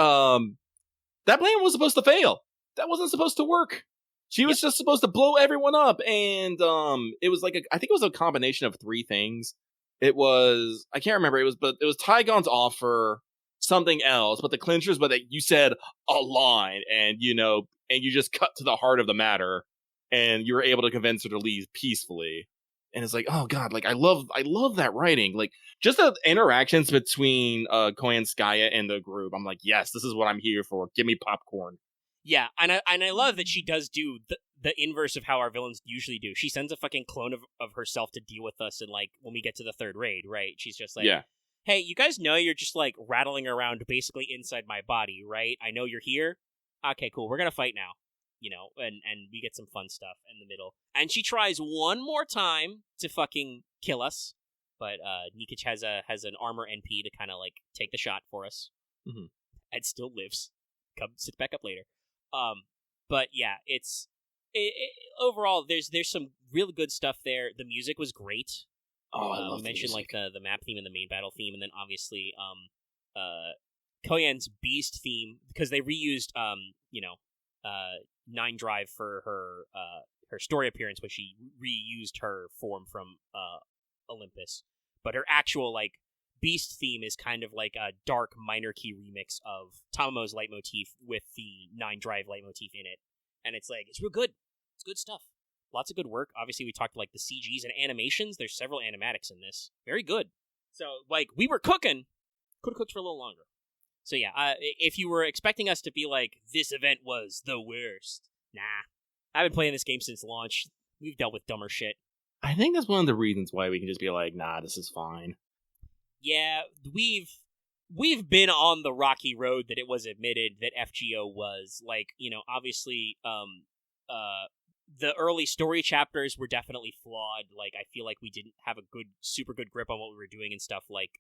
that plan was supposed to fail. That wasn't supposed to work. She was just supposed to blow everyone up, and it was like I think it was a combination of three things. It was, I can't remember, it was Tygon's offer, something else, but the clinchers, but you said a line, and you just cut to the heart of the matter, and you were able to convince her to leave peacefully. And it's like, oh god, like I love that writing. Like, just the interactions between Koyan Skaya and the group. I'm like, yes, this is what I'm here for. Give me popcorn. Yeah, and I love that she does do the inverse of how our villains usually do. She sends a fucking clone of herself to deal with us, and, like, when we get to the third raid, right? She's just like, hey, you guys know you're just, like, rattling around basically inside my body, right? I know you're here. Okay, cool. We're gonna fight now. You know, and we get some fun stuff in the middle. And she tries one more time to fucking kill us, but Nikic has an armor NP to kind of, like, take the shot for us, and still lives. Sit back up later. But yeah, it's overall there's some really good stuff there. The music was great. Oh, I love we mentioned the music. Like the map theme and the main battle theme, and then obviously Koyan's Beast theme, because they reused Nine Drive for her story appearance when she reused her form from Olympus. But her actual, like, Beast theme is kind of like a dark minor key remix of Tamamo's leitmotif with the Nine Drive leitmotif in it. And it's like, it's real good. It's good stuff. Lots of good work. Obviously, we talked like the CGs and animations. There's several animatics in this. Very good. So, like, we were cooking. Could have cooked for a little longer. So, yeah, if you were expecting us to be like, this event was the worst, nah. I've been playing this game since launch. We've dealt with dumber shit. I think that's one of the reasons why we can just be like, nah, this is fine. Yeah, we've been on the rocky road that it was admitted that FGO was. Like, you know, obviously, the early story chapters were definitely flawed. Like, I feel like we didn't have a super good grip on what we were doing and stuff like,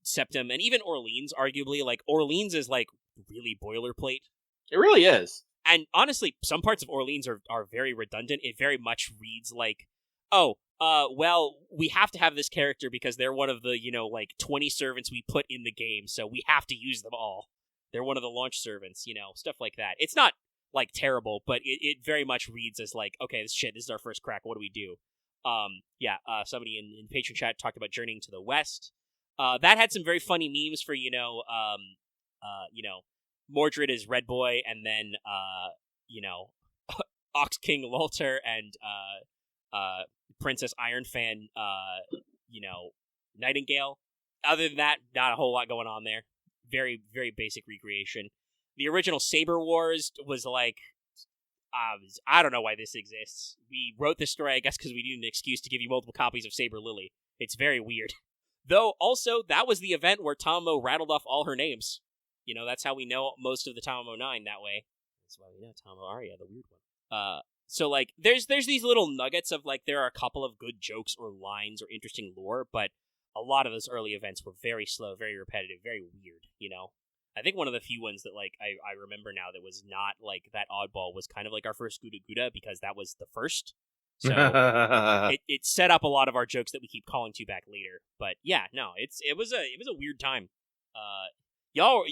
Septum, and even Orleans, arguably. Like, Orleans is, like, really boilerplate. It really is. And honestly, some parts of Orleans are very redundant. It very much reads like, oh, well, we have to have this character because they're one of the, you know, like, 20 servants we put in the game, so we have to use them all. They're one of the launch servants, you know, stuff like that. It's not, like, terrible, but it very much reads as, like, okay, this is our first crack, what do we do? Somebody in Patreon chat talked about Journeying to the West. That had some very funny memes for, Mordred is Red Boy, and then, Ox King Lolter and, Princess Ironfan, Nightingale. Other than that, not a whole lot going on there. Very, very basic recreation. The original Saber Wars was like, I don't know why this exists. We wrote this story, I guess, because we needed an excuse to give you multiple copies of Saber Lily. It's very weird. Though, also, that was the event where Tamamo rattled off all her names. You know, that's how we know most of the Tamamo 9 that way. That's why we know Tamamo Aria, the weird one. So, like, there's these little nuggets of, like, there are a couple of good jokes or lines or interesting lore, but a lot of those early events were very slow, very repetitive, very weird, you know? I think one of the few ones that, like, I remember now that was not, like, that oddball was kind of like our first Guda Guda, because that was the first. So it set up a lot of our jokes that we keep calling to back later. But yeah, no, it was a weird time. Y'all,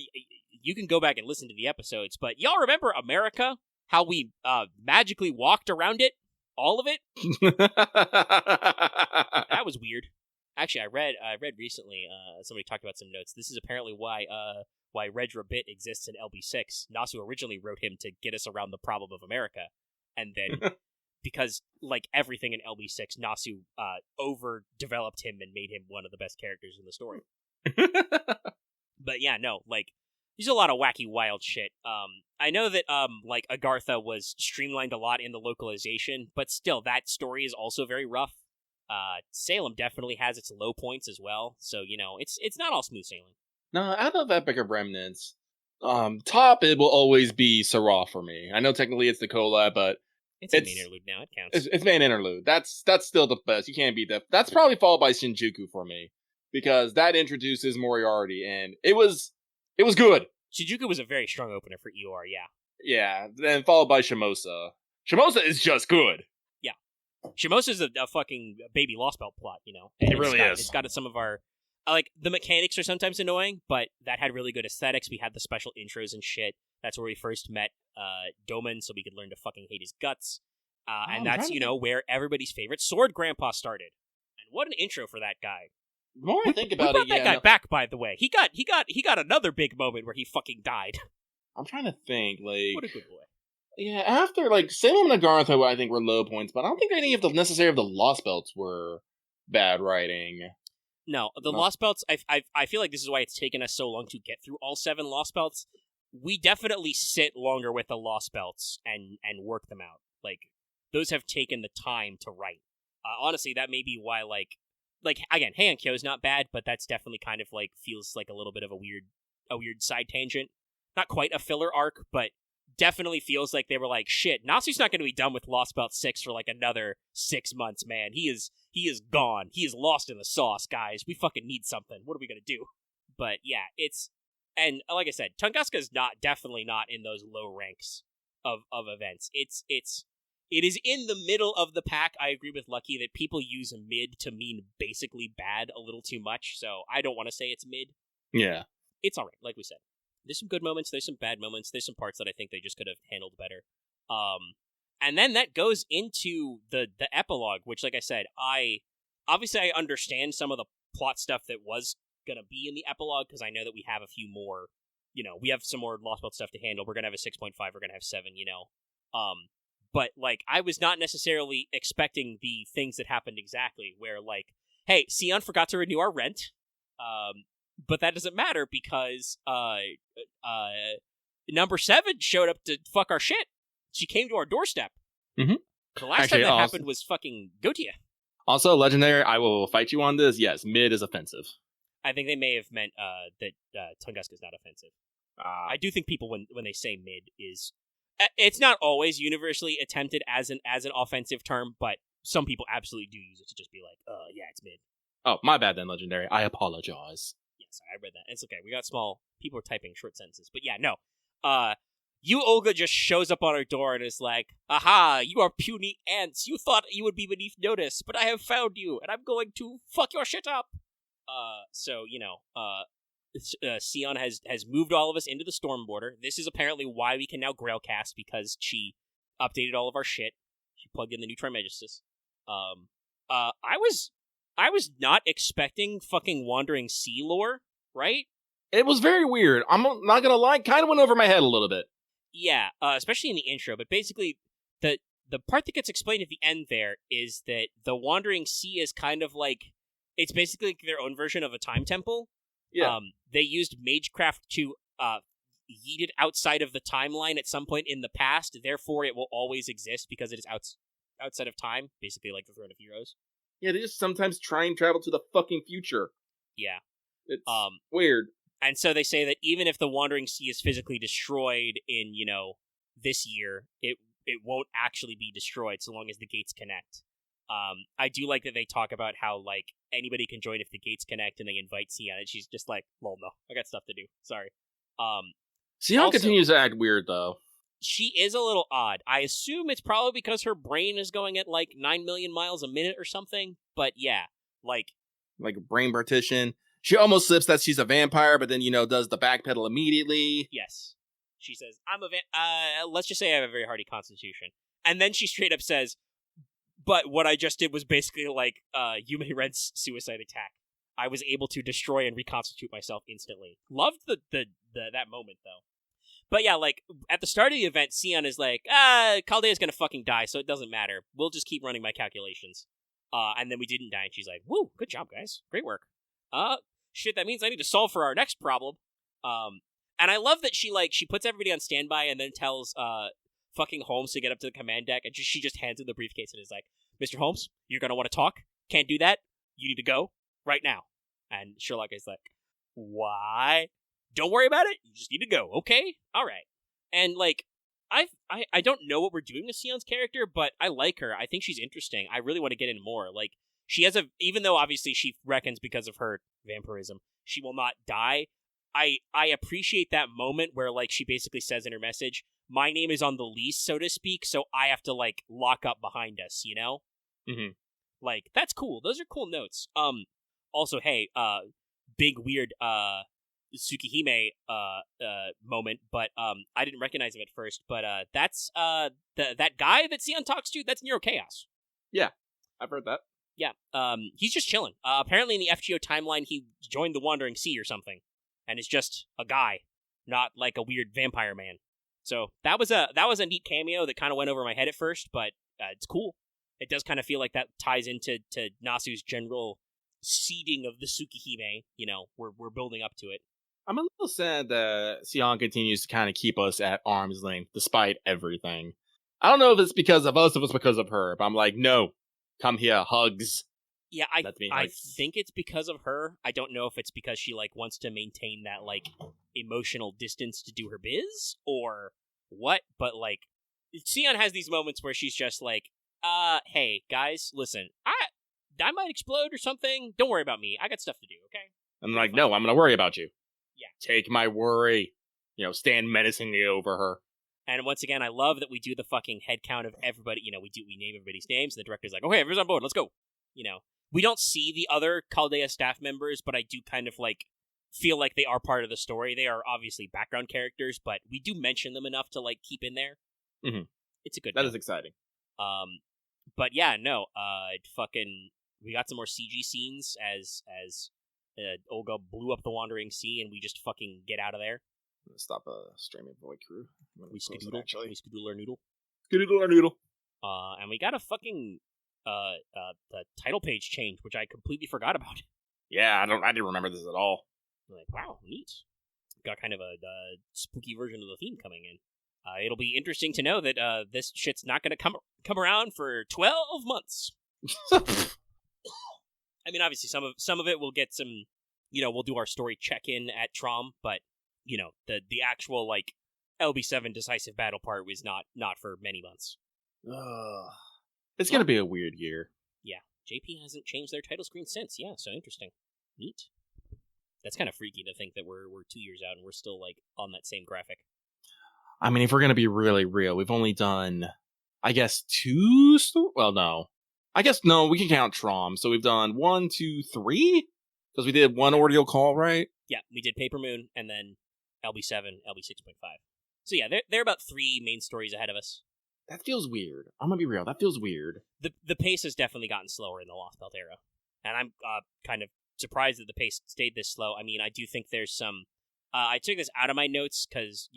you can go back and listen to the episodes, but y'all remember America? How we magically walked around it, all of it. That was weird. Actually, I read recently. Somebody talked about some notes. This is apparently why Redra Bit exists in LB6. Nasu originally wrote him to get us around the problem of America, and then. Because, like everything in LB6, Nasu overdeveloped him and made him one of the best characters in the story. But yeah, no, like, there's a lot of wacky, wild shit. I know that, like, Agartha was streamlined a lot in the localization, but still, that story is also very rough. Salem definitely has its low points as well, so, you know, it's not all smooth sailing. No, out of Epic of Remnants, top, it will always be Sarah for me. I know technically it's the collab, but It's a main interlude now, it counts. It's main interlude. That's still the best. You can't beat that. That's probably followed by Shinjuku for me, because that introduces Moriarty, and it was good. Shinjuku was a very strong opener for EOR, yeah. Yeah, then followed by Shimosa. Shimosa is just good. Yeah. Shimosa's a fucking baby Lost Belt plot, you know? And it really is. It's got some of our... Like, the mechanics are sometimes annoying, but that had really good aesthetics. We had the special intros and shit. That's where we first met Doman, so we could learn to fucking hate his guts. And that's, you know, where everybody's favorite Sword Grandpa started. And what an intro for that guy. The more I think about it, that guy back, by the way. He got another big moment where he fucking died. I'm trying to think, like... What a good boy. Yeah, after, like, Salem and Agartha, I think, were low points, but I don't think any of the necessary of the Lost Belts were bad writing. No, the Lost Belts, I feel like this is why it's taken us so long to get through all 7 Lost Belts. We definitely sit longer with the Lost Belts and work them out. Like, those have taken the time to write. Honestly, that may be why, like again, Heian Kyo is not bad, but that's definitely kind of, like, feels like a little bit of a weird side tangent. Not quite a filler arc, but definitely feels like they were like, shit, Nasu's not going to be done with Lost Belt 6 for, like, another 6 months, man. He is gone. He is lost in the sauce, guys. We fucking need something. What are we going to do? But, yeah, and like I said, Tunguska is definitely not in those low ranks of events. It is in the middle of the pack. I agree with Lucky that people use mid to mean basically bad a little too much, so I don't want to say it's mid. Yeah. It's alright, like we said. There's some good moments, there's some bad moments, there's some parts that I think they just could have handled better. And then that goes into the epilogue, which, like I said, I understand some of the plot stuff that was gonna be in the epilogue, because I know that we have a few more, we have some more Lost Belt stuff to handle. We're gonna have a 6.5, we're gonna have 7, but, like, I was not necessarily expecting the things that happened exactly, where, like, hey, Sion forgot to renew our rent, but that doesn't matter because number 7 showed up to fuck our shit. She came to our doorstep. Mm-hmm. The last time that happened was fucking Gotia. Also, Legendary, I will fight you on this. Yes, mid is offensive. I think they may have meant that Tunguska is not offensive. I do think people, when they say mid, is... It's not always universally attempted as an offensive term, but some people absolutely do use it to just be like, yeah, it's mid. Oh, my bad then, Legendary. I apologize. Yes, I read that. It's okay. We got small... People are typing short sentences. But yeah, no. You, Olga, just shows up on our door and is like, aha, you are puny ants. You thought you would be beneath notice, but I have found you, and I'm going to fuck your shit up. So, Sion has moved all of us into the storm border. This is apparently why we can now Grailcast, because she updated all of our shit. She plugged in the new Trimegistus. I was not expecting fucking Wandering Sea lore, right? It was very weird. I'm not gonna lie, kind of went over my head a little bit. Yeah, especially in the intro, but basically the part that gets explained at the end there is that the Wandering Sea is kind of like, it's basically like their own version of a time temple. Yeah. They used Magecraft to yeet it outside of the timeline at some point in the past, therefore it will always exist because it is outside of time, basically like the Throne of Heroes. Yeah, they just sometimes try and travel to the fucking future. Yeah. It's weird. And so they say that even if the Wandering Sea is physically destroyed in, this year, it won't actually be destroyed so long as the gates connect. I do like that they talk about how, like, anybody can join if the gates connect, and they invite Sion, and she's just like, well, no, I got stuff to do. Sorry. Sion continues to act weird, though. She is a little odd. I assume it's probably because her brain is going at, like, 9 million miles a minute or something, but yeah, like a brain partition. She almost slips that she's a vampire, but then, does the backpedal immediately. Yes. She says, let's just say I have a very hardy constitution. And then she straight up says, but what I just did was basically like Yume Ren's suicide attack. I was able to destroy and reconstitute myself instantly. Loved that moment, though. But yeah, like, at the start of the event, Sion is like, Caldea's gonna fucking die, so it doesn't matter. We'll just keep running my calculations. And then we didn't die, and she's like, woo, good job, guys. Great work. Shit, that means I need to solve for our next problem. And I love that she puts everybody on standby and then tells, fucking Holmes to get up to the command deck, and she just hands him the briefcase and is like, Mr. Holmes, you're gonna want to talk. Can't do that. You need to go right now. And Sherlock is like, why? Don't worry about it. You just need to go. Okay? All right. And, like, I don't know what we're doing with Sion's character, but I like her. I think she's interesting. I really want to get in more. Like, she has even though obviously she reckons because of her vampirism, she will not die. I appreciate that moment where, like, she basically says in her message, my name is on the lease, so to speak, so I have to, like, lock up behind us, Mm-hmm. Like, that's cool. Those are cool notes. Also, hey, big weird, Tsukihime, moment, but, I didn't recognize him at first, but, that's, that guy that Sion talks to, that's Nero Chaos. Yeah, I've heard that. Yeah, he's just chilling. Apparently in the FGO timeline, he joined the Wandering Sea or something, and is just a guy, not like a weird vampire man. So that was a neat cameo that kind of went over my head at first, but it's cool. It does kind of feel like that ties into Nasu's general seeding of the Tsukihime. We're building up to it. I'm a little sad that Sion continues to kind of keep us at arm's length despite everything. I don't know if it's because of us or if it's because of her, but I'm like, no, come here, hugs. Yeah, I think it's because of her. I don't know if it's because she, like, wants to maintain that, like, emotional distance to do her biz, or what, but, like, Sion has these moments where she's just like, hey, guys, listen, I might explode or something. Don't worry about me. I got stuff to do, okay? I'm like, no, I'm gonna worry about you. Yeah. Take my worry. Stand menacingly over her. And once again, I love that we do the fucking head count of everybody. We name everybody's names, and the director's like, okay, everyone's on board, let's go. We don't see the other Chaldea staff members, but I do kind of, like, feel like they are part of the story. They are obviously background characters, but we do mention them enough to like keep in there. Mm-hmm. It's a good. That is exciting. But yeah, no. We got some more CG scenes as Olga blew up the Wandering Sea, and we just fucking get out of there. I'm gonna stop streaming Void Crew. We skadoodle our noodle. Skadoodle our noodle. And we got a fucking the title page change, which I completely forgot about. Yeah, I didn't remember this at all. I'm like, wow, neat. Got kind of a spooky version of the theme coming in. It'll be interesting to know that this shit's not going to come around for 12 months. I mean, obviously, some of it will get some, we'll do our story check-in at Trom, but, the actual, like, LB7 decisive battle part was not for many months. It's going to be a weird year. Yeah. JP hasn't changed their title screen since. Yeah, so interesting. Neat. That's kind of freaky to think that we're 2 years out and we're still, like, on that same graphic. I mean, if we're going to be really real, we've only done, I guess, 2 well, no. I guess, no, we can count Trom. So we've done 1, 2, 3? Because we did 1 Ordeal Call, right? Yeah, we did Paper Moon, and then LB7, LB 6.5. So yeah, they're about 3 main stories ahead of us. That feels weird. I'm going to be real. That feels weird. The pace has definitely gotten slower in the Lost Belt era. And I'm kind of surprised that the pace stayed this slow. I mean, I do think there's some... I took this out of my notes because,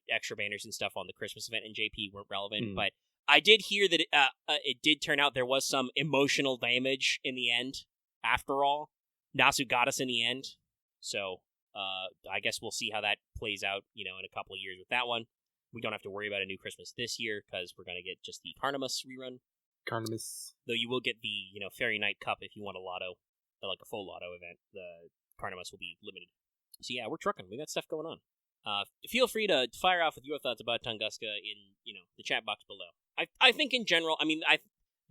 extra banners and stuff on the Christmas event in JP weren't relevant, but I did hear that it did turn out there was some emotional damage in the end, after all. Nasu got us in the end, so I guess we'll see how that plays out, in a couple of years with that one. We don't have to worry about a new Christmas this year because we're going to get just the Carnimus rerun. Carnimus. Though you will get the, Fairy Night Cup if you want a lotto, like a full lotto event. The Carnimus will be limited. So yeah, we're trucking. We got stuff going on. Feel free to fire off with your thoughts about Tunguska in, the chat box below. I think in general, I mean,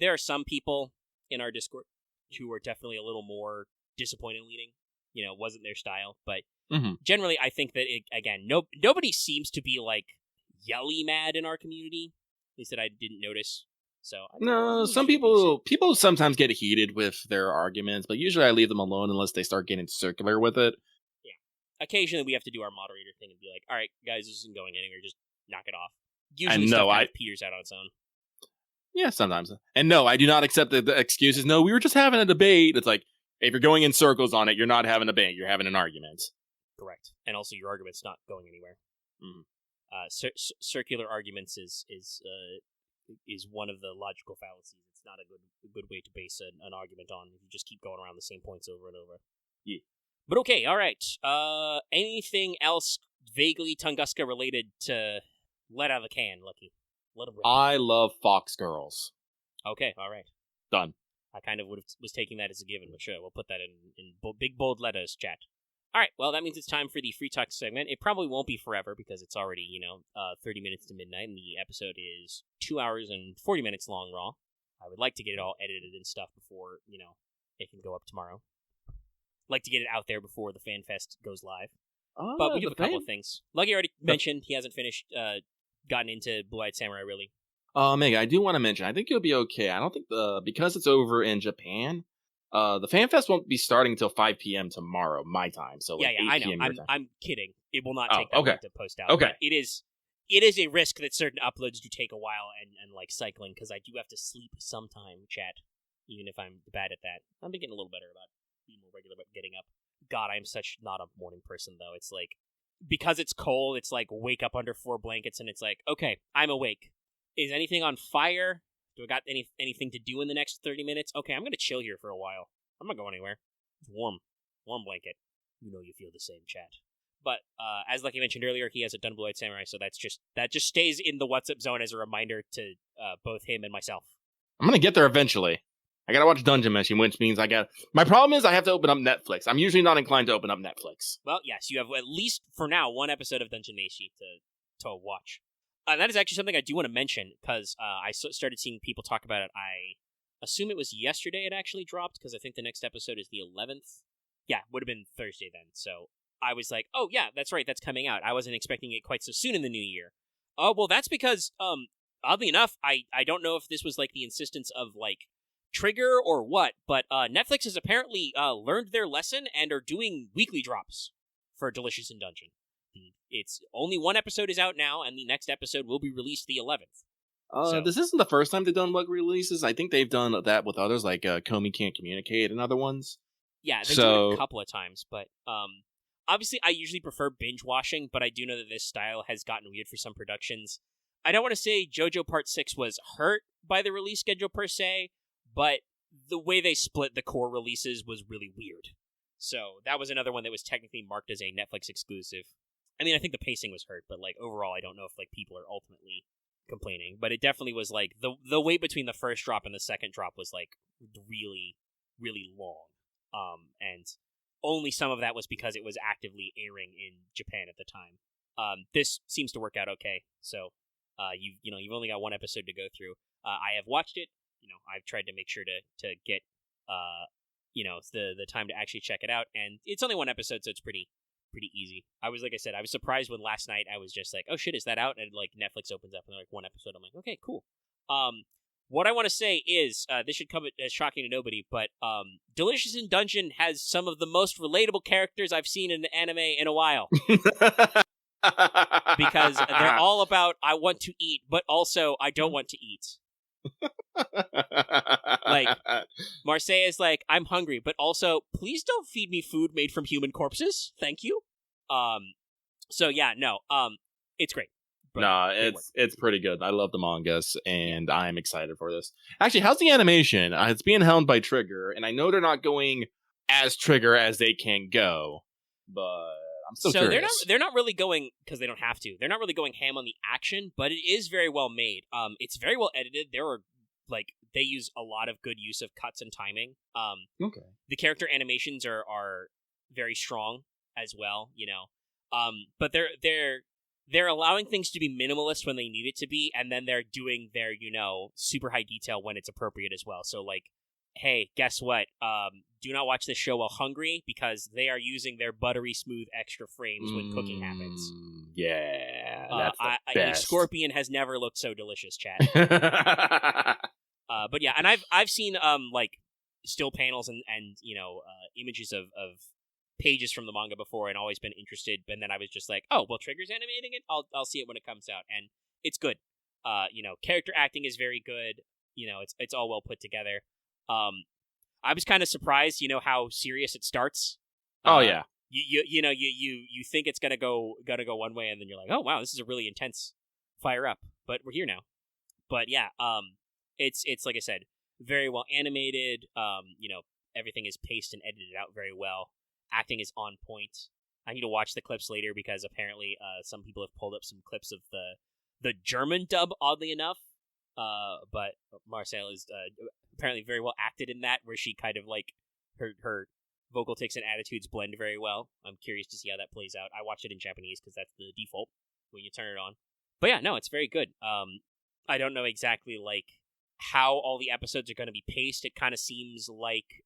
there are some people in our Discord who are definitely a little more disappointed leading. Wasn't their style. But generally, I think that, nobody seems to be, like, yelly mad in our community. At least that I didn't notice. So no, some people sometimes get heated with their arguments, but usually I leave them alone unless they start getting circular with it. Occasionally, we have to do our moderator thing and be like, all right, guys, this isn't going anywhere. Just knock it off. Usually, stuff kind of peters out on its own. Yeah, sometimes. And no, I do not accept the excuses. No, we were just having a debate. It's like, if you're going in circles on it, you're not having a debate. You're having an argument. Correct. And also, your argument's not going anywhere. Circular arguments is one of the logical fallacies. It's not a good way to base an argument on if you just keep going around the same points over and over. Yeah. But okay, all right. Anything else vaguely Tunguska related to let out of the can, Lucky? Let 'em rip. I love Fox Girls. Okay, all right. Done. I kind of was taking that as a given, but sure, we'll put that in big bold letters, chat. All right, well, that means it's time for the Free Talk segment. It probably won't be forever because it's already, 30 minutes to midnight, and the episode is 2 hours and 40 minutes long raw. I would like to get it all edited and stuff before, it can go up tomorrow. Like to get it out there before the Fan Fest goes live. But we do have a couple of things. Lucky already mentioned he hasn't gotten into Blue-Eyed Samurai, really. Mega, I do want to mention, I think you'll be okay. I don't think because it's over in Japan, the Fan Fest won't be starting until 5 p.m. tomorrow, my time. So like I know. I'm kidding. It will not take that long to post out. Okay. It is a risk that certain uploads do take a while and like cycling, because I do have to sleep sometime, chat, even if I'm bad at that. I'm getting a little better about being more regular about getting up. God, I'm such not a morning person, though. It's like, because it's cold, it's like wake up under 4 blankets, and it's like, okay, I'm awake. Is anything on fire? Do I got anything to do in the next 30 minutes? Okay, I'm going to chill here for a while. I'm not going anywhere. It's warm. Warm blanket. You know you feel the same, chat. But as Lucky mentioned earlier, he has a done Blue-Eyed Samurai, so that just stays in the WhatsApp zone as a reminder to both him and myself. I'm going to get there eventually. I gotta watch Dungeon Meshi, which means my problem is I have to open up Netflix. I'm usually not inclined to open up Netflix. Well, yes, you have at least, for now, 1 episode of Dungeon Meshi to watch. That is actually something I do want to mention, because I started seeing people talk about it. I assume it was yesterday it actually dropped, because I think the next episode is the 11th. Yeah, would have been Thursday then. So I was like, oh yeah, that's right, that's coming out. I wasn't expecting it quite so soon in the new year. Oh, well, that's because, oddly enough, I don't know if this was like the insistence of like Trigger or what, but Netflix has apparently learned their lesson and are doing weekly drops for Delicious in Dungeon. It's only one episode is out now, and the next episode will be released the 11th. This isn't the first time they've done weekly releases. I think they've done that with others, like Comey Can't Communicate and other ones. Yeah, they've done it a couple of times, but obviously I usually prefer binge watching, but I do know that this style has gotten weird for some productions. I don't want to say JoJo Part 6 was hurt by the release schedule per se, but the way they split the core releases was really weird. So that was another one that was technically marked as a Netflix exclusive. I mean, I think the pacing was hurt, but like overall, I don't know if like people are ultimately complaining. But it definitely was like the wait between the first drop and the second drop was like really, really long. And only some of that was because it was actively airing in Japan at the time. This seems to work out okay. So you've only got one episode to go through. I have watched it. I've tried to make sure to get the time to actually check it out, and it's only one episode, so it's pretty easy. I was surprised when last night I was just like, oh shit, is that out? And like Netflix opens up and they're like one episode. I'm like, okay, cool. What I want to say is this should come as shocking to nobody, but Delicious in Dungeon has some of the most relatable characters I've seen in the anime in a while. Because they're all about I want to eat, but also I don't want to eat. Like Marseille is like, I'm hungry, but also please don't feed me food made from human corpses. Thank you. So yeah, no. It's great. No, it's pretty good. I love the mangas, and I'm excited for this. Actually, how's the animation? It's being helmed by Trigger, and I know they're not going as Trigger as they can go, but I'm still curious. They're not really going, because they don't have to. They're not really going ham on the action, but it is very well made. It's very well edited. They use a lot of good use of cuts and timing. Okay. The character animations are very strong as well, but they're allowing things to be minimalist when they need it to be, and then they're doing their, super high detail when it's appropriate as well. So, like, hey, guess what? Do not watch this show while hungry, because they are using their buttery smooth extra frames when cooking happens. Yeah, that's the best. Scorpion has never looked so delicious, chat. But yeah, and I've seen still panels and images of pages from the manga before, and always been interested. And then I was just like, oh, well, Trigger's animating it. I'll see it when it comes out, and it's good. Character acting is very good. It's all well put together. I was kind of surprised, how serious it starts. Oh yeah. You think it's gonna go one way, and then you're like, oh wow, this is a really intense fire up. But we're here now. But yeah, it's like I said, very well animated. Everything is paced and edited out very well. Acting is on point. I need to watch the clips later, because apparently some people have pulled up some clips of the German dub, oddly enough. But Marcel is apparently very well acted in that, where she kind of like her vocal tics and attitudes blend very well. I'm curious to see how that plays out. I watched it in Japanese because that's the default when you turn it on. But yeah, no, it's very good. I don't know exactly like how all the episodes are going to be paced. It kind of seems like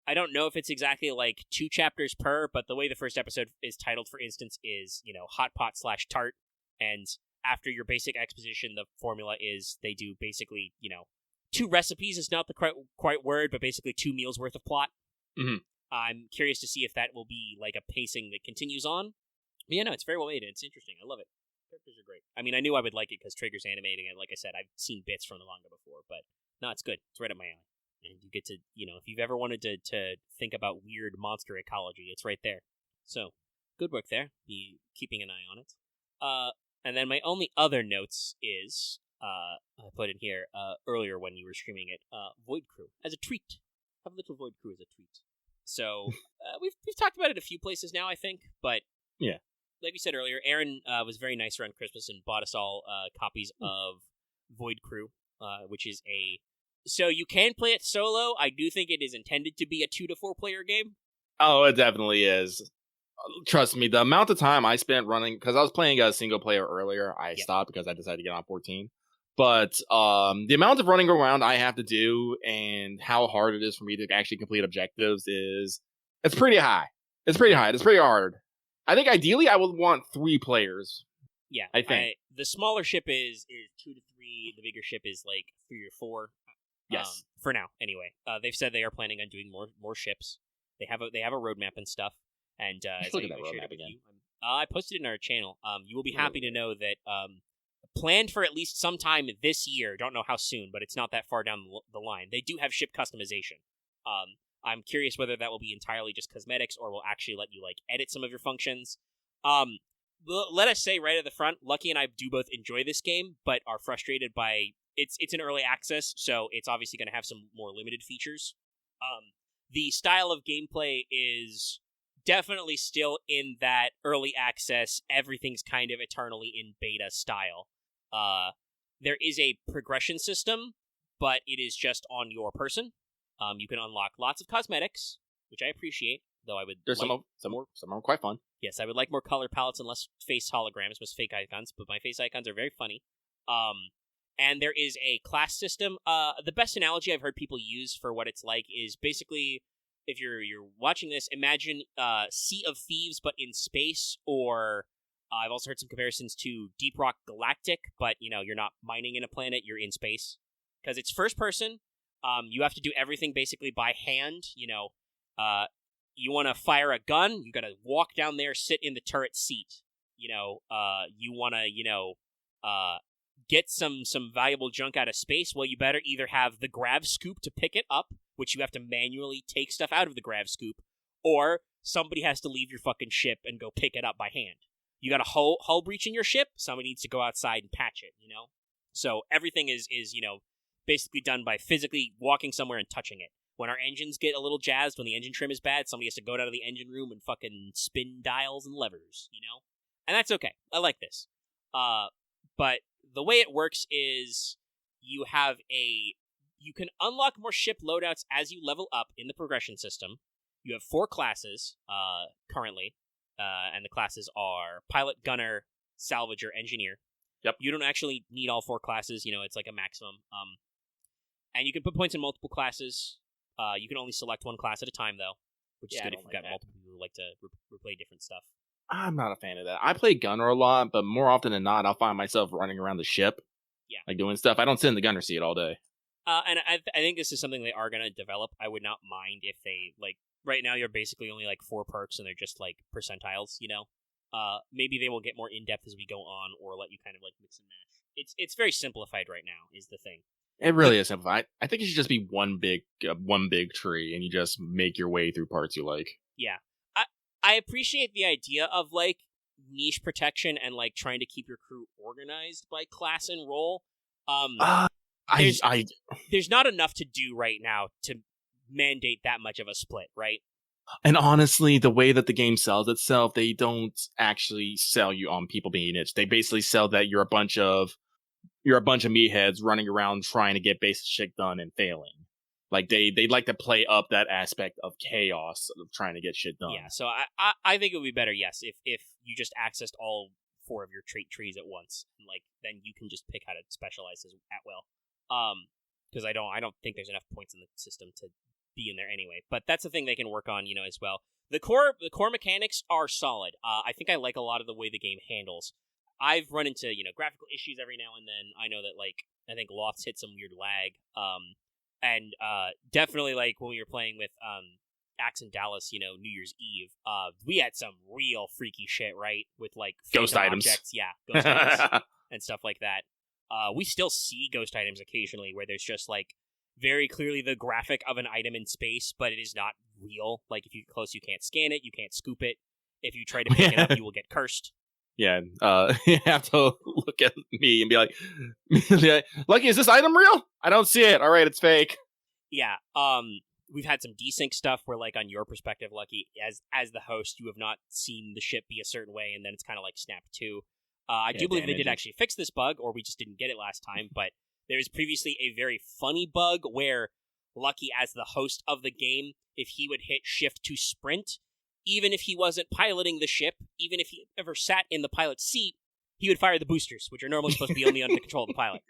I don't know if it's exactly like 2 chapters per, but the way the first episode is titled, for instance, is, hot pot / tart. And after your basic exposition, the formula is they do basically, 2 recipes is not the quite word, but basically 2 meals worth of plot. Mm-hmm. I'm curious to see if that will be like a pacing that continues on. But yeah, no, it's very well made. It's interesting. I love it. Characters are great. I mean, I knew I would like it because Trigger's animating it. Like I said, I've seen bits from the manga before, but no, it's good. It's right up my alley. And you get to, if you've ever wanted to think about weird monster ecology, it's right there. So, good work there. Be keeping an eye on it. And then my only other notes is, I put in here earlier when you were streaming it, Void Crew as a treat. Have a little Void Crew as a treat. So, we've talked about it a few places now, I think, but yeah, like we said earlier, Aaron was very nice around Christmas and bought us all copies of Void Crew, which is so you can play it solo. I do think it is intended to be a 2 to 4 player game. Oh, it definitely is. Trust me, the amount of time I spent running, because I was playing a single player earlier, I stopped because I decided to get on 14. But the amount of running around I have to do and how hard it is for me to actually complete objectives it's pretty high. It's pretty hard. I think ideally I would want 3 players. Yeah, I think the smaller ship is 2 to 3. The bigger ship is like 3 or 4. Yes. For now, anyway. They've said they are planning on doing more ships. They have a roadmap and stuff. And as look I at that shared roadmap it with again. you, I posted it in our channel. You will be happy to Really? know that planned for at least sometime this year. Don't know how soon, but it's not that far down the line. They do have ship customization. I'm curious whether that will be entirely just cosmetics or will actually let you like edit some of your functions. Let us say right at the front, Lucky and I do both enjoy this game, but are frustrated by it's an early access, so it's obviously going to have some more limited features. The style of gameplay is definitely still in that early access, everything's kind of eternally in beta style. There is a progression system, but it is just on your person. You can unlock lots of cosmetics, which I appreciate, though I would There's some are quite fun. Yes, I would like more color palettes and less face holograms, less fake icons, but my face icons are very funny. And there is a class system. The best analogy I've heard people use for what it's like is basically, if you're watching this, imagine Sea of Thieves, but in space, or I've also heard some comparisons to Deep Rock Galactic, but, you're not mining in a planet, you're in space. Because it's first person, you have to do everything basically by hand, you want to fire a gun, you got to walk down there, sit in the turret seat. You want to, get some valuable junk out of space. Well, you better either have the grav scoop to pick it up, which you have to manually take stuff out of the grav scoop, or somebody has to leave your fucking ship and go pick it up by hand. You got a hull breach in your ship, somebody needs to go outside and patch it, So everything is basically done by physically walking somewhere and touching it. When our engines get a little jazzed, when the engine trim is bad, somebody has to go down to the engine room and fucking spin dials and levers, And that's okay. I like this. But the way it works is you can unlock more ship loadouts as you level up in the progression system. You have 4 classes currently, and the classes are Pilot, Gunner, Salvager, Engineer. Yep. You don't actually need all 4 classes, it's like a maximum. And you can put points in multiple classes. You can only select one class at a time, though, which is good if you've got multiple people who like to replay different stuff. I'm not a fan of that. I play gunner a lot, but more often than not, I'll find myself running around the ship. Yeah. Like doing stuff. I don't sit in the gunner seat all day. And I think this is something they are going to develop. I would not mind if they, right now you're basically only 4 perks and they're just percentiles, Maybe they will get more in-depth as we go on, or let you kind of mix and match. It's very simplified right now, is the thing. It really is simplified. I think it should just be one big tree, and you just make your way through parts you like. Yeah. I appreciate the idea of, niche protection and, trying to keep your crew organized by class and role. There's not enough to do right now to mandate that much of a split, right? And honestly, the way that the game sells itself, they don't actually sell you on people being niche. They basically sell that you're a bunch of meatheads running around trying to get basic shit done and failing. They like to play up that aspect of chaos of trying to get shit done. Yeah, so I think it would be better, yes, if you just accessed all 4 of your trait trees at once, and then you can just pick how to specialize at will. Because I don't think there's enough points in the system to be in there anyway. But that's the thing they can work on, as well. The core mechanics are solid. I think I like a lot of the way the game handles. I've run into graphical issues every now and then. I know that I think Lofts hit some weird lag. And definitely when we were playing with Axe and Dallas, New Year's Eve, we had some real freaky shit, right? With ghost items. Objects. Yeah, ghost items and stuff like that. We still see ghost items occasionally where there's just very clearly the graphic of an item in space, but it is not real. If you get close, you can't scan it, you can't scoop it. If you try to pick it up, you will get cursed. Yeah, you have to look at me and be like, Lucky, is this item real? I don't see it. All right, it's fake. Yeah, we've had some desync stuff where, on your perspective, Lucky, as the host, you have not seen the ship be a certain way, and then it's kind of Snap 2. I do believe they did actually fix this bug, or we just didn't get it last time, but there was previously a very funny bug where Lucky, as the host of the game, if he would hit shift to sprint, even if he wasn't piloting the ship, even if he ever sat in the pilot's seat, he would fire the boosters, which are normally supposed to be only under the control of the pilot.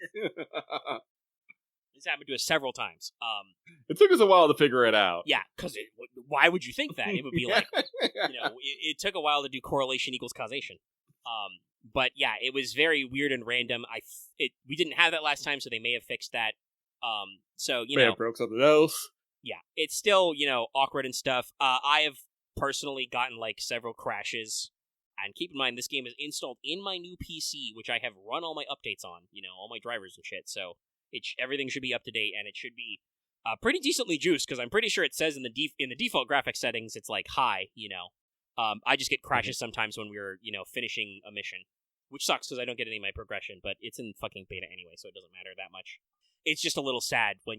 This happened to us several times. It took us a while to figure it out. Yeah, because why would you think that? It would be it took a while to do correlation equals causation. But yeah, it was very weird and random. We didn't have that last time, so they may have fixed that. So, May have broke something else. yeah, it's still, awkward and stuff. I have personally gotten, several crashes. And keep in mind, this game is installed in my new PC, which I have run all my updates on, all my drivers and shit. So everything should be up to date, and it should be pretty decently juiced, because I'm pretty sure it says in the default graphics settings, it's high, I just get crashes sometimes when we're, finishing a mission, which sucks because I don't get any of my progression, but it's in fucking beta anyway, so it doesn't matter that much. It's just a little sad when,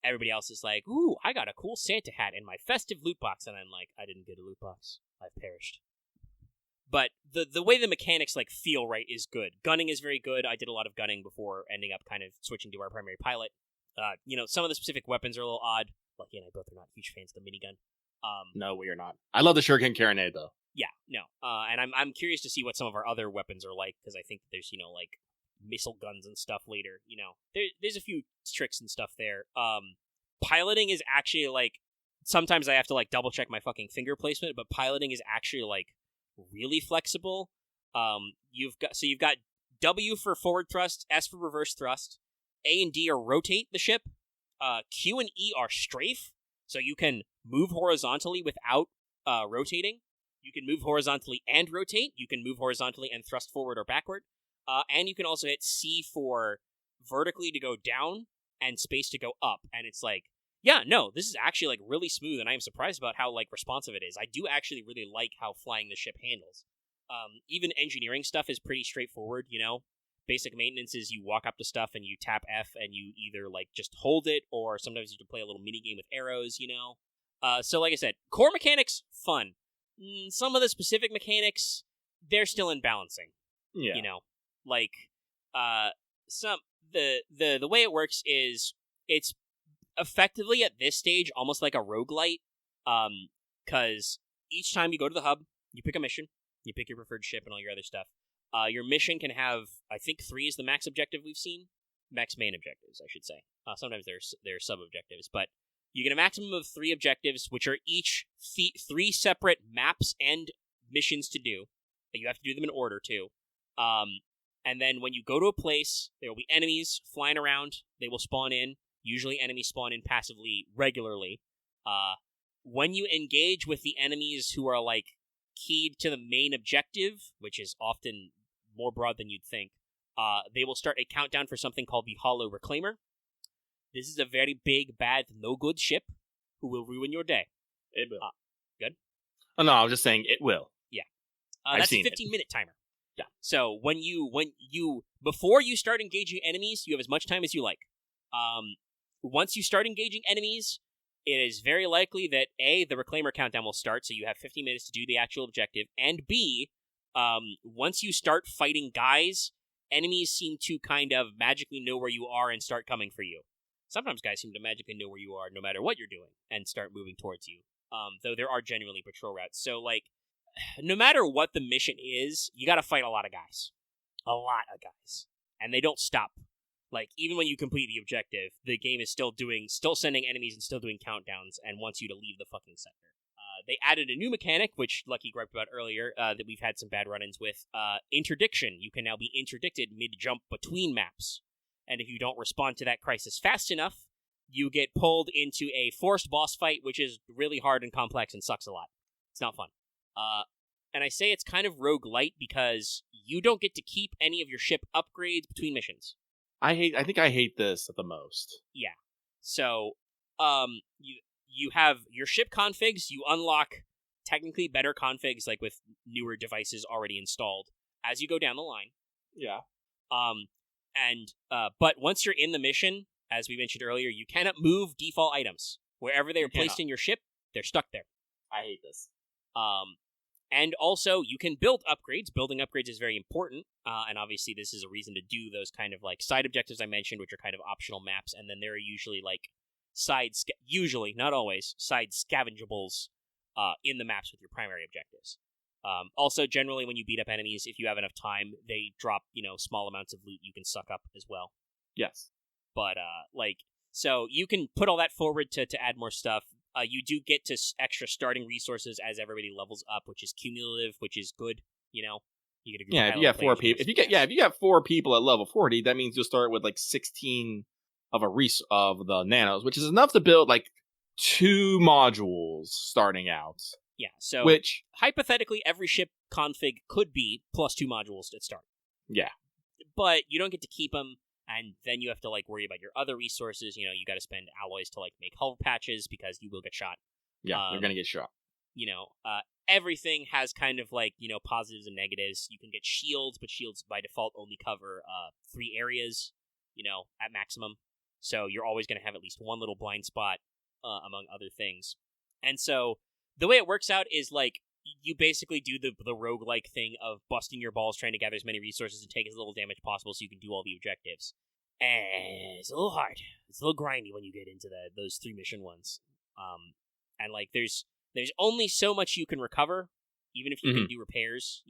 everybody else is like, ooh, I got a cool Santa hat in my festive loot box, and I'm like, I didn't get a loot box. I've perished. But the way the mechanics feel right is good. Gunning is very good. I did a lot of gunning before ending up kind of switching to our primary pilot. Some of the specific weapons are a little odd. Lucky and I both are not huge fans of the minigun. No, we are not. I love the Shuriken Carronade, though. Yeah, no. And I'm curious to see what some of our other weapons are like, because I think there's, missile guns and stuff later. There's a few tricks and stuff there. Piloting is actually, sometimes I have to, double check my fucking finger placement, but piloting is actually, really flexible. You've got W for forward thrust, S for reverse thrust, A and D are rotate the ship, Q and E are strafe, so you can move horizontally without rotating. You can move horizontally and rotate. You can move horizontally and thrust forward or backward. And you can also hit C for vertically to go down and space to go up. And it's yeah, no, this is actually really smooth, and I am surprised about how responsive it is. I do actually really like how flying the ship handles. Even engineering stuff is pretty straightforward, Basic maintenance is you walk up to stuff and you tap F and you either just hold it, or sometimes you can play a little mini game with arrows, So like I said, core mechanics, fun. Some of the specific mechanics, they're still in balancing. Yeah. The way it works is it's effectively at this stage almost like a roguelite, because each time you go to the hub, you pick a mission, you pick your preferred ship and all your other stuff. Your mission can have, I think 3 is the max objective we've seen. Max main objectives, I should say. Sometimes they're sub-objectives, but you get a maximum of 3 objectives, which are each 3 separate maps and missions to do. You have to do them in order, too. And then when you go to a place, there will be enemies flying around. They will spawn in. Usually enemies spawn in passively regularly. When you engage with the enemies who are, keyed to the main objective, which is often more broad than you'd think, they will start a countdown for something called the Hollow Reclaimer. This is a very big, bad, no-good ship who will ruin your day. It will. Good? Oh, no, I was just saying it will. Yeah. That's a 15-minute timer. Yeah. So when you before you start engaging enemies, you have as much time as you like. Once you start engaging enemies, it is very likely that A, the Reclaimer countdown will start, so you have 15 minutes to do the actual objective, and B, once you start fighting guys, enemies seem to kind of magically know where you are and start coming for you. Sometimes guys seem to magically know where you are no matter what you're doing and start moving towards you, though there are generally patrol routes. So, no matter what the mission is, you gotta fight a lot of guys. A lot of guys. And they don't stop. Even when you complete the objective, the game is still sending enemies and still doing countdowns and wants you to leave the fucking center. They added a new mechanic, which Lucky griped about earlier, that we've had some bad run-ins with. Interdiction. You can now be interdicted mid-jump between maps. And if you don't respond to that crisis fast enough, you get pulled into a forced boss fight, which is really hard and complex and sucks a lot. It's not fun. And I say it's kind of roguelite because you don't get to keep any of your ship upgrades between missions. I think I hate this the most. Yeah. So, you have your ship configs, you unlock technically better configs, with newer devices already installed, as you go down the line. Yeah. But once you're in the mission, as we mentioned earlier, you cannot move default items. Wherever they are placed in your ship, they're stuck there. I hate this. And also, you can build upgrades. Building upgrades is very important, and obviously this is a reason to do those kind of, side objectives I mentioned, which are kind of optional maps, and then there are usually, usually, not always, side scavengeables in the maps with your primary objectives. Also, generally, when you beat up enemies, if you have enough time, they drop, small amounts of loot you can suck up as well. Yes. But, so you can put all that forward to add more stuff. You do get to extra starting resources as everybody levels up, which is cumulative, which is good. You get a group if you got 4 people, if you got 4 people at level 40, that means you'll start with 16 of the nanos, which is enough to build like 2 modules starting out. Yeah, so which hypothetically every ship config could be plus 2 modules at start. Yeah. But you don't get to keep them, and then you have to like worry about your other resources. You got to spend alloys to like make hull patches because you will get shot. Yeah, you're gonna get shot. Everything has kind of like, positives and negatives. You can get shields, but shields by default only cover 3 areas, at maximum. So you're always going to have at least one little blind spot, among other things. And so the way it works out is like, you basically do the roguelike thing of busting your balls trying to gather as many resources and take as little damage possible so you can do all the objectives. And it's a little hard. It's a little grindy when you get into those 3 mission ones. And like, there's only so much you can recover, even if you can do repairs,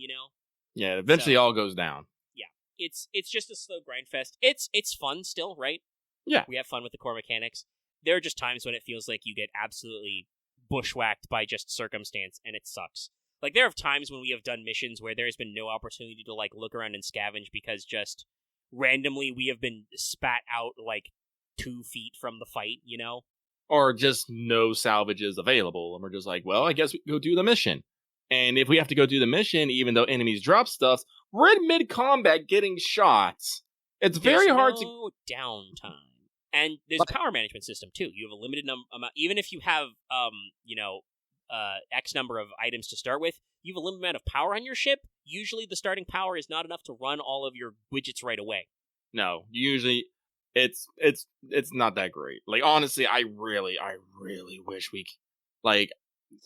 Yeah, eventually all goes down. Yeah, it's just a slow grind fest. It's fun still, right? Yeah. We have fun with the core mechanics. There are just times when it feels like you get absolutely bushwhacked by just circumstance, and it sucks. Like, there are times when we have done missions where there has been no opportunity to, like, look around and scavenge because just randomly we have been spat out, like, 2 feet from the fight, Or just no salvages available, and we're just like, well, I guess we can go do the mission. And if we have to go do the mission, even though enemies drop stuff, we're in mid-combat getting shots. It's very hard to... downtime. And there's a power management system, too. You have a limited amount... Even if you have, X number of items to start with, you have a limited amount of power on your ship. Usually the starting power is not enough to run all of your widgets right away. No, usually... It's not that great. Like, honestly, I really wish we, like,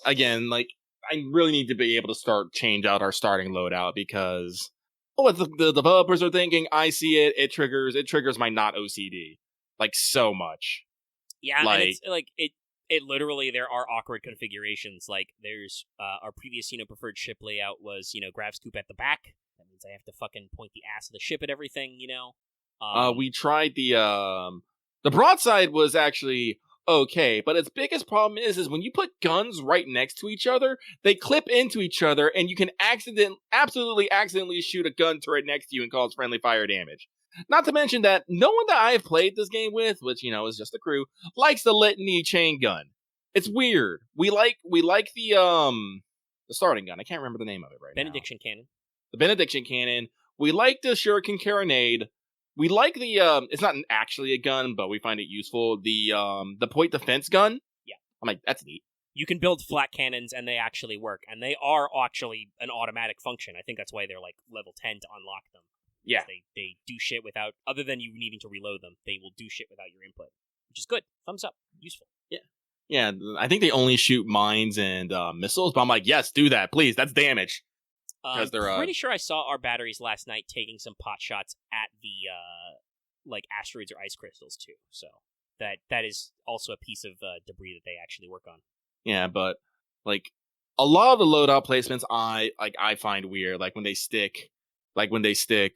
again, like, I really need to be able to change out our starting loadout because what the developers are thinking, I see it, it triggers my not OCD, like, so much. Yeah, like, and it's, like, it literally, there are awkward configurations, like, there's, our previous, preferred ship layout was, grav scoop at the back, that means I have to fucking point the ass of the ship at everything, we tried the broadside was actually okay, but its biggest problem is when you put guns right next to each other, they clip into each other, and you can absolutely accidentally shoot a gun turret next to you and cause friendly fire damage. Not to mention that no one that I've played this game with, which, is just the crew, likes the litany chain gun. It's weird. We like the starting gun. I can't remember the name of it right Benediction cannon. The Benediction cannon. We like the Shuriken carronade. We like the, it's not actually a gun, but we find it useful. The point defense gun. Yeah. I'm like, that's neat. You can build flat cannons, and they actually work. And they are actually an automatic function. I think that's why they're, like, level 10 to unlock them. Yeah. They do shit without, other than you needing to reload them, they will do shit without your input. Which is good. Thumbs up. Useful. Yeah. Yeah, I think they only shoot mines and missiles, but I'm like, yes, do that, please. That's damage. I'm pretty sure I saw our batteries last night taking some pot shots at the like asteroids or ice crystals too. So that is also a piece of debris that they actually work on. Yeah, but like a lot of the loadout placements, I find weird. Like when they stick, where they stick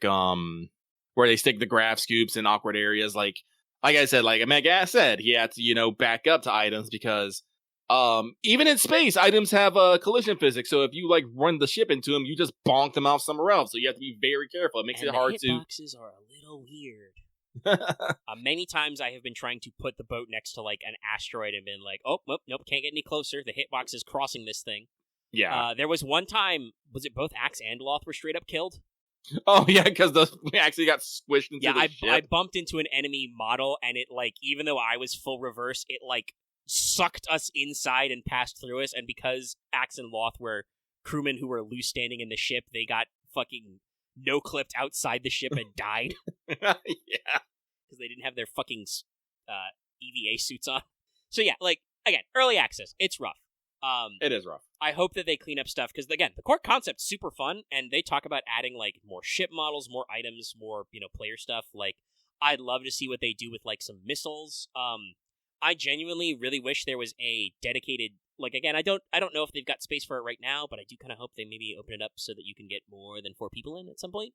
the grav scoops in awkward areas. Like I said, like Megas said, he had to back up to items because. Even in space, items have collision physics, so if you like run the ship into them, you just bonk them off somewhere else. So you have to be very careful. It makes it hard to. Hitboxes are a little weird. Many times I have been trying to put the boat next to like an asteroid and been like, oh, nope, can't get any closer. The hitbox is crossing this thing. Yeah. There was one time, was it both Axe and Loth were straight up killed? Oh yeah, because we actually got squished into the ship. I bumped into an enemy model, and it like, even though I was full reverse, it like sucked us inside and passed through us, and because Axe and Loth were crewmen who were loose standing in the ship, they got fucking no-clipped outside the ship and died. Yeah. Because they didn't have their fucking EVA suits on. So yeah, like, again, early access, it's rough. It is rough. I hope that they clean up stuff, because again, the core concept's super fun, and they talk about adding like more ship models, more items, more, player stuff. Like, I'd love to see what they do with like some missiles. I genuinely really wish there was a dedicated, like, again, I don't know if they've got space for it right now, but I do kind of hope they maybe open it up so that you can get more than 4 people in at some point.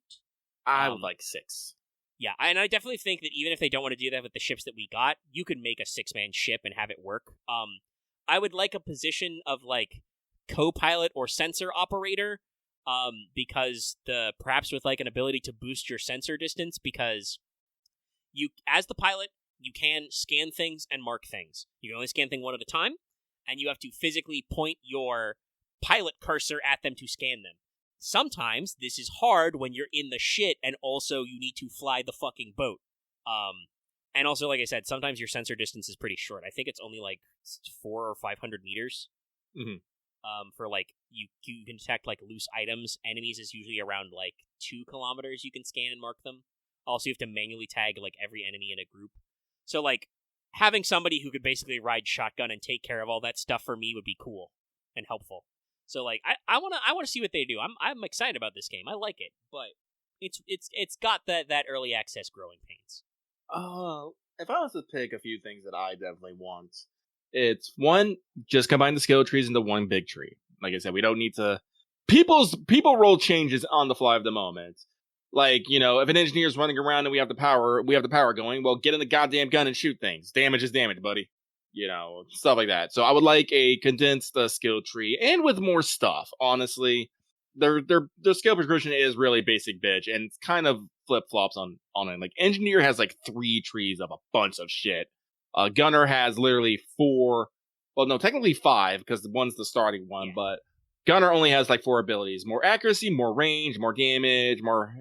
I would like 6. Yeah, and I definitely think that even if they don't want to do that with the ships that we got, you could make a 6-man ship and have it work. I would like a position of, like, co-pilot or sensor operator, because perhaps with, like, an ability to boost your sensor distance, because you, as the pilot, you can scan things and mark things. You can only scan things one at a time, and you have to physically point your pilot cursor at them to scan them. Sometimes this is hard when you're in the shit and also you need to fly the fucking boat. And also, like I said, sometimes your sensor distance is pretty short. I think it's only like 400 or 500 meters. Mm-hmm. For like, you can detect like loose items. Enemies is usually around like 2 kilometers you can scan and mark them. Also, you have to manually tag like every enemy in a group. So like, having somebody who could basically ride shotgun and take care of all that stuff for me would be cool and helpful. So like, I wanna see what they do. I'm excited about this game. I like it, but it's got that early access growing pains. If I was to pick a few things that I definitely want, it's one, just combine the skill trees into one big tree. Like I said, we don't need to. People roll changes on the fly of the moment. Like, you know, if an engineer's running around and we have the power going, well, get in the goddamn gun and shoot things. Damage is damage, buddy. You know, stuff like that. So I would like a condensed skill tree and with more stuff. Honestly, their skill progression is really basic bitch, and it's kind of flip flops on it. Like engineer has like 3 trees of a bunch of shit. Gunner has literally 4. Well, no, technically 5 because one's the starting one, but Gunner only has like 4 abilities: more accuracy, more range, more damage, more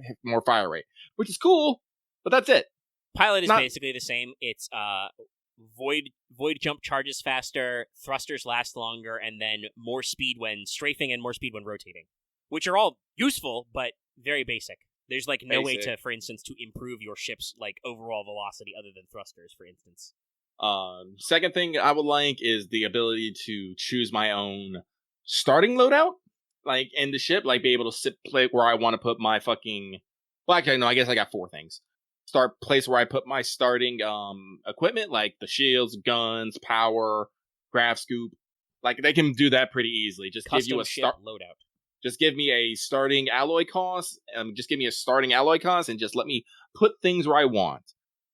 fire rate, which is cool. But that's it. Pilot is basically the same. It's void jump charges faster, thrusters last longer, and then more speed when strafing and more speed when rotating, which are all useful but very basic. There's like no way to, for instance, to improve your ship's like overall velocity other than thrusters, for instance. Second thing I would like is the ability to choose my own starting loadout, like in the ship, like be able to play where I want to put my fucking. Well, actually, no, I guess I got 4 things. Start place where I put my starting equipment, like the shields, guns, power, grav scoop. Like they can do that pretty easily. Just Custom give you a start loadout. Just give me a starting alloy cost. Just give me a starting alloy cost, and just let me put things where I want.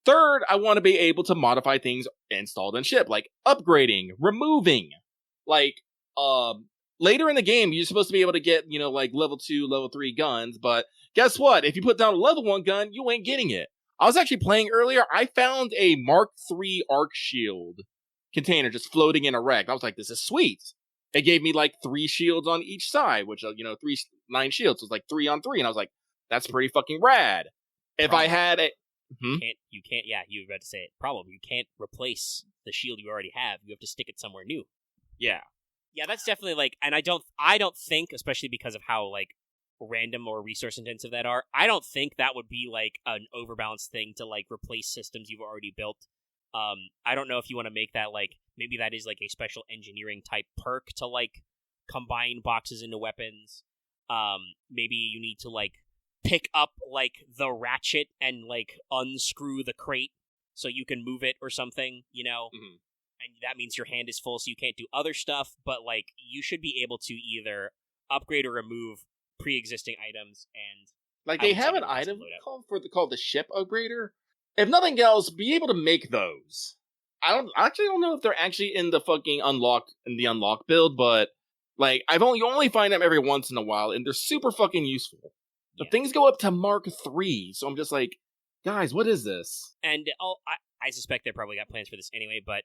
Third, I want to be able to modify things installed in ship, like upgrading, removing. Like, later in the game, you're supposed to be able to get, you know, like level 2, level 3 guns, but guess what? If you put down a level 1 gun, you ain't getting it. I was actually playing earlier, I found a Mark III arc shield container just floating in a wreck. I was like, this is sweet. It gave me like 3 shields on each side, which, 9 shields. So it's like 3 on 3, and I was like, that's pretty fucking rad. If I had a... You can't, you were about to say it. Problem, you can't replace the shield you already have. You have to stick it somewhere new. Yeah. Yeah, that's definitely like, and I don't think, especially because of how like random or resource intensive that are, I don't think that would be like an overbalanced thing to like replace systems you've already built. I don't know if you want to make that like, maybe that is like a special engineering type perk to like combine boxes into weapons. Maybe you need to like pick up like the ratchet and like unscrew the crate so you can move it or something, you know? Mm-hmm. And that means your hand is full so you can't do other stuff, but like you should be able to either upgrade or remove pre-existing items. And like they have an item called the ship upgrader. If nothing else, be able to make those. I actually don't know if they're actually in the fucking unlock build, but like you only find them every once in a while, and they're super fucking useful. The things go up to Mark III, so I'm just like, guys, what is this? And I suspect they probably got plans for this anyway, but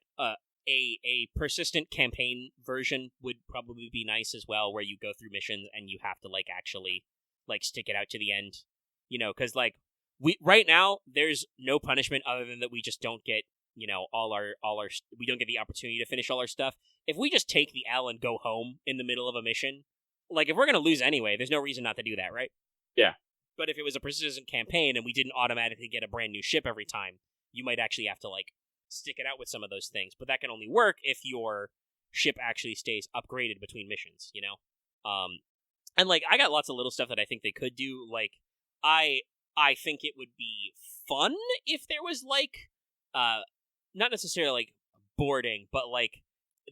a persistent campaign version would probably be nice as well, where you go through missions and you have to like actually like stick it out to the end, you know, because like right now there's no punishment other than that we just don't get, you know, we don't get the opportunity to finish all our stuff. If we just take the L and go home in the middle of a mission, like if we're gonna lose anyway, there's no reason not to do that, right? Yeah. But if it was a persistent campaign and we didn't automatically get a brand new ship every time, you might actually have to like stick it out with some of those things. But that can only work if your ship actually stays upgraded between missions, you know? And like I got lots of little stuff that I think they could do. Like I think it would be fun if there was like not necessarily like boarding, but like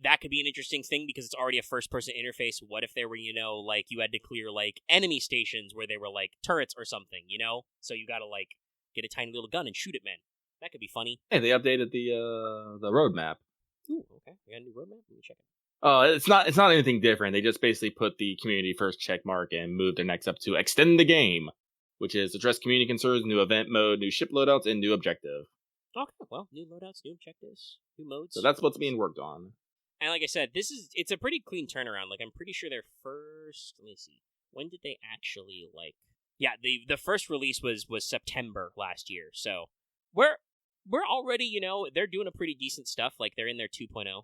that could be an interesting thing because it's already a first-person interface. What if there were, you know, like you had to clear like enemy stations where they were like turrets or something, you know? So you gotta like get a tiny little gun and shoot it, man. That could be funny. Hey, they updated the roadmap. Ooh, okay. We got a new roadmap? Let me check it. It's not anything different. They just basically put the community first check mark and moved their next up to extend the game, which is address community concerns, new event mode, new ship loadouts, and new objective. Okay, well, new loadouts, new objectives, new modes. So that's what's being worked on. And like I said, it's a pretty clean turnaround. Like, I'm pretty sure their first, let me see, when did they actually, like, yeah, the first release was September last year, so we're already, they're doing a pretty decent stuff. Like, they're in their 2.0.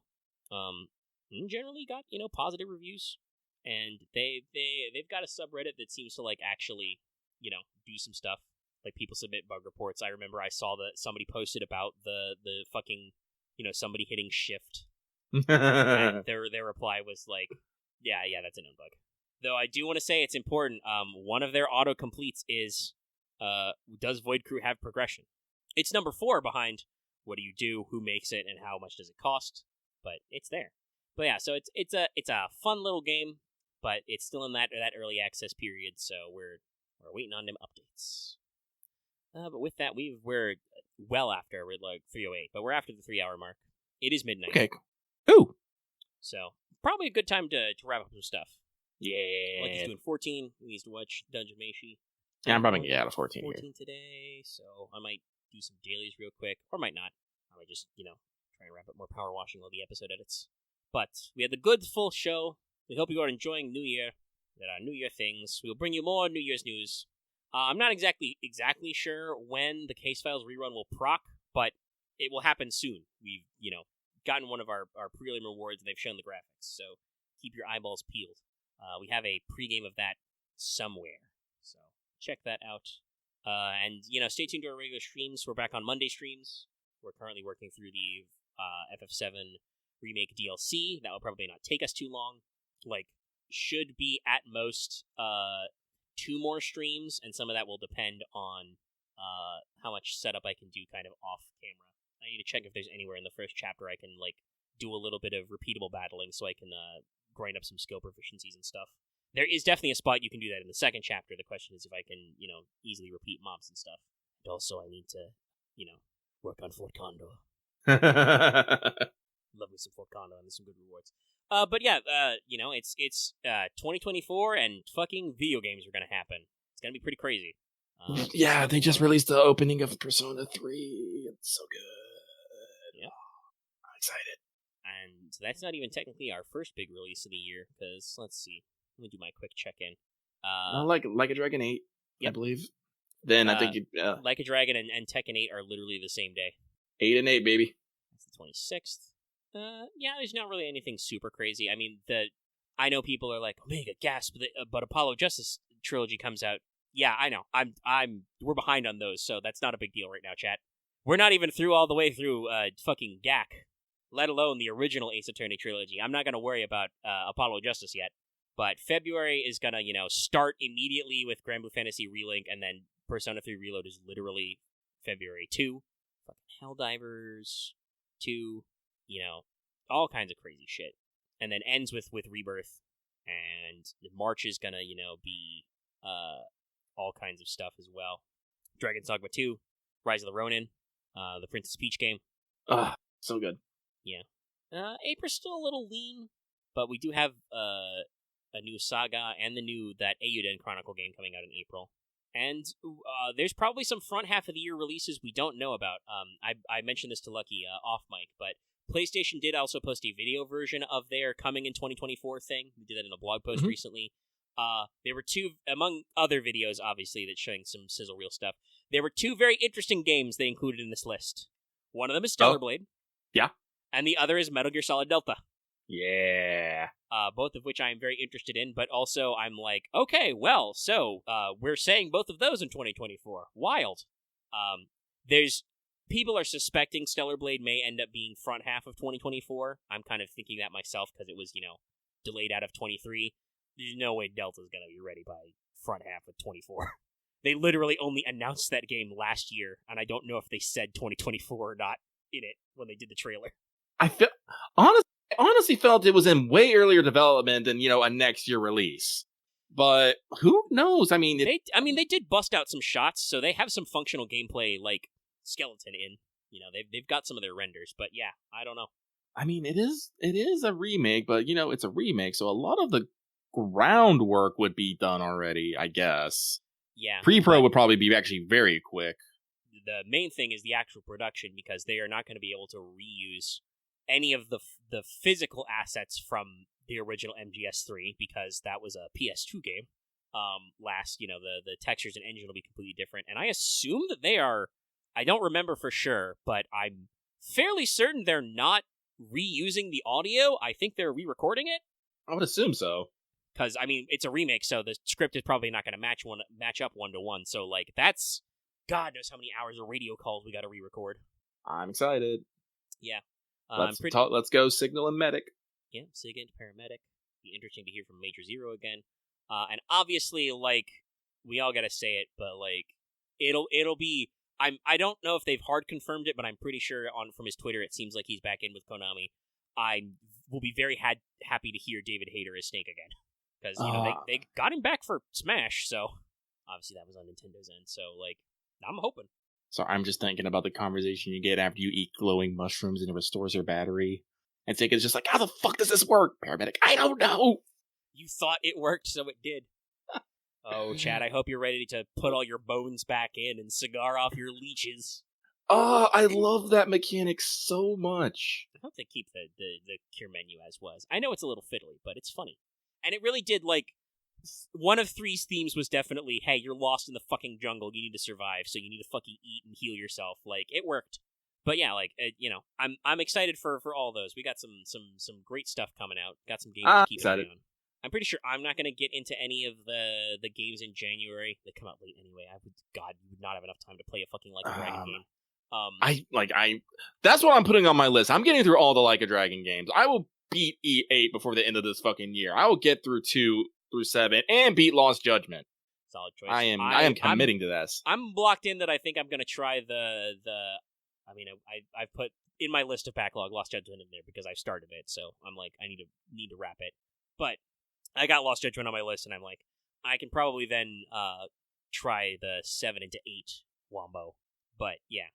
Generally got, positive reviews, and they've got a subreddit that seems to, like, actually, do some stuff. Like, people submit bug reports. I remember I saw that somebody posted about the fucking, somebody hitting shift. And their reply was like, yeah, that's a known bug. Though I do want to say it's important. One of their auto-completes is, does Void Crew have progression? It's number 4 behind what do you do, who makes it, and how much does it cost. But it's there. But yeah, so it's a fun little game, but it's still in that early access period, so we're waiting on them updates. But with that, we're well after. We're like 3:08, but we're after the 3-hour mark. It is midnight. Okay. Ooh. So probably a good time to wrap up some stuff. Yeah. Like he's doing 14. He needs to watch Dungeon Meshi. Yeah, I'm probably gonna get out of 14 14 here. today, so I might do some dailies real quick, or might not. I might just, try and wrap up more power washing while the episode edits. But we had the good full show. We hope you are enjoying New Year. There are New Year things. We'll bring you more New Year's news. I'm not exactly sure when the Case Files rerun will proc, but it will happen soon. We've, gotten one of our prelim rewards, and they've shown the graphics, so keep your eyeballs peeled. We have a pregame of that somewhere, so check that out. And, stay tuned to our regular streams. We're back on Monday streams. We're currently working through the FF7 Remake DLC. That will probably not take us too long. Like, should be at most 2 more streams, and some of that will depend on how much setup I can do kind of off camera. I need to check if there's anywhere in the first chapter I can, like, do a little bit of repeatable battling so I can grind up some skill proficiencies and stuff. There is definitely a spot you can do that in the second chapter. The question is if I can, easily repeat mobs and stuff. And also I need to, work on Fort Condor. Love me some Fort Condor, and there's some good rewards. But yeah, it's 2024, and fucking video games are gonna happen. It's gonna be pretty crazy. Yeah, they just released the opening of Persona 3. It's so good. Yeah. I'm excited. And that's not even technically our first big release of the year, because, let's see. Let me do my quick check-in. Like a Dragon 8, yep. I believe. Then I think Like a Dragon and Tekken 8 are literally the same day. 8 and 8, baby. That's the 26th. Yeah, there's not really anything super crazy. I mean, I know people are like, Omega, gasp, but Apollo Justice trilogy comes out. Yeah, I know. We're behind on those, so that's not a big deal right now, chat. We're not even all the way through fucking GAC, let alone the original Ace Attorney trilogy. I'm not gonna worry about Apollo Justice yet. But February is gonna, start immediately with Grand Blue Fantasy Relink, and then Persona 3 Reload is literally February 2. Fucking Helldivers 2, all kinds of crazy shit. And then ends with Rebirth, and March is gonna, be all kinds of stuff as well. Dragon's Dogma 2, Rise of the Ronin, the Princess Peach game. So good. Yeah. April's still a little lean, but we do have a new Saga and that Eiyuden Chronicle game coming out in April. And there's probably some front half of the year releases we don't know about. I mentioned this to Lucky off mic, but PlayStation did also post a video version of their coming in 2024 thing. We did that in a blog post recently. There were 2, among other videos, obviously, that's showing some sizzle reel stuff. There were 2 very interesting games they included in this list. One of them is Stellar Blade. Yeah. And the other is Metal Gear Solid Delta. Yeah. Both of which I'm very interested in, but also I'm like, okay, well, so we're saying both of those in 2024. Wild. People are suspecting Stellar Blade may end up being front half of 2024. I'm kind of thinking that myself because it was, delayed out of 23. There's no way Delta's gonna be ready by front half of 24. They literally only announced that game last year, and I don't know if they said 2024 or not in it when they did the trailer. I honestly felt it was in way earlier development than, a next year release. But who knows? I mean, they did bust out some shots, so they have some functional gameplay like skeleton in. They've got some of their renders, but yeah, I don't know. I mean, it is a remake, but it's a remake, so a lot of the groundwork would be done already, I guess. Yeah. Pre-pro would probably be actually very quick. the main thing is the actual production, because they are not going to be able to reuse any of the physical assets from the original MGS3, because that was a PS2 game. The textures and engine will be completely different, and I assume that they are. I don't remember for sure, but I'm fairly certain they're not reusing the audio. I think they're re-recording it. I would assume so. Because, I mean, it's a remake, so the script is probably not going to match up 1-to-1. So, like, that's God knows how many hours of radio calls we got to re-record. I'm excited. Yeah. Let's go Signal and Medic. Yeah, Sig and Paramedic. Be interesting to hear from Major Zero again. And obviously, like, we all got to say it, but, like, it'll be... I don't know if they've hard confirmed it, but I'm pretty sure from his Twitter it seems like he's back in with Konami. I will be very happy to hear David Hayter as Snake again. Because, they got him back for Smash, so obviously that was on Nintendo's end, so, like, I'm hoping. So I'm just thinking about the conversation you get after you eat glowing mushrooms and it restores your battery. And it's just like, how the fuck does this work, Paramedic? I don't know! You thought it worked, so it did. Oh, Chad, I hope you're ready to put all your bones back in and cigar off your leeches. Oh, I love that mechanic so much. I hope they keep the cure menu as was. I know it's a little fiddly, but it's funny. And it really did, like, one of Three's themes was definitely, hey, you're lost in the fucking jungle, you need to survive, so you need to fucking eat and heal yourself. Like, it worked. But yeah, like, I'm excited for all those. We got some great stuff coming out. Got some games to keep an eye on. I'm pretty sure I'm not going to get into any of the games in January. They come out late anyway. You would not have enough time to play a fucking Like a Dragon game. That's what I'm putting on my list. I'm getting through all the Like a Dragon games. I will beat E8 before the end of this fucking year. I will get through 2 through 7 and beat Lost Judgment. Solid choice. I am committing to this. I'm blocked in that I think I'm going to try I've put in my list of backlog Lost Judgment in there because I've started it, so I'm like, I need to wrap it. But I got Lost Judgment on my list, and I'm like, I can probably then try the 7 into 8 wombo. But yeah.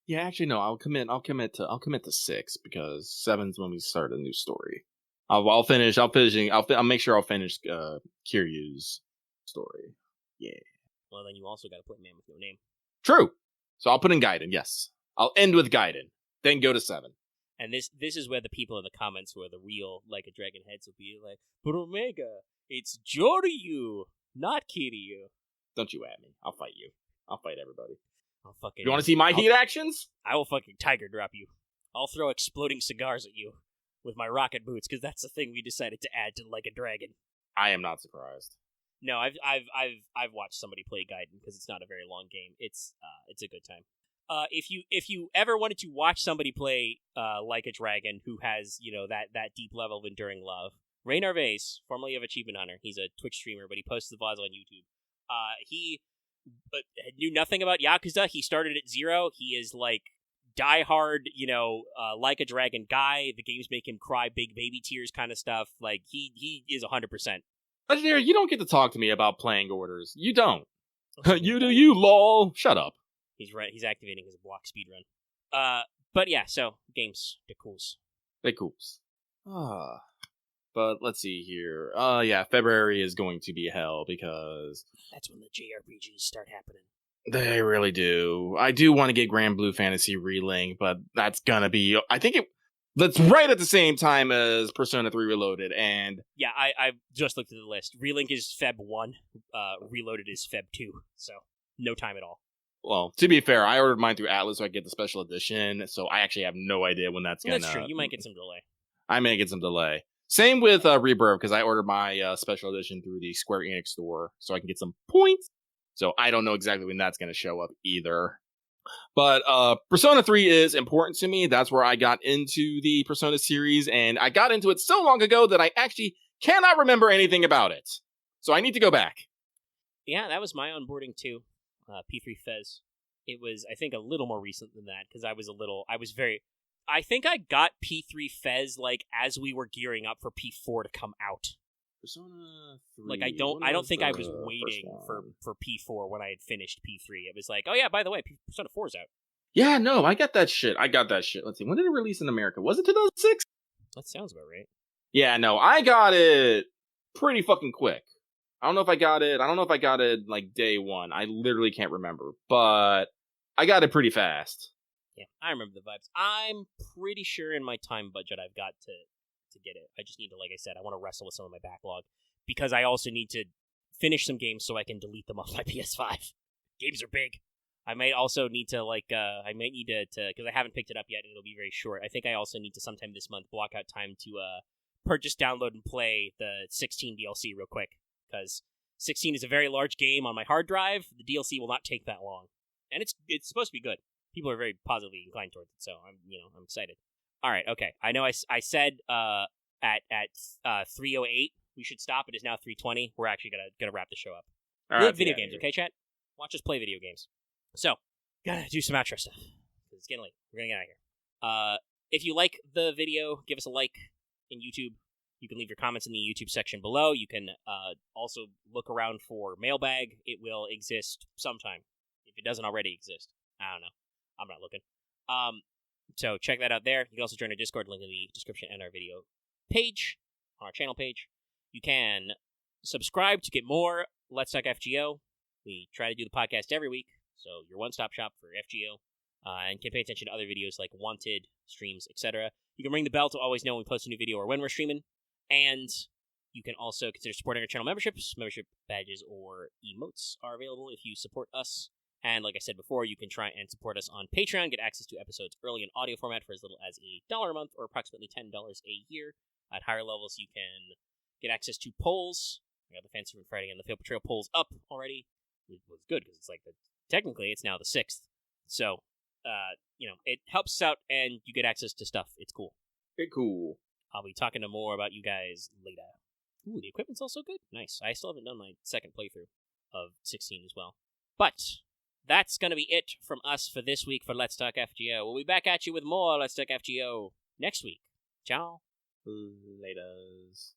Yeah, actually no, I'll commit to 6 because 7's when we start a new story. I'll make sure I'll finish Kiryu's story. Yeah. Well, then you also got to put Man with No Name. True. So I'll put in Gaiden, yes. I'll end with Gaiden, then go to 7. And this is where the people in the comments who are the real Like a Dragon heads will be like, but Omega, it's Joryu, not Kiryu. Don't you at me. I'll fight you. I'll fight everybody. You want to see my heat actions? I will fucking tiger drop you. I'll throw exploding cigars at you with my rocket boots, because that's the thing we decided to add to Like a Dragon. I am not surprised. No, I've watched somebody play Gaiden because it's not a very long game. It's a good time. If you ever wanted to watch somebody play Like a Dragon who has, that deep level of enduring love, Ray Narvaez, formerly of Achievement Hunter, he's a Twitch streamer, but he posts the VODs on YouTube. He knew nothing about Yakuza. He started at 0. He is like diehard, Like a Dragon guy. The games make him cry big baby tears kind of stuff. Like he is 100%. Legendary, you don't get to talk to me about playing orders. You don't. You do you, lol. Shut up. He's right. He's activating his block speedrun. But yeah, so games, they're cools. They're cools. But let's see here. Yeah, February is going to be hell because that's when the JRPGs start happening. They really do. I do want to get Grand Blue Fantasy Relink, but that's gonna be. That's right at the same time as Persona 3 Reloaded, and yeah, I just looked at the list. Relink is Feb 1, Reloaded is Feb 2, so no time at all. Well, to be fair, I ordered mine through Atlas, so I get the special edition, so I actually have no idea when that's gonna... That's true, you might get some delay. I may get some delay. Same with Rebirth, because I ordered my special edition through the Square Enix store, so I can get some points. So I don't know exactly when that's going to show up either. But Persona 3 is important to me. That's where I got into the Persona series, and I got into it so long ago that I actually cannot remember anything about it. So I need to go back. Yeah, that was my onboarding too. P3 Fez. It was, I think, a little more recent than that, because I think I got P3 Fez like as we were gearing up for P4 to come out. Persona 3. Like I don't think I was waiting for P4 when I had finished P3. It was like, oh yeah, by the way, Persona 4's out. Yeah, no, I got that shit. Let's see, when did it release in America? Was it 2006? That sounds about right. Yeah, no, I got it pretty fucking quick. I don't know if I got it like day one. I literally can't remember. But I got it pretty fast. Yeah, I remember the vibes. I'm pretty sure in my time budget I've got to get it. I just need to, like I said, I want to wrestle with some of my backlog because I also need to finish some games so I can delete them off my PS5. Games are big. I might also need to because I haven't picked it up yet and it'll be very short. I think I also need to sometime this month block out time to purchase, download, and play the 16 DLC real quick because 16 is a very large game on my hard drive. The DLC will not take that long, and it's supposed to be good. People are very positively inclined towards it, so I'm excited. All right, okay. I know I said at 3:08 we should stop. It is now 3:20. We're actually gonna wrap the show up. All We right, like video yeah, games, okay, chat? Watch us play video games. So, gotta do some outro stuff. It's getting late. We're gonna get out of here. If you like the video, give us a like in YouTube. You can leave your comments in the YouTube section below. You can also look around for mailbag. It will exist sometime. If it doesn't already exist. I don't know. I'm not looking. So check that out there. You can also join our Discord, link in the description and our video page, on our channel page. You can subscribe to get more Let's Talk FGO. We try to do the podcast every week, so your one-stop shop for FGO, and can pay attention to other videos like Wanted, streams, etc. You can ring the bell to always know when we post a new video or when we're streaming, and you can also consider supporting our channel memberships. Membership badges or emotes are available if you support us. And like I said before, you can try and support us on Patreon, get access to episodes early in audio format for as little as $1 a month or approximately $10 a year. At higher levels, you can get access to polls. We got the Fancy Food Friday and the Fail Betrayal polls up already. It was good because it's technically it's now the 6th. So, it helps us out and you get access to stuff. It's cool. Very cool. I'll be talking to more about you guys later. Ooh, the equipment's also good. Nice. I still haven't done my second playthrough of 16 as well. But that's going to be it from us for this week for Let's Talk FGO. We'll be back at you with more Let's Talk FGO next week. Ciao. Laters.